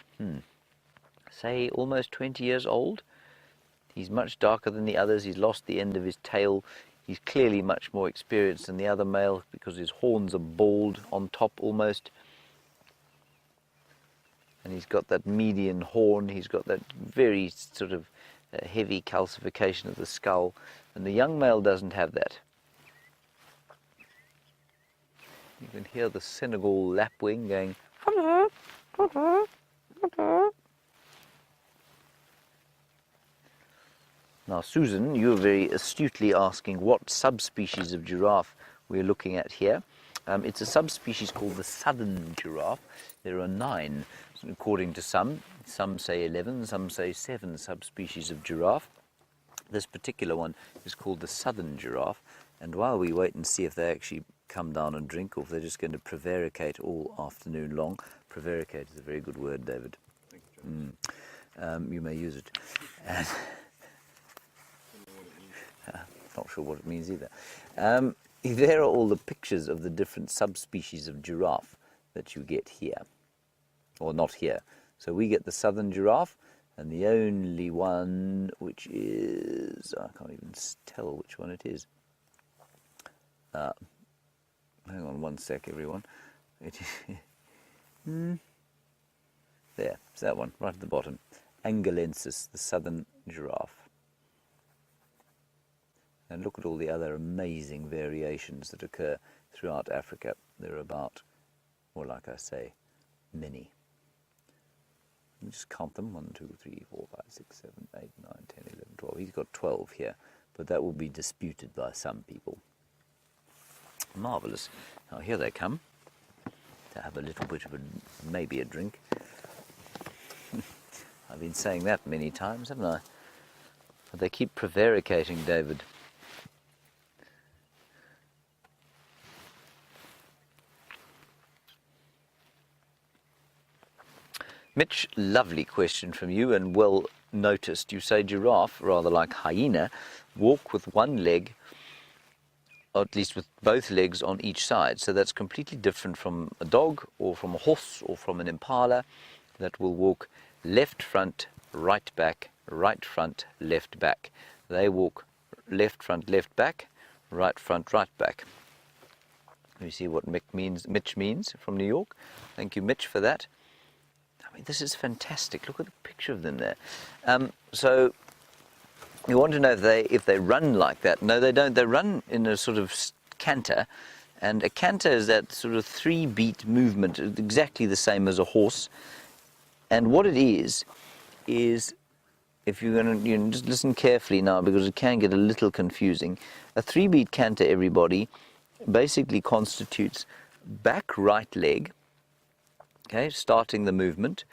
say almost 20 years old. He's much darker than the others. He's lost the end of his tail. He's clearly much more experienced than the other male because his horns are bald on top almost. And he's got that median horn. He's got that very sort of heavy calcification of the skull. And the young male doesn't have that. You can hear the Senegal lapwing going. Now, Susan, you're very astutely asking what subspecies of giraffe we're looking at here. It's a subspecies called the southern giraffe. There are 9, according to some. Some say 11, some say 7 subspecies of giraffe. This particular one is called the southern giraffe. And while we wait and see if they actually come down and drink, or if they're just going to prevaricate all afternoon long. Prevaricate is a very good word, David. Thank you, John. You may use it. And not sure what it means either. There are all the pictures of the different subspecies of giraffe that you get here, or not here. So we get the southern giraffe, and the only one which is, I can't even tell which one it is. Hang on one sec, everyone. It is there, it's that one, right at the bottom. Angolensis, the southern giraffe. And look at all the other amazing variations that occur throughout Africa. There are about, well, like I say, many. Let me just count them. 1, 2, 3, 4, 5, 6, 7, 8, 9, 10, 11, 12. He's got 12 here, but that will be disputed by some people. Marvellous. Now here they come to have a little bit of maybe a drink. I've been saying that many times, haven't I? But they keep prevaricating, David. Mitch, lovely question from you, and well noticed. You say giraffe, rather like hyena, walk with one leg, or at least with both legs on each side. So that's completely different from a dog or from a horse or from an impala that will walk left front, right back, right front, left back. They walk left front, left back, right front, right back. You see what Mitch means from New York. Thank you, Mitch, for that. I mean, this is fantastic. Look at the picture of them there. So you want to know if they run like that. No, they don't. They run in a sort of canter, and a canter is that sort of 3-beat movement, exactly the same as a horse. And what it is if you're going to just listen carefully now, because it can get a little confusing. A 3-beat canter, everybody, basically constitutes back right leg, Okay, starting the movement,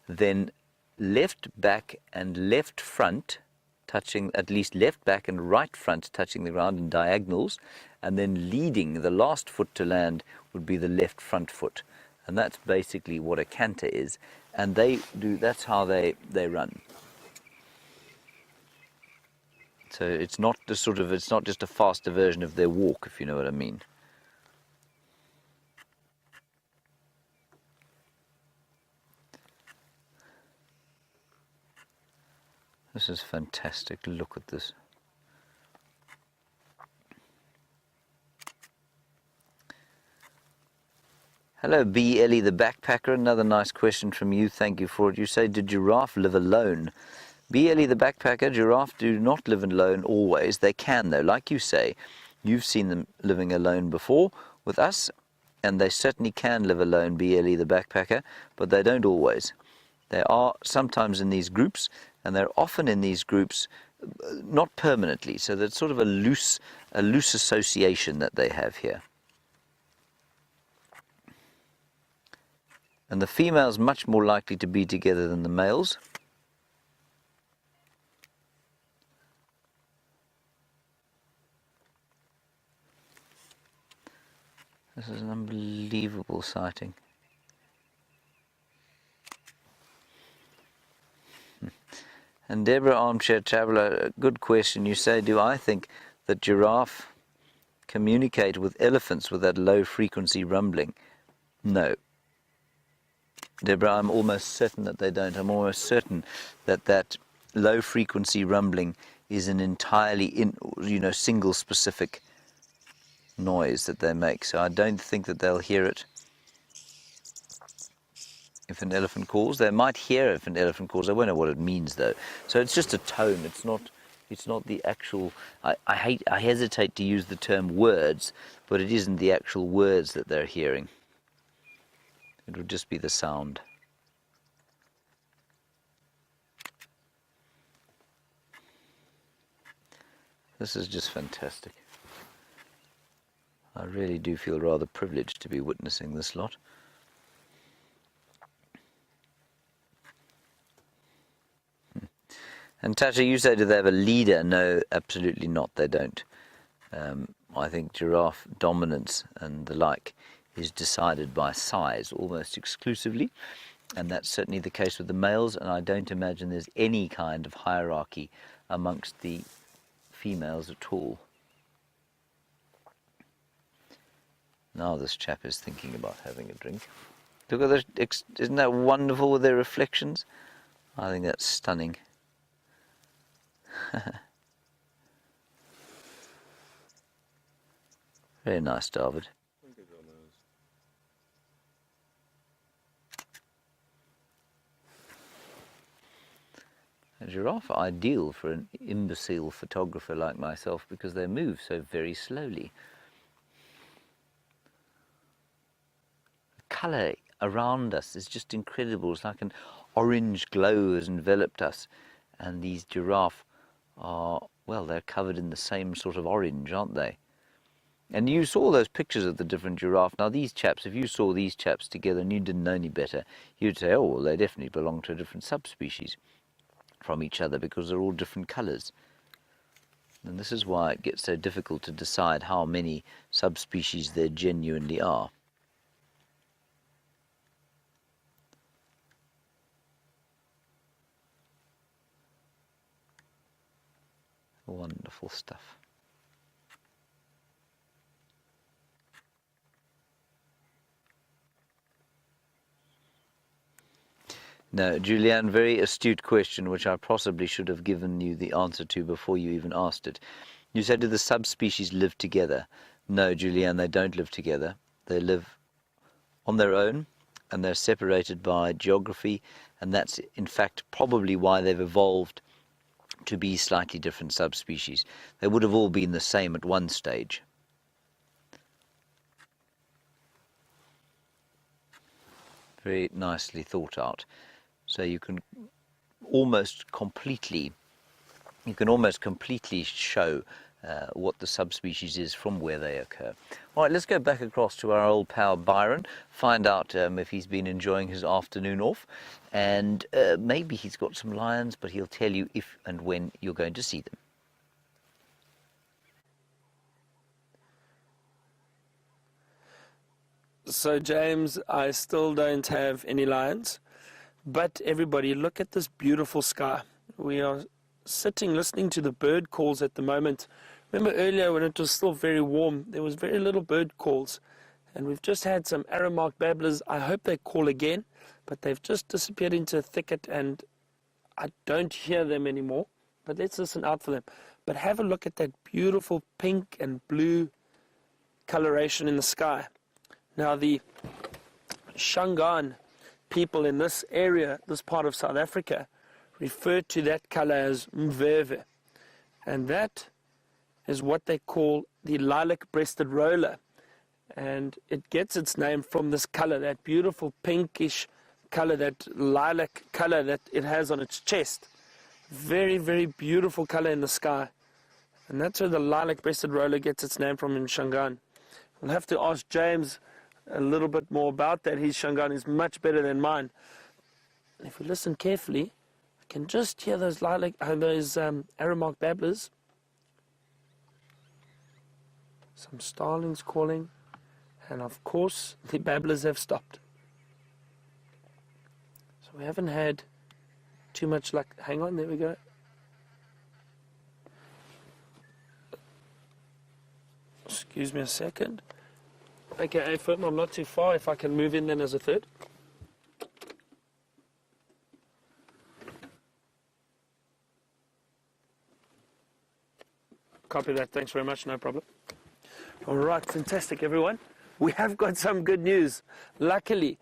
then left back and left front touching, at least left back and right front touching the ground in diagonals, and then leading the last foot to land would be the left front foot. And that's basically what a canter is. And that's how they run. So it's not it's not just a faster version of their walk, if you know what I mean. This is fantastic. Look at this. Hello, B. Ellie the Backpacker. Another nice question from you. Thank you for it. You say, did giraffe live alone? B. Ellie the Backpacker, giraffe do not live alone always. They can, though. Like you say, you've seen them living alone before with us, and they certainly can live alone, B. Ellie the Backpacker, but they don't always. They are sometimes in these groups, and they're often in these groups not permanently. So that's sort of a loose association that they have here. And the female's much more likely to be together than the males. This is an unbelievable sighting. And Deborah, Armchair Traveller, good question. You say, do I think that giraffe communicate with elephants with that low frequency rumbling? No. Deborah, I'm almost certain that they don't. I'm almost certain that that low frequency rumbling is an entirely single specific noise that they make. So I don't think that they'll hear it if an elephant calls. They might hear if an elephant calls. I won't know what it means though. So it's just a tone. It's not the actual. I hesitate to use the term words, but it isn't the actual words that they're hearing. It would just be the sound. This is just fantastic. I really do feel rather privileged to be witnessing this lot. And Tasha, you say, do they have a leader? No, absolutely not. They don't. I think giraffe dominance and the like is decided by size almost exclusively, and that's certainly the case with the males, and I don't imagine there's any kind of hierarchy amongst the females at all. Now this chap is thinking about having a drink. Look at this, isn't that wonderful with their reflections? I think that's stunning. Very nice, David. A giraffe are ideal for an imbecile photographer like myself because they move so very slowly. The colour around us is just incredible. It's like an orange glow has enveloped us, and these giraffe are, well, they're covered in the same sort of orange, aren't they? And you saw those pictures of the different giraffe. Now these chaps, if you saw these chaps together and you didn't know any better, you'd say, oh, well, they definitely belong to a different subspecies from each other because they're all different colours. And this is why it gets so difficult to decide how many subspecies there genuinely are. Wonderful stuff. No, Julianne, very astute question, which I possibly should have given you the answer to before you even asked it. You said, do the subspecies live together? No, Julianne, they don't live together. They live on their own, and they're separated by geography, and that's, in fact, probably why they've evolved to be slightly different subspecies. They would have all been the same at one stage. Very nicely thought out. So you can almost completely show what the subspecies is from where they occur. All right, let's go back across to our old pal Byron, find out if he's been enjoying his afternoon off, and maybe he's got some lions, but he'll tell you if and when you're going to see them. So James, I still don't have any lions, but everybody, look at this beautiful sky. We are sitting listening to the bird calls at the moment. Remember earlier when it was still very warm, there was very little bird calls, and we've just had some arrow-marked babblers. I hope they call again, but they've just disappeared into a thicket and I don't hear them anymore, but let's listen out for them. But have a look at that beautiful pink and blue coloration in the sky. Now the Shangaan people in this area, this part of South Africa, refer to that color as mveve, and that is what they call the lilac-breasted roller, and it gets its name from this color, that beautiful pinkish color, that lilac color that it has on its chest. Very, very beautiful color in the sky, and that's where the lilac-breasted roller gets its name from in Shangaan. We'll have to ask James a little bit more about that. His Shangaan is much better than mine. If we listen carefully, I can just hear those arrow-marked babblers. Some starlings calling, and of course the babblers have stopped. So we haven't had too much luck. Hang on, there we go. Excuse me a second. Okay, Afim, I'm not too far. If I can move in then as a third. Copy that. Thanks very much. No problem. All right, fantastic, everyone. We have got some good news. Luckily,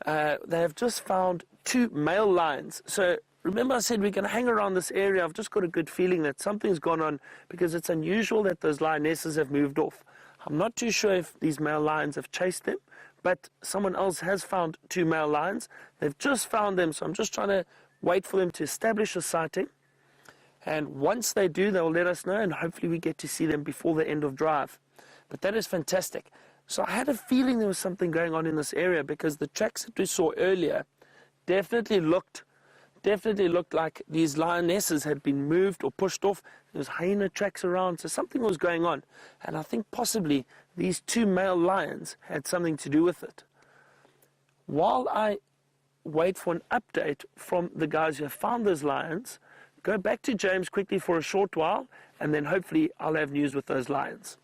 they have just found 2 male lions. So remember I said we're going to hang around this area. I've just got a good feeling that something's gone on because it's unusual that those lionesses have moved off. I'm not too sure if these male lions have chased them, but someone else has found 2 male lions. They've just found them, so I'm just trying to wait for them to establish a sighting. And once they do, they'll let us know, and hopefully we get to see them before the end of drive. But that is fantastic. So I had a feeling there was something going on in this area because the tracks that we saw earlier definitely looked like these lionesses had been moved or pushed off. There was hyena tracks around, so something was going on. And I think possibly these 2 male lions had something to do with it. While I wait for an update from the guys who have found those lions, go back to James quickly for a short while, and then hopefully I'll have news with those lions.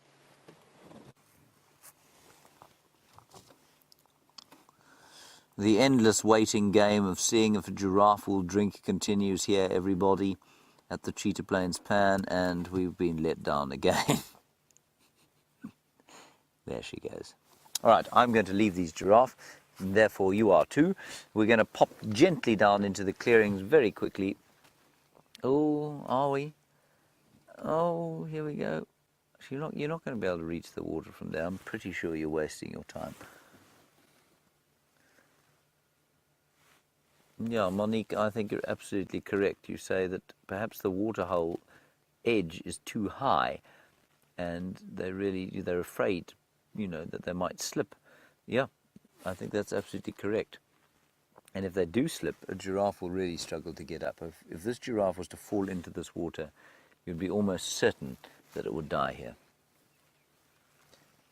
The endless waiting game of seeing if a giraffe will drink continues here, everybody, at the Cheetah Plains Pan, and we've been let down again. There she goes. All right, I'm going to leave these giraffe, and therefore you are too. We're going to pop gently down into the clearings very quickly. Oh, are we? Oh, here we go. You're not going to be able to reach the water from there. I'm pretty sure you're wasting your time. Yeah, Monique, I think you're absolutely correct. You say that perhaps the waterhole edge is too high, and they're afraid, that they might slip. Yeah, I think that's absolutely correct. And if they do slip, a giraffe will really struggle to get up. If this giraffe was to fall into this water, you'd be almost certain that it would die here.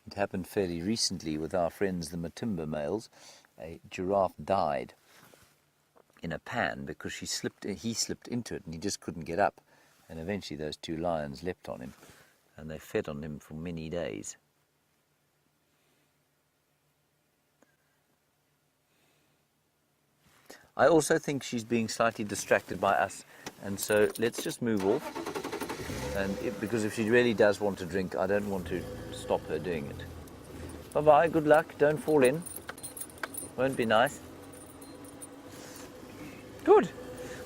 It happened fairly recently with our friends, the Matimba males. A giraffe died in a pan because he slipped into it and he just couldn't get up. And eventually those 2 lions leapt on him and they fed on him for many days. I also think she's being slightly distracted by us, and so let's just move off. And because if she really does want to drink, I don't want to stop her doing it. Bye-bye, good luck, don't fall in. Won't be nice. Good.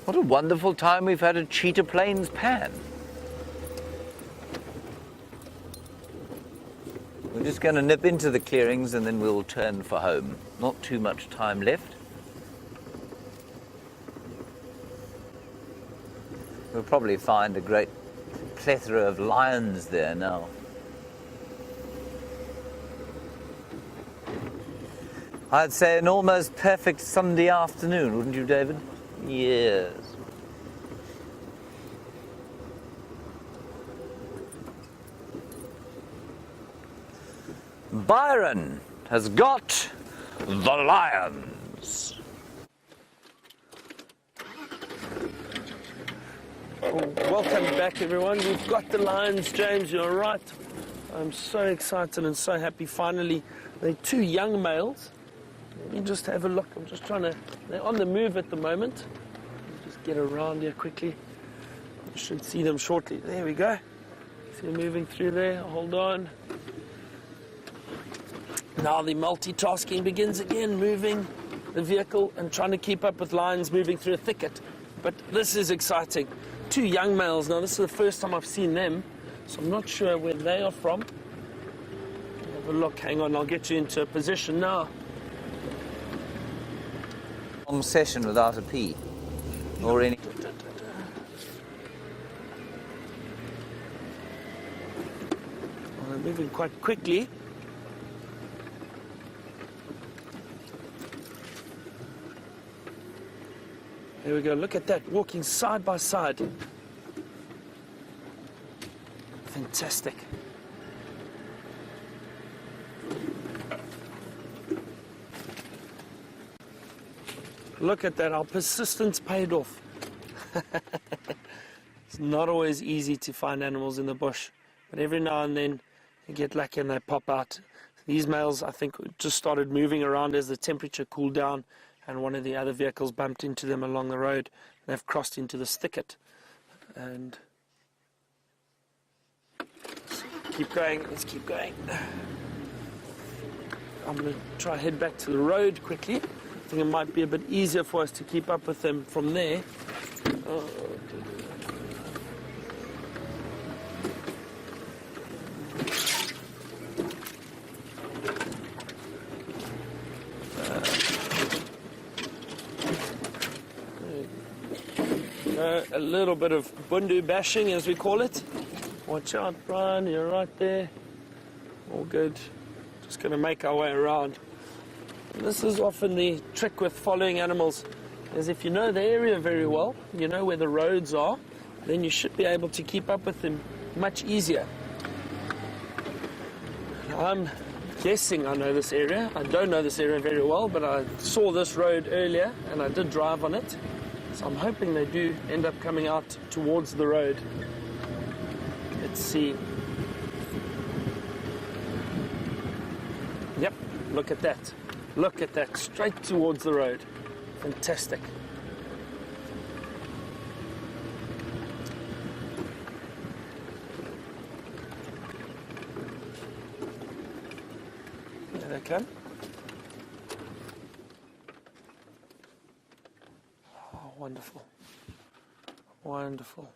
What a wonderful time we've had at Cheetah Plains Pan. We're just going to nip into the clearings and then we'll turn for home. Not too much time left. We'll probably find a great plethora of lions there now. I'd say an almost perfect Sunday afternoon, wouldn't you, David? Yes. Byron has got the lions. Welcome back, everyone. We've got the lions, James, you're right. I'm so excited and so happy. Finally, they're two young males. Let me just have a look. I'm just trying to... They're on the move at the moment. Just get around here quickly. You should see them shortly. There we go. See them moving through there. Hold on. Now the multitasking begins again, moving the vehicle and trying to keep up with lions moving through a thicket. But this is exciting. Two young males. Now, this is the first time I've seen them, so I'm not sure where they are from. Have a look. Hang on, I'll get you into a position now. Long session without a pee or any. Well, they're moving quite quickly. There we go, look at that, walking side by side. Fantastic. Look at that, our persistence paid off. It's not always easy to find animals in the bush, but every now and then you get lucky and they pop out. These males, I think, just started moving around as the temperature cooled down, and one of the other vehicles bumped into them along the road. They've crossed into this thicket. And keep going, let's keep going. I'm going to try head back to the road quickly. I think it might be a bit easier for us to keep up with them from there. A little bit of bundu bashing, as we call it. Watch out, Brian, you're right there. All good. Just going to make our way around. And this is often the trick with following animals, is if you know the area very well, you know where the roads are, then you should be able to keep up with them much easier. I'm guessing I know this area. I don't know this area very well, but I saw this road earlier and I did drive on it. So I'm hoping they do end up coming out towards the road. Let's see. Yep, look at that. Look at that, straight towards the road. Fantastic. There they come. Wonderful. Wonderful.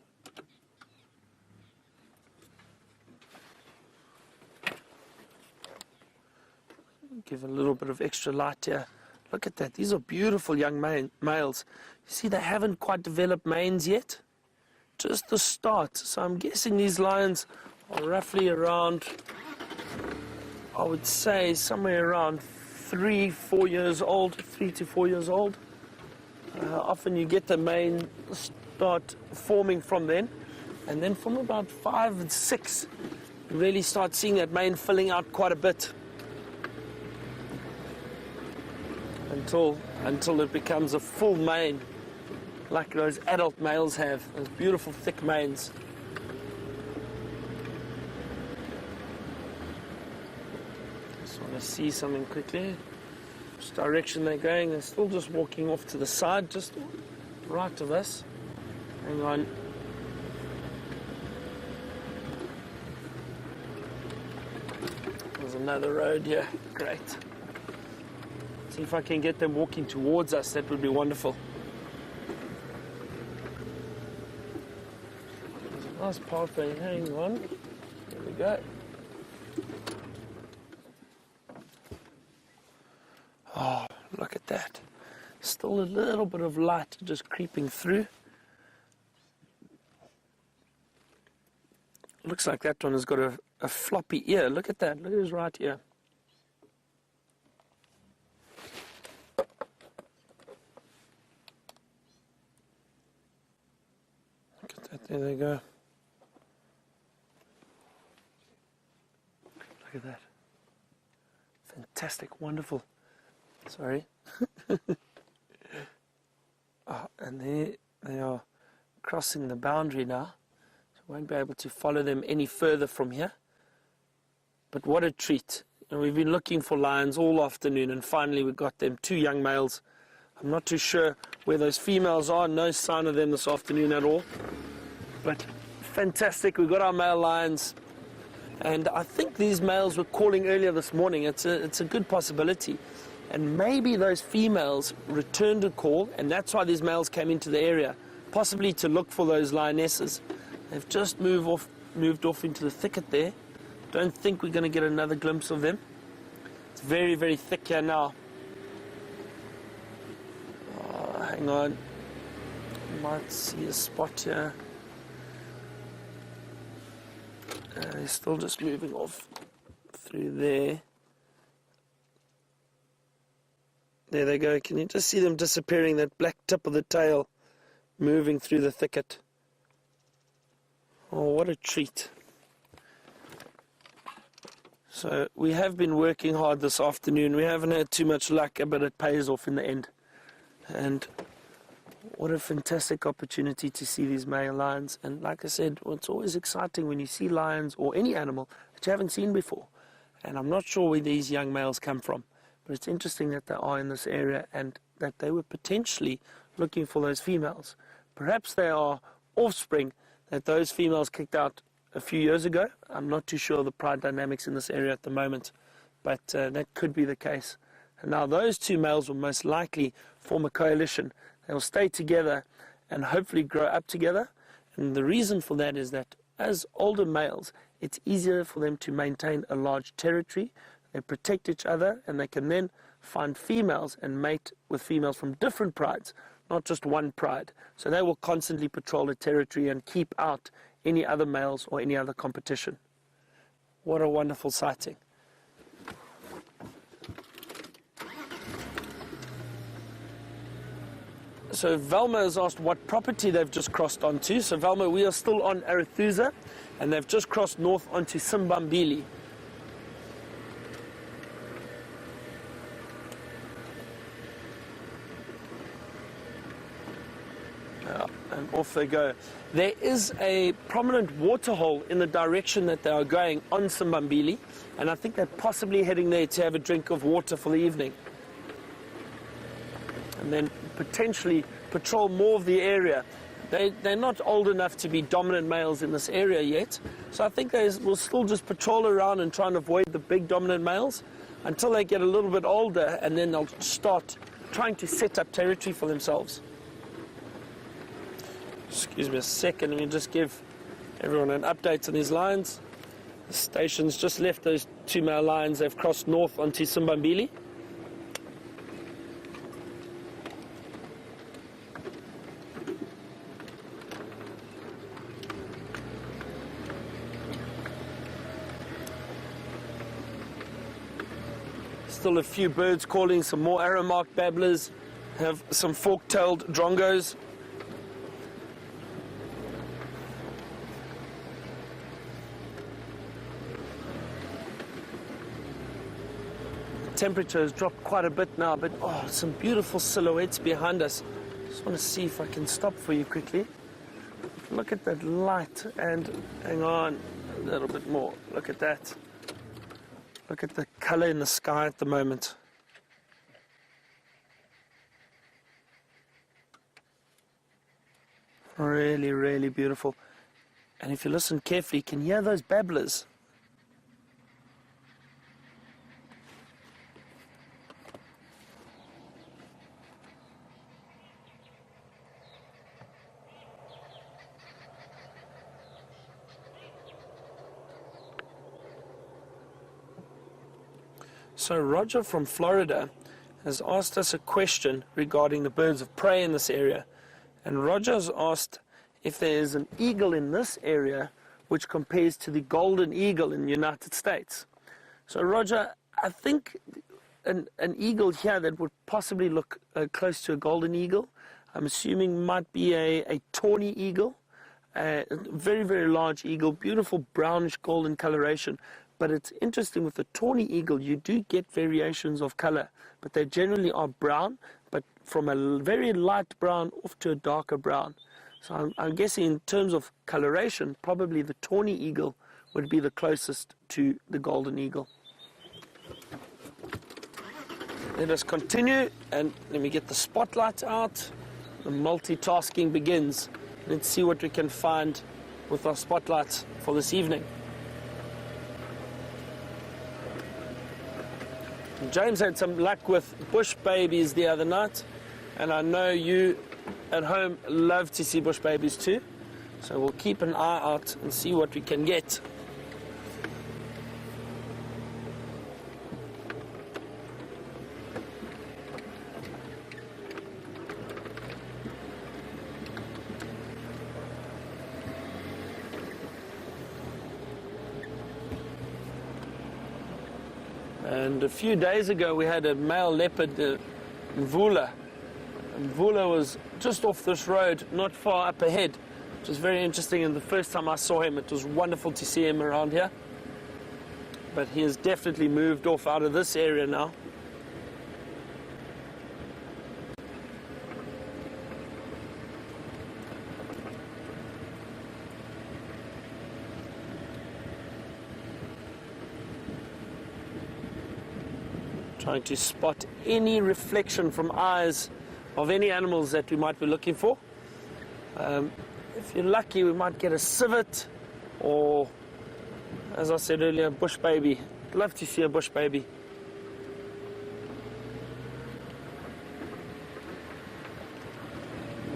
Give a little bit of extra light here. Look at that. These are beautiful young males. You see, they haven't quite developed manes yet. Just the start. So I'm guessing these lions are roughly around, I would say, somewhere around 3 to 4 years old. Often you get the mane start forming from then, and then from about 5 and 6, you really start seeing that mane filling out quite a bit until it becomes a full mane, like those adult males have, those beautiful thick manes. Just want to see something quickly. Which direction they're going. They're still just walking off to the side, just right of us. Hang on. There's another road here. Great. See if I can get them walking towards us. That would be wonderful. There's a nice pathway. Hang on. There we go. Oh, look at that. Still a little bit of light just creeping through. Looks like that one has got a floppy ear. Look at that. Look at his right ear. Look at that. There they go. Look at that. Fantastic. Wonderful. Sorry. Oh, and there they are crossing the boundary now. So we won't be able to follow them any further from here. But what a treat. And we've been looking for lions all afternoon, and finally we got them, 2 young males. I'm not too sure where those females are. No sign of them this afternoon at all. But fantastic. We got our male lions. And I think these males were calling earlier this morning. It's a good possibility. And maybe those females returned a call, and that's why these males came into the area, possibly to look for those lionesses. They've just moved off into the thicket there. Don't think we're going to get another glimpse of them. It's very, very thick here now. Oh, hang on. Might see a spot here. They're still just moving off through there. There they go. Can you just see them disappearing, that black tip of the tail moving through the thicket? Oh, what a treat. So we have been working hard this afternoon. We haven't had too much luck, but it pays off in the end. And what a fantastic opportunity to see these male lions. And like I said, it's always exciting when you see lions or any animal that you haven't seen before. And I'm not sure where these young males come from. But it's interesting that they are in this area and that they were potentially looking for those females. Perhaps they are offspring that those females kicked out a few years ago. I'm not too sure of the pride dynamics in this area at the moment, but that could be the case. And now those 2 males will most likely form a coalition. They'll stay together and hopefully grow up together. And the reason for that is that as older males, it's easier for them to maintain a large territory. They protect each other, and they can then find females and mate with females from different prides, not just one pride. So they will constantly patrol the territory and keep out any other males or any other competition. What a wonderful sighting. So Velma has asked what property they've just crossed onto. So Velma, we are still on Arethusa, and they've just crossed north onto Simbambili. And off they go. There is a prominent waterhole in the direction that they are going on Simbambili, and I think they're possibly heading there to have a drink of water for the evening. And then potentially patrol more of the area. They're not old enough to be dominant males in this area yet, so I think they will still just patrol around and try and avoid the big dominant males until they get a little bit older, and then they'll start trying to set up territory for themselves. Excuse me a second, let me just give everyone an update on these lions. The station's just left those 2 male lions. They've crossed north onto Simbambili. Still a few birds calling, some more arrow-marked babblers, have some fork-tailed drongos. Temperature has dropped quite a bit now, but oh, some beautiful silhouettes behind us. Just want to see if I can stop for you quickly. Look at that light, and hang on a little bit more. Look at that. Look at the color in the sky at the moment. Really, really beautiful. And if you listen carefully, you can hear those babblers. So Roger from Florida has asked us a question regarding the birds of prey in this area. And Roger's asked if there is an eagle in this area which compares to the golden eagle in the United States. So Roger, I think an eagle here that would possibly look close to a golden eagle, I'm assuming might be a tawny eagle, a very, very large eagle, beautiful brownish golden coloration. But it's interesting, with the tawny eagle, you do get variations of color, but they generally are brown, but from a very light brown off to a darker brown. So I'm guessing in terms of coloration, probably the tawny eagle would be the closest to the golden eagle. Let us continue, and let me get the spotlight out. The multitasking begins. Let's see what we can find with our spotlights for this evening. James had some luck with bush babies the other night, and I know you at home love to see bush babies too. So we'll keep an eye out and see what we can get. And a few days ago we had a male leopard, Mvula. Mvula was just off this road, not far up ahead, which was very interesting. And the first time I saw him, it was wonderful to see him around here. But he has definitely moved off out of this area now. Trying to spot any reflection from eyes of any animals that we might be looking for. If you're lucky, we might get a civet, or, as I said earlier, a bush baby. I'd love to see a bush baby.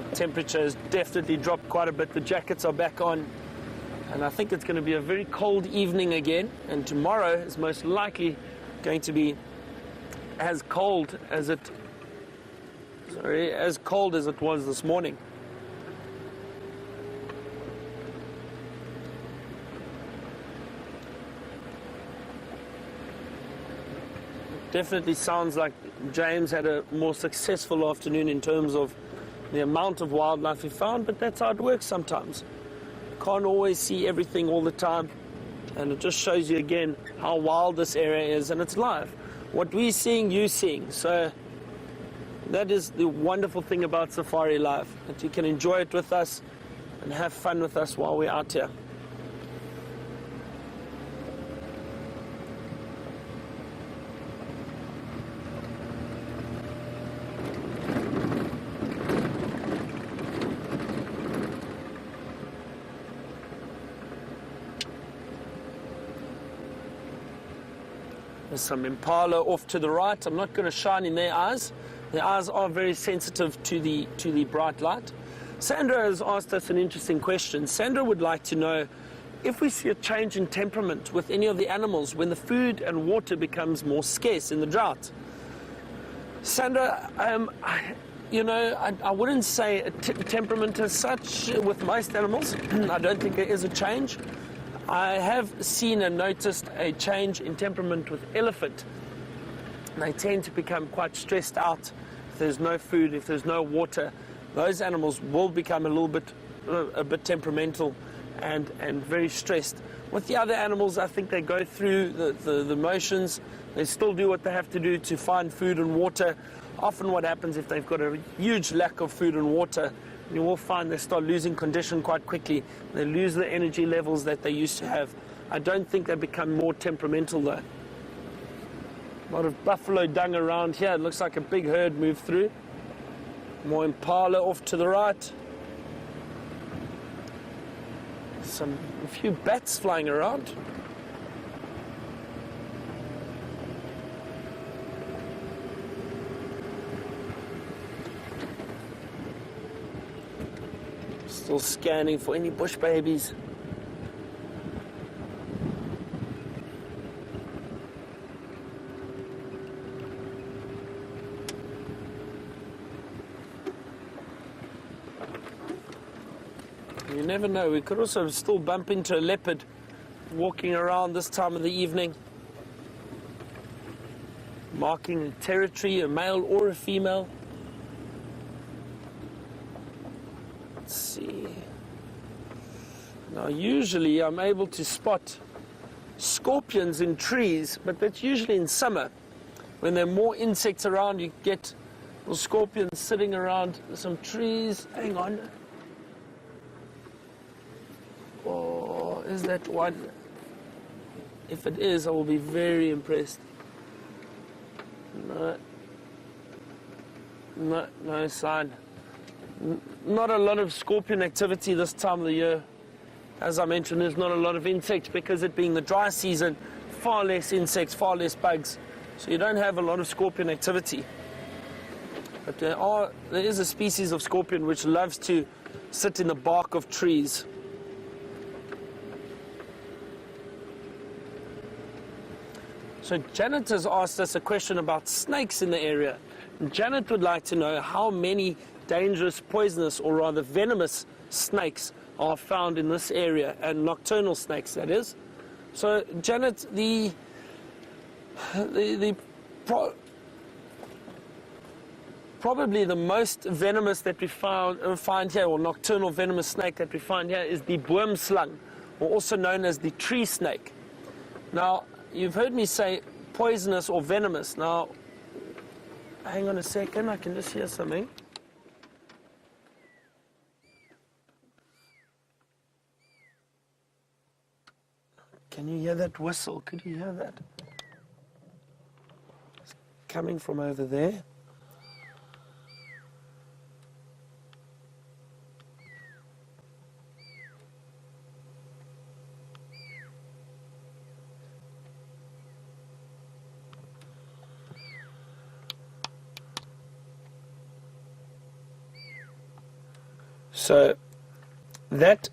The temperature has definitely dropped quite a bit. The jackets are back on, and I think it's going to be a very cold evening again. And tomorrow is most likely going to be as cold as it was this morning. Definitely sounds like James had a more successful afternoon in terms of the amount of wildlife he found, but that's how it works sometimes. Can't always see everything all the time, and it just shows you again how wild this area is, and it's live. What we're seeing, you're seeing. So that is the wonderful thing about Safari Live, that you can enjoy it with us and have fun with us while we're out here. There's some impala off to the right. I'm not going to shine in their eyes. Their eyes are very sensitive to the bright light. Sandra has asked us an interesting question. Sandra would like to know if we see a change in temperament with any of the animals when the food and water becomes more scarce in the drought. Sandra, I wouldn't say a temperament as such with most animals. I don't think there is a change. I have seen and noticed a change in temperament with elephant. They tend to become quite stressed out. If there's no food, if there's no water, those animals will become a bit temperamental and very stressed. With the other animals, I think they go through the motions. They still do what they have to do to find food and water. Often what happens if they've got a huge lack of food and water, you will find they start losing condition quite quickly. They lose the energy levels that they used to have. I don't think they become more temperamental though. A lot of buffalo dung around here. It looks like a big herd moved through. More impala off to the right. A few bats flying around. Still scanning for any bush babies. You never know. We could also still bump into a leopard walking around this time of the evening, marking a territory, a male or a female. Let's see. Now, usually I'm able to spot scorpions in trees, but that's usually in summer. When there are more insects around, you get little scorpions sitting around some trees. Hang on. Oh, is that one? If it is, I will be very impressed. No sign. Not a lot of scorpion activity this time of the year. As I mentioned, there's not a lot of insects because it being the dry season, far less insects, far less bugs. So you don't have a lot of scorpion activity. But there is a species of scorpion which loves to sit in the bark of trees. So Janet has asked us a question about snakes in the area. And Janet would like to know how many dangerous, poisonous, or rather venomous snakes are found in this area, and nocturnal snakes, that is. So, Janet, probably the most venomous that we find here, or nocturnal venomous snake that we find here, is the boomslang, or also known as the tree snake. Now, you've heard me say poisonous or venomous. Now, hang on a second, I can just hear something. Can you hear that whistle? Could you hear that? It's coming from over there. So that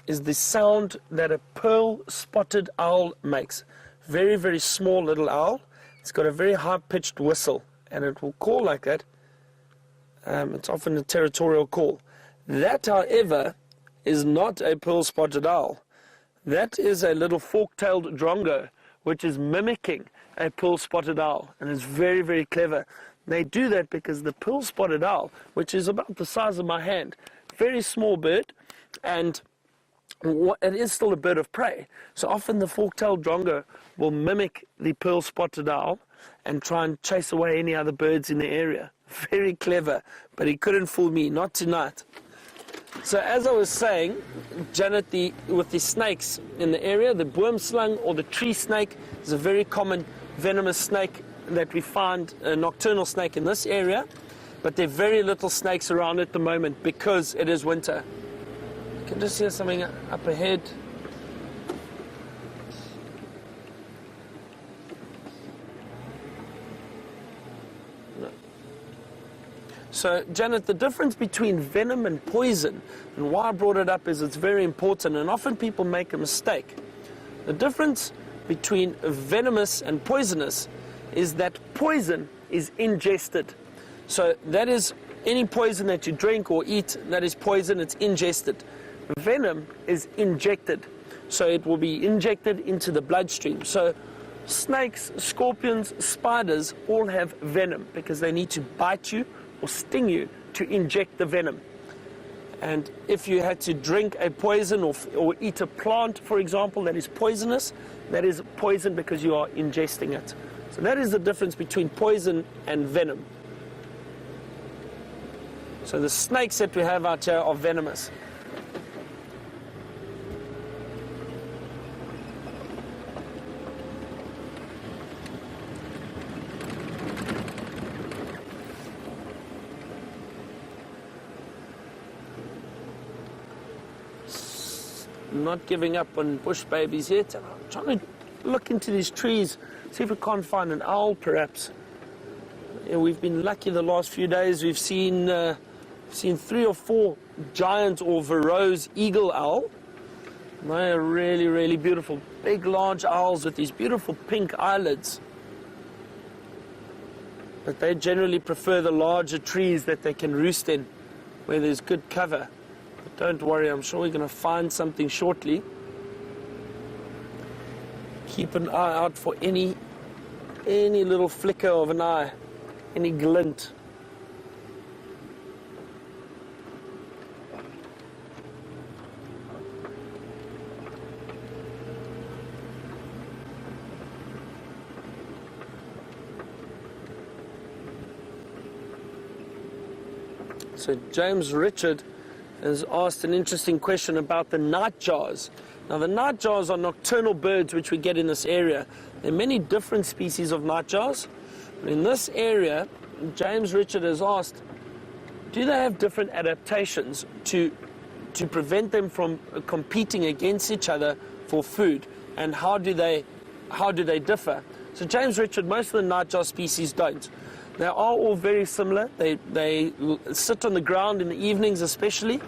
is the sound that a pearl-spotted owl makes. Very, very small little owl. It's got a very high-pitched whistle, and it will call like that. It's often a territorial call. That, however, is not a pearl-spotted owl. That is a little fork-tailed drongo, which is mimicking a pearl-spotted owl, and is very, very clever. They do that because the pearl-spotted owl, which is about the size of my hand, very small bird, and it is still a bird of prey. So often the fork-tailed drongo will mimic the pearl-spotted owl and try and chase away any other birds in the area. Very clever, but he couldn't fool me, not tonight. So as I was saying, Janet, with the snakes in the area, the boomslang or the tree snake is a very common venomous snake that we find, a nocturnal snake in this area, but there are very little snakes around at the moment because it is winter. I can just hear something up ahead. No. So, Janet, the difference between venom and poison, and why I brought it up is it's very important, and often people make a mistake. The difference between venomous and poisonous is that poison is ingested. So that is any poison that you drink or eat, that is poison, it's ingested. Venom is injected. So it will be injected into the bloodstream. So snakes, scorpions, spiders all have venom because they need to bite you or sting you to inject the venom. And if you had to drink a poison or eat a plant, for example, that is poisonous, that is poison because you are ingesting it. So that is the difference between poison and venom. So the snakes that we have out here are venomous. Not giving up on bush babies yet. I'm trying to look into these trees, see if we can't find an owl perhaps. Yeah, we've been lucky the last few days. We've seen 3 or 4 giant or Verreaux's eagle owl. They are really, really beautiful. Big, large owls with these beautiful pink eyelids. But they generally prefer the larger trees that they can roost in, where there's good cover. But Don't worry, I'm sure we're going to find something shortly. Keep an eye out for any little flicker of an eye, any glint. So James Richard has asked an interesting question about the nightjars. Now the nightjars are nocturnal birds which we get in this area. There are many different species of nightjars. In this area, James Richard has asked, do they have different adaptations to prevent them from competing against each other for food? And how do they differ? So James Richard, most of the nightjar species don't. They are all very similar. They sit on the ground in the evenings especially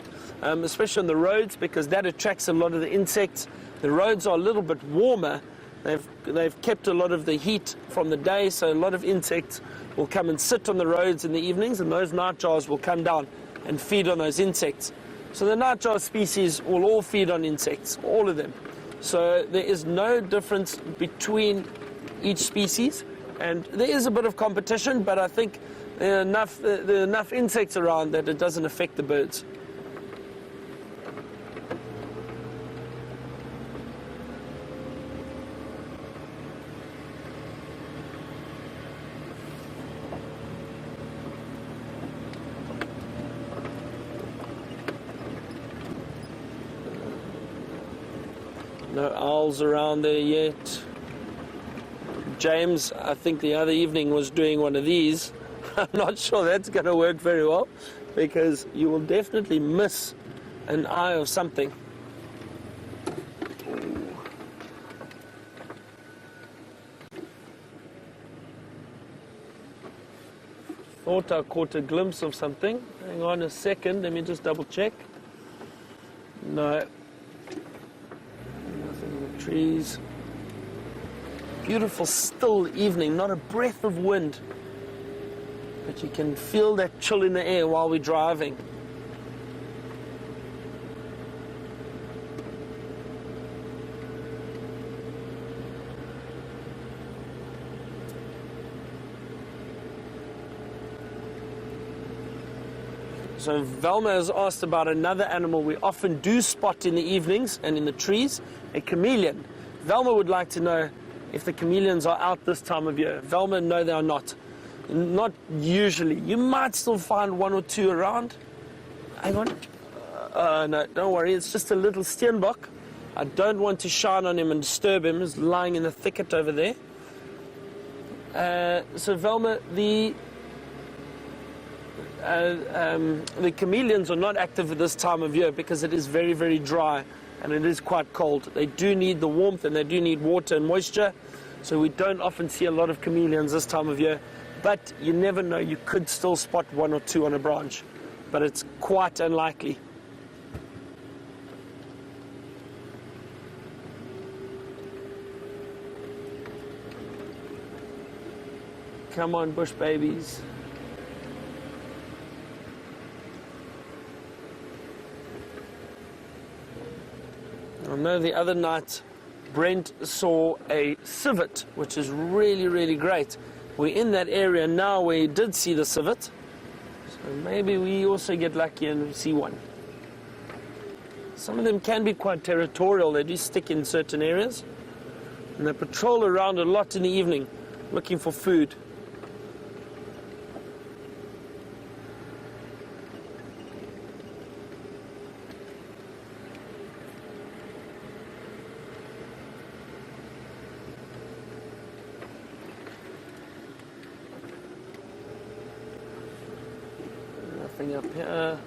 on the roads, because that attracts a lot of the insects. The roads are a little bit warmer. They've kept a lot of the heat from the day, so a lot of insects will come and sit on the roads in the evenings, and those nightjars will come down and feed on those insects. So the nightjar species will all feed on insects, all of them. So there is no difference between each species. And there is a bit of competition, but I think there are enough insects around that it doesn't affect the birds. No owls around there yet. James, I think the other evening, was doing one of these. I'm not sure that's going to work very well, because you will definitely miss an eye of something. Thought I caught a glimpse of something. Hang on a second, let me just double check. No. Nothing in the trees. Beautiful still evening, not a breath of wind, but you can feel that chill in the air while we're driving. So Velma has asked about another animal we often do spot in the evenings and in the trees, a chameleon. Velma would like to know if the chameleons are out this time of year. Velma, no, they are not. Not usually. You might still find one or two around. Hang on. No, don't worry. It's just a little steenbok. I don't want to shine on him and disturb him. He's lying in the thicket over there. So Velma, the chameleons are not active at this time of year because it is very, very dry and it is quite cold. They do need the warmth and they do need water and moisture, so we don't often see a lot of chameleons this time of year, but you never know, you could still spot one or two on a branch, but it's quite unlikely. Come on, bush babies. I know the other night Brent saw a civet, which is really, really great. We're in that area now where he did see the civet, so maybe we also get lucky and see one. Some of them can be quite territorial. They do stick in certain areas, and they patrol around a lot in the evening looking for food. Nothing up here.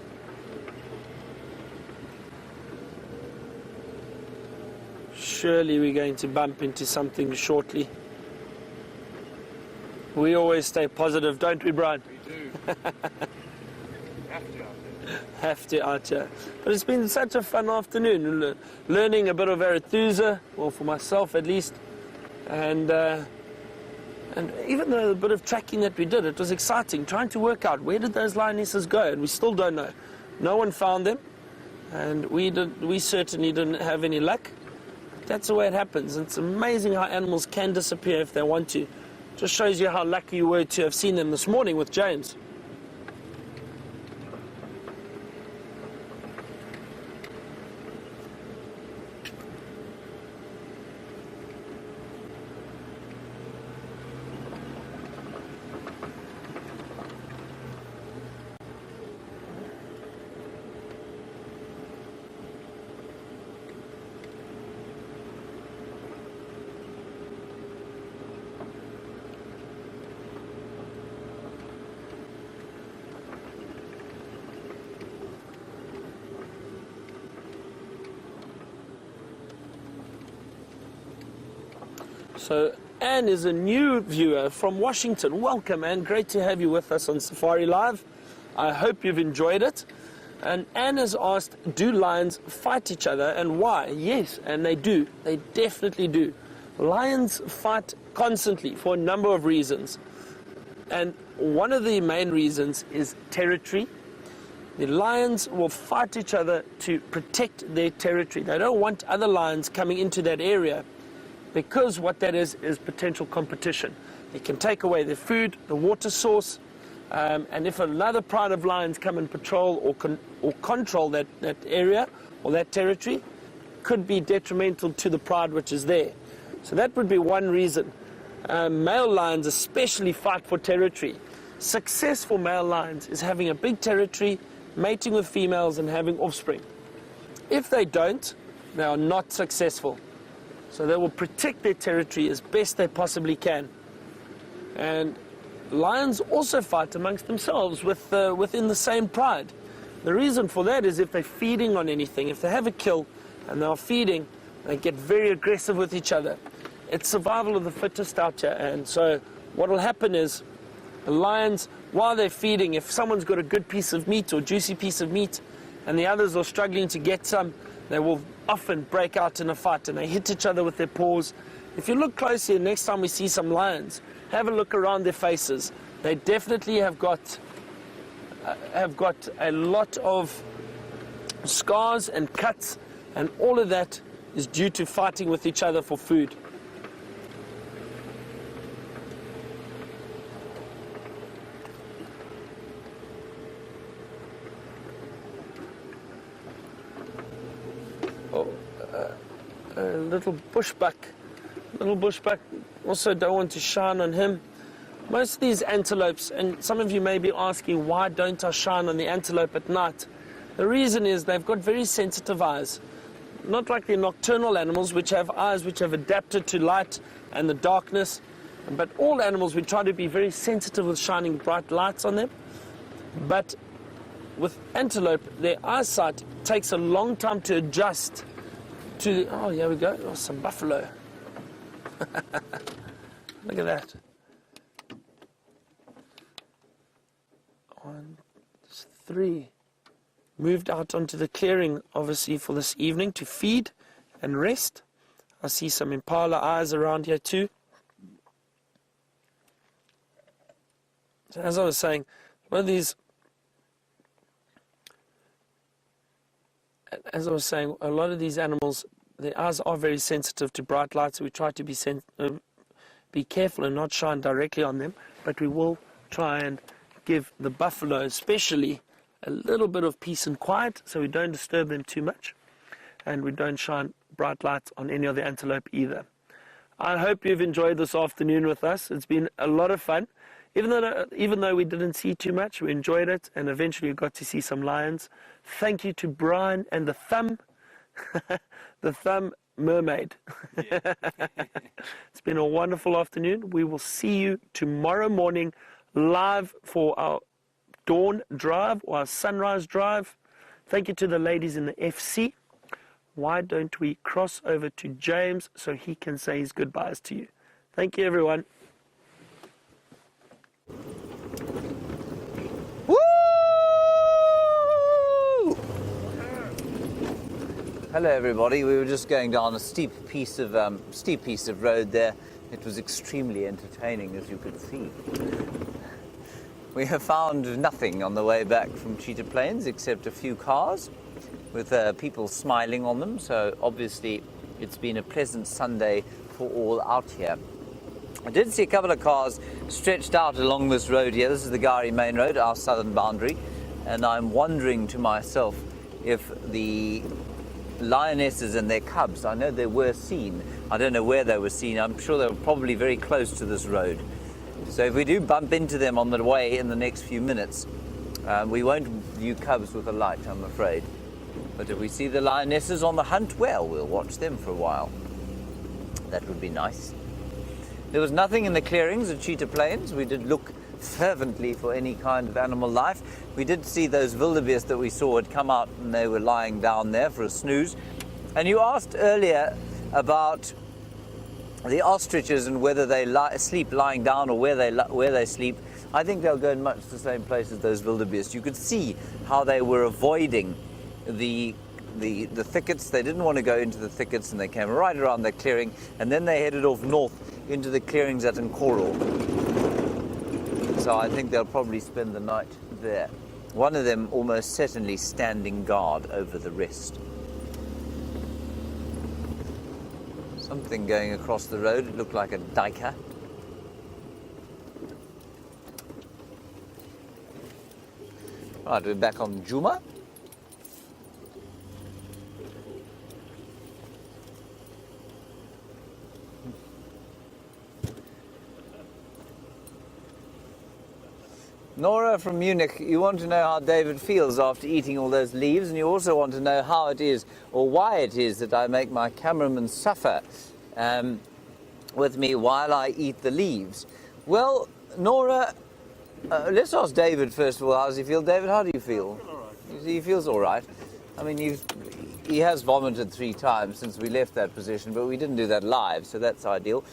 Surely we're going to bump into something shortly. We always stay positive, don't we, Brian? We do. Have to out here. But it's been such a fun afternoon, learning a bit of Arethusa, well, for myself at least, and even though the bit of tracking that we did, it was exciting, trying to work out where did those lionesses go, and we still don't know. No one found them, And we certainly didn't have any luck. That's the way it happens. It's amazing how animals can disappear if they want to. Just shows you how lucky you were to have seen them this morning with James. So Anne is a new viewer from Washington. Welcome, Anne. Great to have you with us on Safari Live. I hope you've enjoyed it. And Anne has asked, do lions fight each other and why? Yes, and they do. They definitely do. Lions fight constantly for a number of reasons. And one of the main reasons is territory. The lions will fight each other to protect their territory. They don't want other lions coming into that area, because what that is potential competition. It can take away their food, the water source, and if another pride of lions come and patrol or control that area or that territory, could be detrimental to the pride which is there. So that would be one reason. Male lions especially fight for territory. Successful male lions is having a big territory, mating with females and having offspring. If they don't, they are not successful. So they will protect their territory as best they possibly can. And lions also fight amongst themselves within the same pride. The reason for that is if they're feeding on anything, if they have a kill and they're feeding, they get very aggressive with each other. It's survival of the fittest out here. And so what will happen is the lions, while they're feeding, if someone's got a good piece of meat or juicy piece of meat and the others are struggling to get some, they will often break out in a fight and they hit each other with their paws. If you look closely, next time we see some lions, have a look around their faces. They definitely have got a lot of scars and cuts, and all of that is due to fighting with each other for food. Little bushbuck, also don't want to shine on him. Most of these antelopes, and some of you may be asking, why don't I shine on the antelope at night? The reason is they've got very sensitive eyes. Not like the nocturnal animals, which have eyes which have adapted to light and the darkness. But all animals, we try to be very sensitive with shining bright lights on them. But with antelope, their eyesight takes a long time to adjust to, oh, here we go, oh, some buffalo. Look at that. 1, 3. Moved out onto the clearing, obviously, for this evening to feed and rest. I see some impala eyes around here too. So as I was saying, one of these, a lot of these animals, their eyes are very sensitive to bright light, so we try to be careful and not shine directly on them, but we will try and give the buffalo especially a little bit of peace and quiet so we don't disturb them too much, and we don't shine bright lights on any of the antelope either. I hope you've enjoyed this afternoon with us. It's been a lot of fun. Even though we didn't see too much, we enjoyed it, and eventually we got to see some lions. Thank you to Brian and the Thumb, the Thumb Mermaid. Yeah. It's been a wonderful afternoon. We will see you tomorrow morning live for our dawn drive or our sunrise drive. Thank you to the ladies in the FC. Why don't we cross over to James so he can say his goodbyes to you? Thank you, everyone. Woo! Hello, everybody. We were just going down a steep piece of road there. It was extremely entertaining, as you could see. We have found nothing on the way back from Cheetah Plains except a few cars with people smiling on them. So obviously it's been a pleasant Sunday for all out here. I did see a couple of cars stretched out along this road here. This is the Gari Main Road, our southern boundary. And I'm wondering to myself if the lionesses and their cubs, I know they were seen. I don't know where they were seen. I'm sure they were probably very close to this road. So if we do bump into them on the way in the next few minutes, we won't view cubs with a light, I'm afraid. But if we see the lionesses on the hunt, well, we'll watch them for a while. That would be nice. There was nothing in the clearings at Cheetah Plains. We did look fervently for any kind of animal life. We did see those wildebeest that we saw had come out and they were lying down there for a snooze. And you asked earlier about the ostriches and whether they sleep lying down or where they sleep. I think they'll go in much the same place as those wildebeest. You could see how they were avoiding the thickets. They didn't want to go into the thickets and they came right around the clearing, and then they headed off north into the clearings at Nkoro. So I think they'll probably spend the night there. One of them almost certainly standing guard over the rest. Something going across the road. It looked like a duiker. Right, we're back on Djuma. Nora from Munich, you want to know how David feels after eating all those leaves, and you also want to know how it is, or why it is, that I make my cameraman suffer with me while I eat the leaves. Well, Nora, let's ask David first of all. How does he feel? David, how do you feel? He feels all right. I mean, he has vomited 3 times since we left that position, but we didn't do that live, so that's ideal.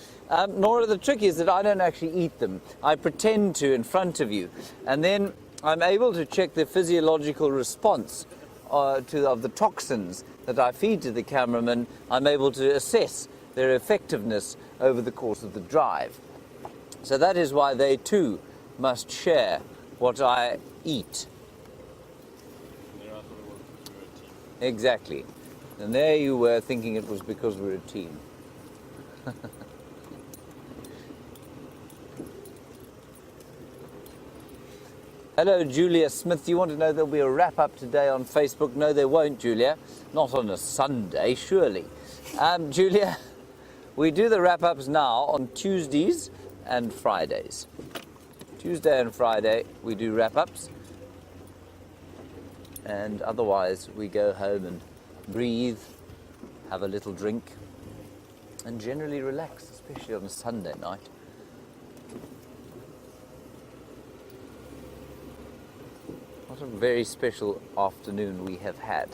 Nora, the trick is that I don't actually eat them. I pretend to in front of you, and then I'm able to check the physiological response of the toxins that I feed to the cameraman. I'm able to assess their effectiveness over the course of the drive. So that is why they too must share what I eat. Exactly. And there you were thinking it was because we're a team. Hello, Julia Smith. Do you want to know there'll be a wrap-up today on Facebook? No, there won't, Julia. Not on a Sunday, surely. Julia, we do the wrap-ups now on Tuesdays and Fridays. Tuesday and Friday we do wrap-ups. And otherwise we go home and breathe, have a little drink, and generally relax, especially on a Sunday night. What a very special afternoon we have had.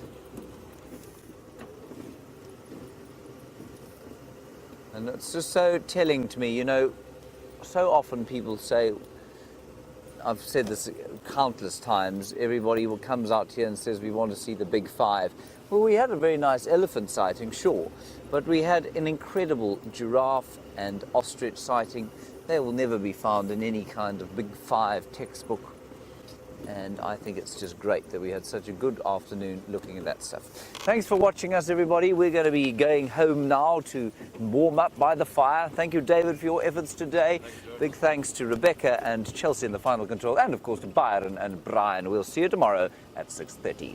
And it's just so telling to me, you know, so often people say, I've said this countless times, everybody comes out here and says we want to see the big 5. Well, we had a very nice elephant sighting, sure, but we had an incredible giraffe and ostrich sighting. They will never be found in any kind of big 5 textbook. And I think it's just great that we had such a good afternoon looking at that stuff. Thanks for watching us, everybody. We're going to be going home now to warm up by the fire. Thank you, David, for your efforts today. Big thanks to Rebecca and Chelsea in the final control, and of course to Byron and Brian. We'll see you tomorrow at 6:30.